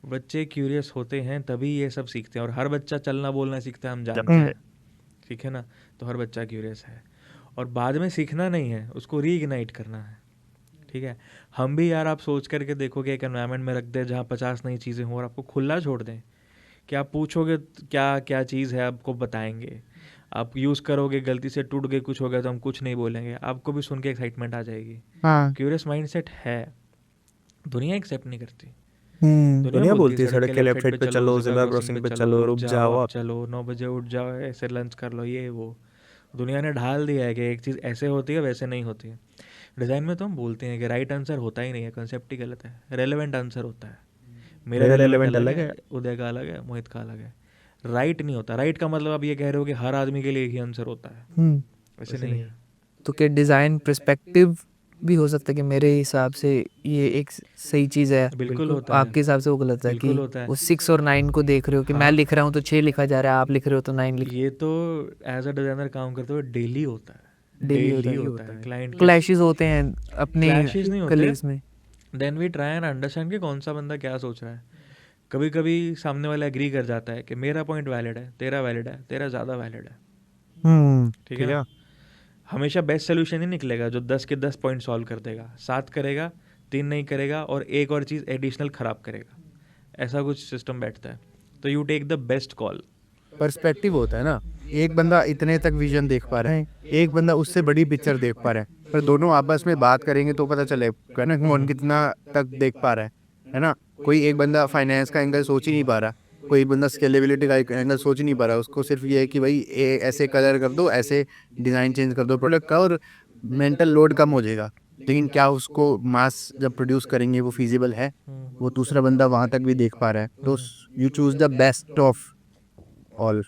बच्चे क्यूरियस होते हैं तभी ये सब सीखते हैं, और हर बच्चा चलना बोलना सीखता है, हम जानते हैं, ठीक है ना। तो हर बच्चा क्यूरियस है, और बाद में सीखना नहीं है, उसको रीइग्नाइट करना है। ठीक है, हम भी यार, आप सोच करके देखोगे एक एनवायरनमेंट में रख दें जहाँ 50 नई चीज़ें हों, और आपको खुला छोड़ दें कि आप पूछोगे क्या क्या चीज़ है, आपको बताएंगे, आप यूज़ करोगे, गलती से टूट गए, कुछ हो गया तो हम कुछ नहीं बोलेंगे, आपको भी सुन के एक्साइटमेंट आ जाएगी। क्यूरियस माइंडसेट है, दुनिया एक्सेप्ट नहीं करती। दुनिया बोलती है सड़क के लेफ्ट साइड पे चलो, ज़ेब्रा क्रॉसिंग पे चलो, रुक जाओ, आप चलो, 9 बजे उठ जाओ, ऐसे लंच कर लो, ये वो। दुनिया ने ढाल दिया है कि एक चीज़ ऐसे होती है, वैसे नहीं होती है। डिज़ाइन में तो हम बोलते हैं कि राइट आंसर होता ही नहीं है, कंसेप्ट ही गलत है, रेलेवेंट आंसर होता है। मेरा रेलेवेंट अलग है, उदय का अलग है, मोहित का अलग है। राइट नहीं होता। राइट का मतलब आप ये कह रहे हो कि हर आदमी के लिए एक ही आंसर होता है, वैसे नहीं है। तो क्या डिज़ाइन पर्सपेक्टिव भी हो सकता है कि मेरे हिसाब से ये एक सही चीज़ है, बिल्कुल होता है, आपके हिसाब से वो गलत है कि बिल्कुल होता है। वो 6 और 9 को देख रहे हो कि मैं लिख रहा हूँ तो 6 लिखा जा रहा है, आप लिख रहे हो तो 9 लिख। ये तो एज अ डिज़ाइनर काम करते हुए डेली होता है, डेली होता है। क्लाइंट क्लैशेस होते हैं अपने क्लैशेस नहीं होते, कलीग्स में। Then we try and understand कि कौन सा बंदा क्या सोच रहा है। कभी कभी सामने वाला एग्री कर जाता है कि मेरा पॉइंट वैलिड है, तेरा ज़्यादा वैलिड है, ठीक है ठीक ना? है। हमेशा बेस्ट सोल्यूशन ही निकलेगा जो 10 के 10 पॉइंट सॉल्व कर देगा, 7 करेगा, 3 नहीं करेगा और एक और चीज़ एडिशनल ख़राब करेगा, ऐसा कुछ सिस्टम बैठता है। तो you take the best call. Perspective होता है ना, एक बंदा इतने तक विजन देख पा रहा है, एक बंदा उससे बड़ी पिक्चर देख पा रहा है, पर दोनों आपस में बात करेंगे तो पता चलेगा ना कौन कितना तक देख पा रहा है ना। कोई एक बंदा फाइनेंस का एंगल सोच ही नहीं पा रहा, कोई बंदा स्केलेबिलिटी का एंगल सोच ही नहीं पा रहा, उसको सिर्फ ये है कि भाई ऐसे कलर कर दो, ऐसे डिज़ाइन चेंज कर दो प्रोडक्ट का, और मेंटल लोड कम हो जाएगा। लेकिन क्या उसको मास जब प्रोड्यूस करेंगे वो फिजिबल है, वो दूसरा बंदा वहां तक भी देख पा रहा है, तो you choose the best of all.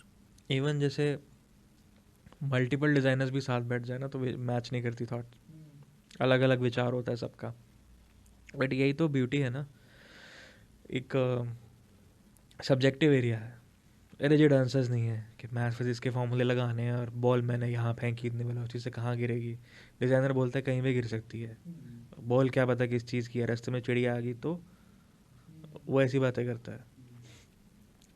Even जैसे मल्टीपल डिज़ाइनर्स भी साथ बैठ जाए ना तो मैच नहीं करती थॉट, अलग अलग विचार होता है सबका, बट यही तो ब्यूटी है ना, एक सब्जेक्टिव एरिया है, रिजिड आंसर्स नहीं है कि मैथ फिजिक्स के फॉर्मूले लगाने हैं और बॉल मैंने यहाँ फेंकी इतनी वेलोसिटी से कहाँ गिरेगी। डिज़ाइनर बोलता है कहीं भी गिर सकती है, बॉल क्या पता किस चीज़ की है, रास्ते में चिड़िया आ गई, तो वो ऐसी बातें करता है,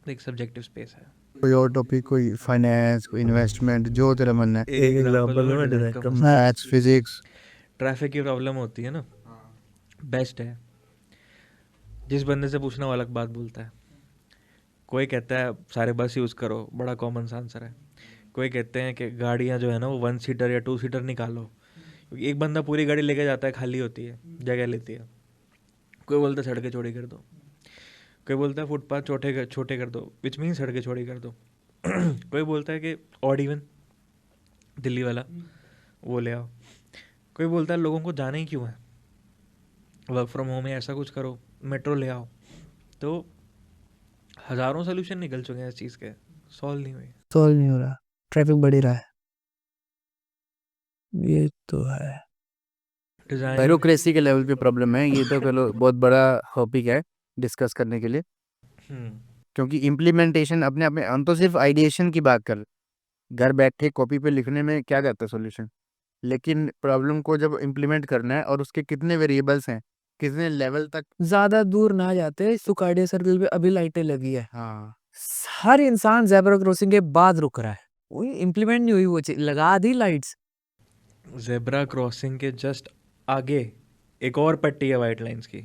एक सब्जेक्टिव स्पेस है। कोई और टॉपिक, कोई फाइनेंस, कोई इन्वेस्टमेंट, जो तेरा मन है। एक एग्जांपल मैं डिज़ाइन का मैथ्स, फिजिक्स। ट्रैफिक की प्रॉब्लम होती है ना, बेस्ट है जिस बंदे से पूछना वो अलग बात बोलता है। कोई कहता है सारे बस यूज़ करो, बड़ा कॉमन सा आंसर है। कोई कहते हैं कि गाड़ियाँ जो है ना वो 1 सीटर या 2 सीटर निकालो, क्योंकि एक बंदा पूरी गाड़ी लेके जाता है, खाली होती है, जगह लेती है। कोई बोलता है सड़कें चौड़ी कर दो, कोई बोलता है फुटपाथ छोटे छोटे कर दो, विच मीन सड़कें चौड़ी कर दो। कोई बोलता है कि ऑड इवन दिल्ली वाला वो ले आओ। कोई बोलता है लोगों को जाना ही क्यों है, वर्क फ्रॉम होम है, ऐसा कुछ करो, मेट्रो ले आओ। तो हज़ारों सोल्यूशन निकल चुके हैं इस चीज़ के, सॉल्व नहीं हुई। सॉल्व नहीं हो रहा, ट्रैफिक बढ़ ही रहा है, ये तो है। डिज़ाइन ब्यूरोक्रेसी के लेवल पे प्रॉब्लम है, ये तो चलो बहुत बड़ा टॉपिक है डिस्कस करने के लिए, क्योंकि इम्प्लीमेंटेशन अपने आप में, हम तो सिर्फ आइडिएशन की बात कर, घर बैठे कॉपी पे लिखने में क्या जाता है सॉल्यूशन, लेकिन प्रॉब्लम को जब इम्प्लीमेंट करना है और उसके कितने वेरिएबल्स हैं, कितने लेवल तक। ज्यादा दूर ना जाते, सुकाडिया सर्कल पे अभी लाइटें लगी है, हाँ, हर इंसान जेब्रा क्रॉसिंग के बाद रुक रहा है, वही इम्प्लीमेंट नहीं हुई वो चीज, लगा दी लाइट्स। जेब्रा क्रॉसिंग के जस्ट आगे एक और पट्टी है वाइट लाइंस की,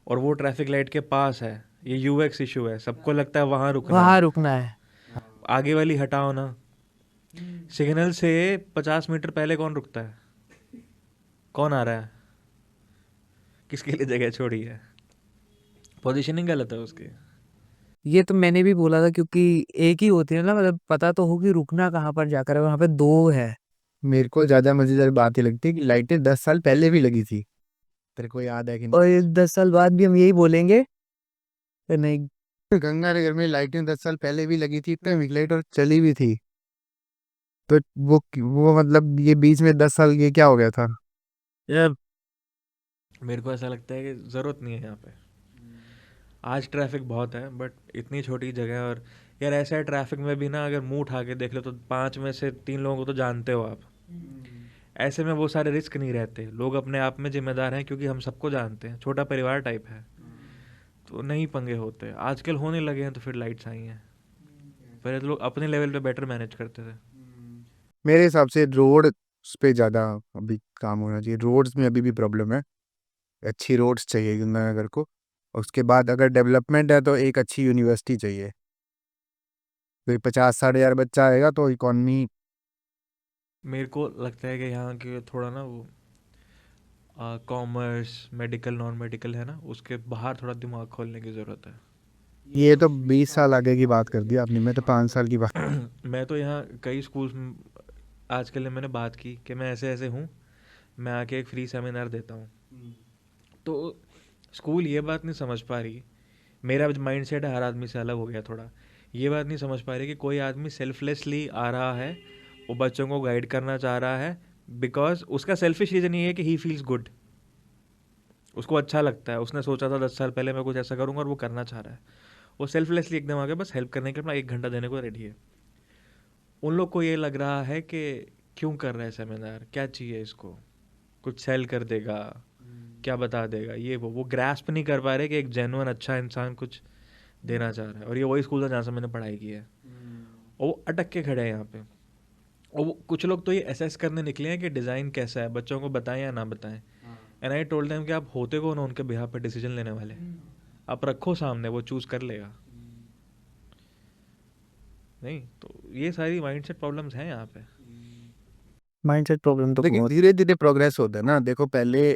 और वो ट्रैफिक लाइट के पास है। ये यूएक्स इशू है, सबको लगता है वहाँ रुकना वहां है, रुकना है। आगे वाली हटाओ ना। सिग्नल से 50 मीटर पहले कौन रुकता है, कौन आ रहा है, किसके लिए जगह छोड़ी है, पोजीशनिंग गलत है उसकी। ये तो मैंने भी बोला था, क्योंकि एक ही होती है ना, मतलब पता तो हो कि रुकना कहाँ पर जाकर है, वहां पे दो है। मेरे को ज्यादा मजेदार बात ये लगती है कि लाइटें 10 साल पहले भी लगी थी, तेरे को याद है कि और ये 10 साल बाद भी हम यही बोलेंगे कि नहीं। नहीं? गंगानगर में लाइटें 10 साल पहले भी लगी थी, इतने लाइट और चली भी थी, तो वो मतलब ये बीच में 10 साल ये क्या हो गया था यार। मेरे को ऐसा लगता है कि ज़रूरत नहीं है यहाँ पे, आज ट्रैफिक बहुत है बट इतनी छोटी जगह है, और यार ऐसा है ट्रैफिक में भी ना, अगर मुंह उठा के देख लो तो 5 में से 3 लोगों को तो जानते हो आप। ऐसे में वो सारे रिस्क नहीं रहते, लोग अपने आप में जिम्मेदार हैं क्योंकि हम सबको जानते हैं, छोटा परिवार टाइप है, तो नहीं पंगे होते। आजकल होने लगे हैं तो फिर लाइट्स आई हैं, पहले तो लोग अपने लेवल पे बेटर मैनेज करते थे। मेरे हिसाब से रोड पे ज़्यादा अभी काम होना चाहिए, रोड्स में अभी भी प्रॉब्लम है, अच्छी रोड्स चाहिए गंगानगर को। और उसके बाद अगर डेवलपमेंट है तो एक अच्छी यूनिवर्सिटी चाहिए, कोई 50-60 हज़ार बच्चा आएगा तो इकॉनमी। मेरे को लगता है कि यहाँ के थोड़ा ना वो कॉमर्स, मेडिकल, नॉन मेडिकल है ना, उसके बाहर थोड़ा दिमाग खोलने की ज़रूरत है। ये तो 20 साल आगे की बात कर दी आपने, मैं तो 5 साल की बात। मैं तो यहाँ कई स्कूल्स में आज के लिए मैंने बात की कि मैं ऐसे ऐसे हूँ, मैं आके एक फ्री सेमिनार देता हूँ। तो स्कूल ये बात नहीं समझ पा रही, मेरा माइंड सेट हर आदमी से अलग हो गया थोड़ा, ये बात नहीं समझ पा रही कि कोई आदमी सेल्फलेसली आ रहा है, वो बच्चों को गाइड करना चाह रहा है, बिकॉज उसका सेल्फिश रीज़न ये है कि ही फील्स गुड, उसको अच्छा लगता है, उसने सोचा था 10 साल पहले मैं कुछ ऐसा करूँगा और वो करना चाह रहा है, वो सेल्फलेसली एकदम आके बस हेल्प करने के लिए अपना 1 घंटा देने को रेडी है। उन लोग को ये लग रहा है कि क्यों कर रहा है सेमिनार, क्या चाहिए इसको, कुछ सेल कर देगा, क्या बता देगा, ये वो ग्रैस्प नहीं कर पा रहे कि एक जेन्युइन अच्छा इंसान कुछ देना चाह रहा है। और ये वही स्कूल था जहाँ से मैंने पढ़ाई की है, और वो अटक के खड़े हैं यहाँ पे। और वो कुछ लोग तो ये असेस करने निकले हैं कि डिज़ाइन कैसा है, बच्चों को बताएं या ना बताएं। एंड आई टोल्ड देम कि आप होते कौन हो उनके बिहाफ पे डिसीजन लेने वाले, आप रखो सामने, वो चूज़ कर लेगा। नहीं तो ये सारी माइंडसेट प्रॉब्लम्स हैं यहाँ पे। माइंडसेट प्रॉब्लम तो लेकिन बहुत धीरे धीरे प्रोग्रेस होता है ना। देखो पहले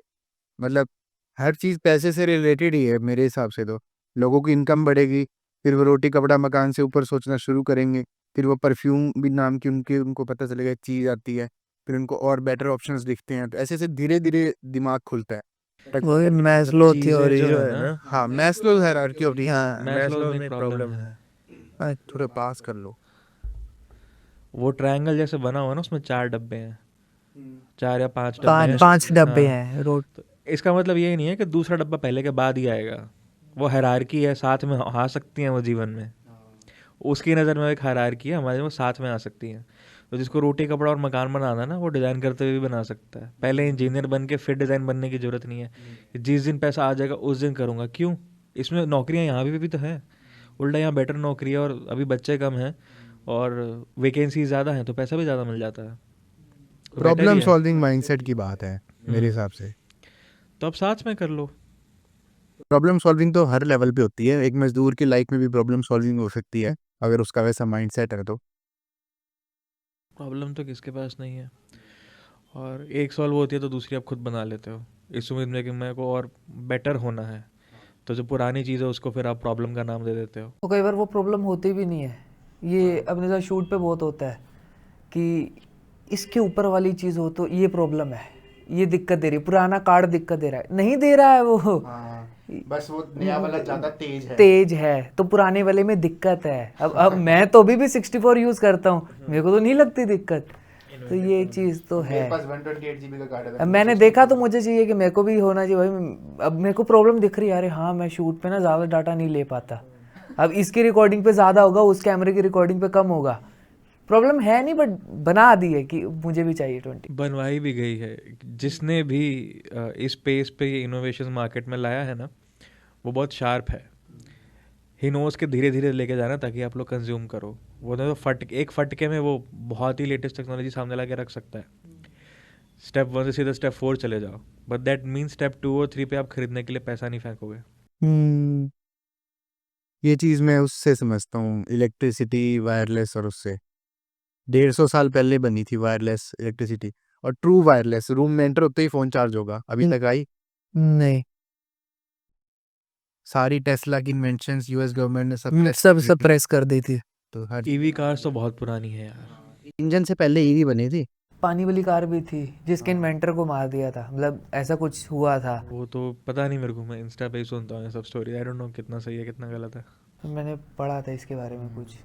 मतलब हर चीज़ पैसे से रिलेटेड ही है मेरे हिसाब से। तो लोगों की इनकम बढ़ेगी, फिर वो रोटी कपड़ा मकान से ऊपर सोचना शुरू करेंगे, फिर वो परफ्यूम भी नाम की उनको पता चलेगा एक चीज़ आती है, फिर उनको और बेटर ऑप्शंस दिखते हैं। तो ऐसे ऐसे धीरे धीरे दिमाग खुलता है। वो मैस्लो चीज़ें थ्योरी जो जो है है ना, ना, हाँ, मैस्लोज हायरार्की ऑफ नीड्स। हाँ मैस्लो मैस्लो में में प्रॉब्लम प्रॉब्लम है। है। थोड़ा पास कर लो। वो ट्रायंगल जैसे बना हुआ ना, उसमें 4 डब्बे हैं, 4 या 5 डब्बे हैं। पांच डब्बे हाँ, हैं रोड। तो इसका मतलब ये नहीं है कि दूसरा डब्बा पहले के बाद ही आएगा। वो हायरार्की है, साथ में आ सकती हैं वो जीवन में। उसकी नज़र में एक हायरार्की है, हमारे में साथ में आ सकती हैं। तो जिसको रोटी कपड़ा और मकान बनाना है ना, वो डिज़ाइन करते हुए भी बना सकता है। पहले इंजीनियर बन के फिर डिज़ाइन बनने की ज़रूरत नहीं है कि जिस दिन पैसा आ जाएगा उस दिन करूँगा। क्यों? इसमें नौकरियाँ यहाँ भी तो है। उल्टा यहाँ बेटर नौकरी है, और अभी बच्चे कम हैं और वैकेंसी ज़्यादा हैं, तो पैसा भी ज़्यादा मिल जाता है, तो बेटर ही प्रॉब्लम है। सॉल्विंग माइंडसेट की बात है मेरे हिसाब से। तो अब साथ में कर लो। प्रॉब्लम सॉल्विंग तो हर लेवल पे होती है। एक मजदूर की लाइफ में भी प्रॉब्लम सॉल्विंग हो सकती है अगर उसका वैसा माइंडसेट है तो। प्रॉब्लम तो किसके पास नहीं है, और एक सॉल्व होती है तो दूसरी आप खुद बना लेते हो इस उम्मीद में कि मेरे को और बेटर होना है। तो जो पुरानी चीज़ है उसको फिर आप प्रॉब्लम का नाम दे देते हो। तो कई बार वो प्रॉब्लम होती भी नहीं है। ये अपने साथ शूट पे बहुत होता है कि इसके ऊपर वाली चीज़ हो तो ये प्रॉब्लम है, ये दिक्कत दे रही है, पुराना कार्ड दिक्कत दे रहा है। नहीं दे रहा है वो, बस वो नया वाला ज्यादा तेज है तो पुराने वाले में दिक्कत है। अब मैं तो अभी भी 64 यूज़ करता हूँ, मेरे को तो नहीं लगती दिक्कत। तो ये चीज़ तो है। 128 GB का कार्ड है। अब मैंने देखा तो मुझे चाहिए कि मेरे को भी होना चाहिए भाई। अब मेरे को प्रॉब्लम दिख रही है, अरे हाँ मैं शूट पे ना ज़्यादा डाटा नहीं ले पाता। अब इसकी रिकॉर्डिंग पे ज़्यादा होगा, उस कैमरे की रिकॉर्डिंग पे कम होगा। प्रॉब्लम है नहीं, बट बना दी है कि मुझे भी चाहिए 20। बनवाई भी गई है। जिसने भी इस स्पेस पे ये इनोवेशन मार्केट में लाया है ना, वो बहुत शार्प है। ही नोज़ के धीरे धीरे लेके जाना ताकि आप लोग कंज्यूम करो। वो तो एक फटके में वो बहुत ही लेटेस्ट टेक्नोलॉजी सामने ला के रख सकता है। स्टेप 1 से सीधा स्टेप 4 चले जाओ, बट दैट मीन स्टेप 2 और 3 पे आप खरीदने के लिए पैसा नहीं फेंकोगे। ये चीज़ मैं उससे समझता हूँ, इलेक्ट्रिसिटी वायरलेस। और उससे 150 साल पहले बनी थी वायरलेस इलेक्ट्रिसिटी, और ट्रू वायरलेस रूम में एंटर होते ही फ़ोन चार्ज होगा। अभी तक आई नहीं, सारी टेस्ला की इन्वेंशंस यूएस गवर्नमेंट ने सब सप्रेस कर दी थी। तो हर ईवी कार्स तो बहुत पुरानी है यार। इंजन से पहले ईवी बनी थी। पानी वाली कार भी थी जिसके इन्वेंटर को मार दिया था, मतलब ऐसा कुछ हुआ था। वो तो पता नहीं मेरे को, मैं इंस्टा पे ही सुनता हूँ ये सब स्टोरी। आई डोंट नो कितना सही है कितना गलत है। मैंने पढ़ा था इसके बारे में कुछ।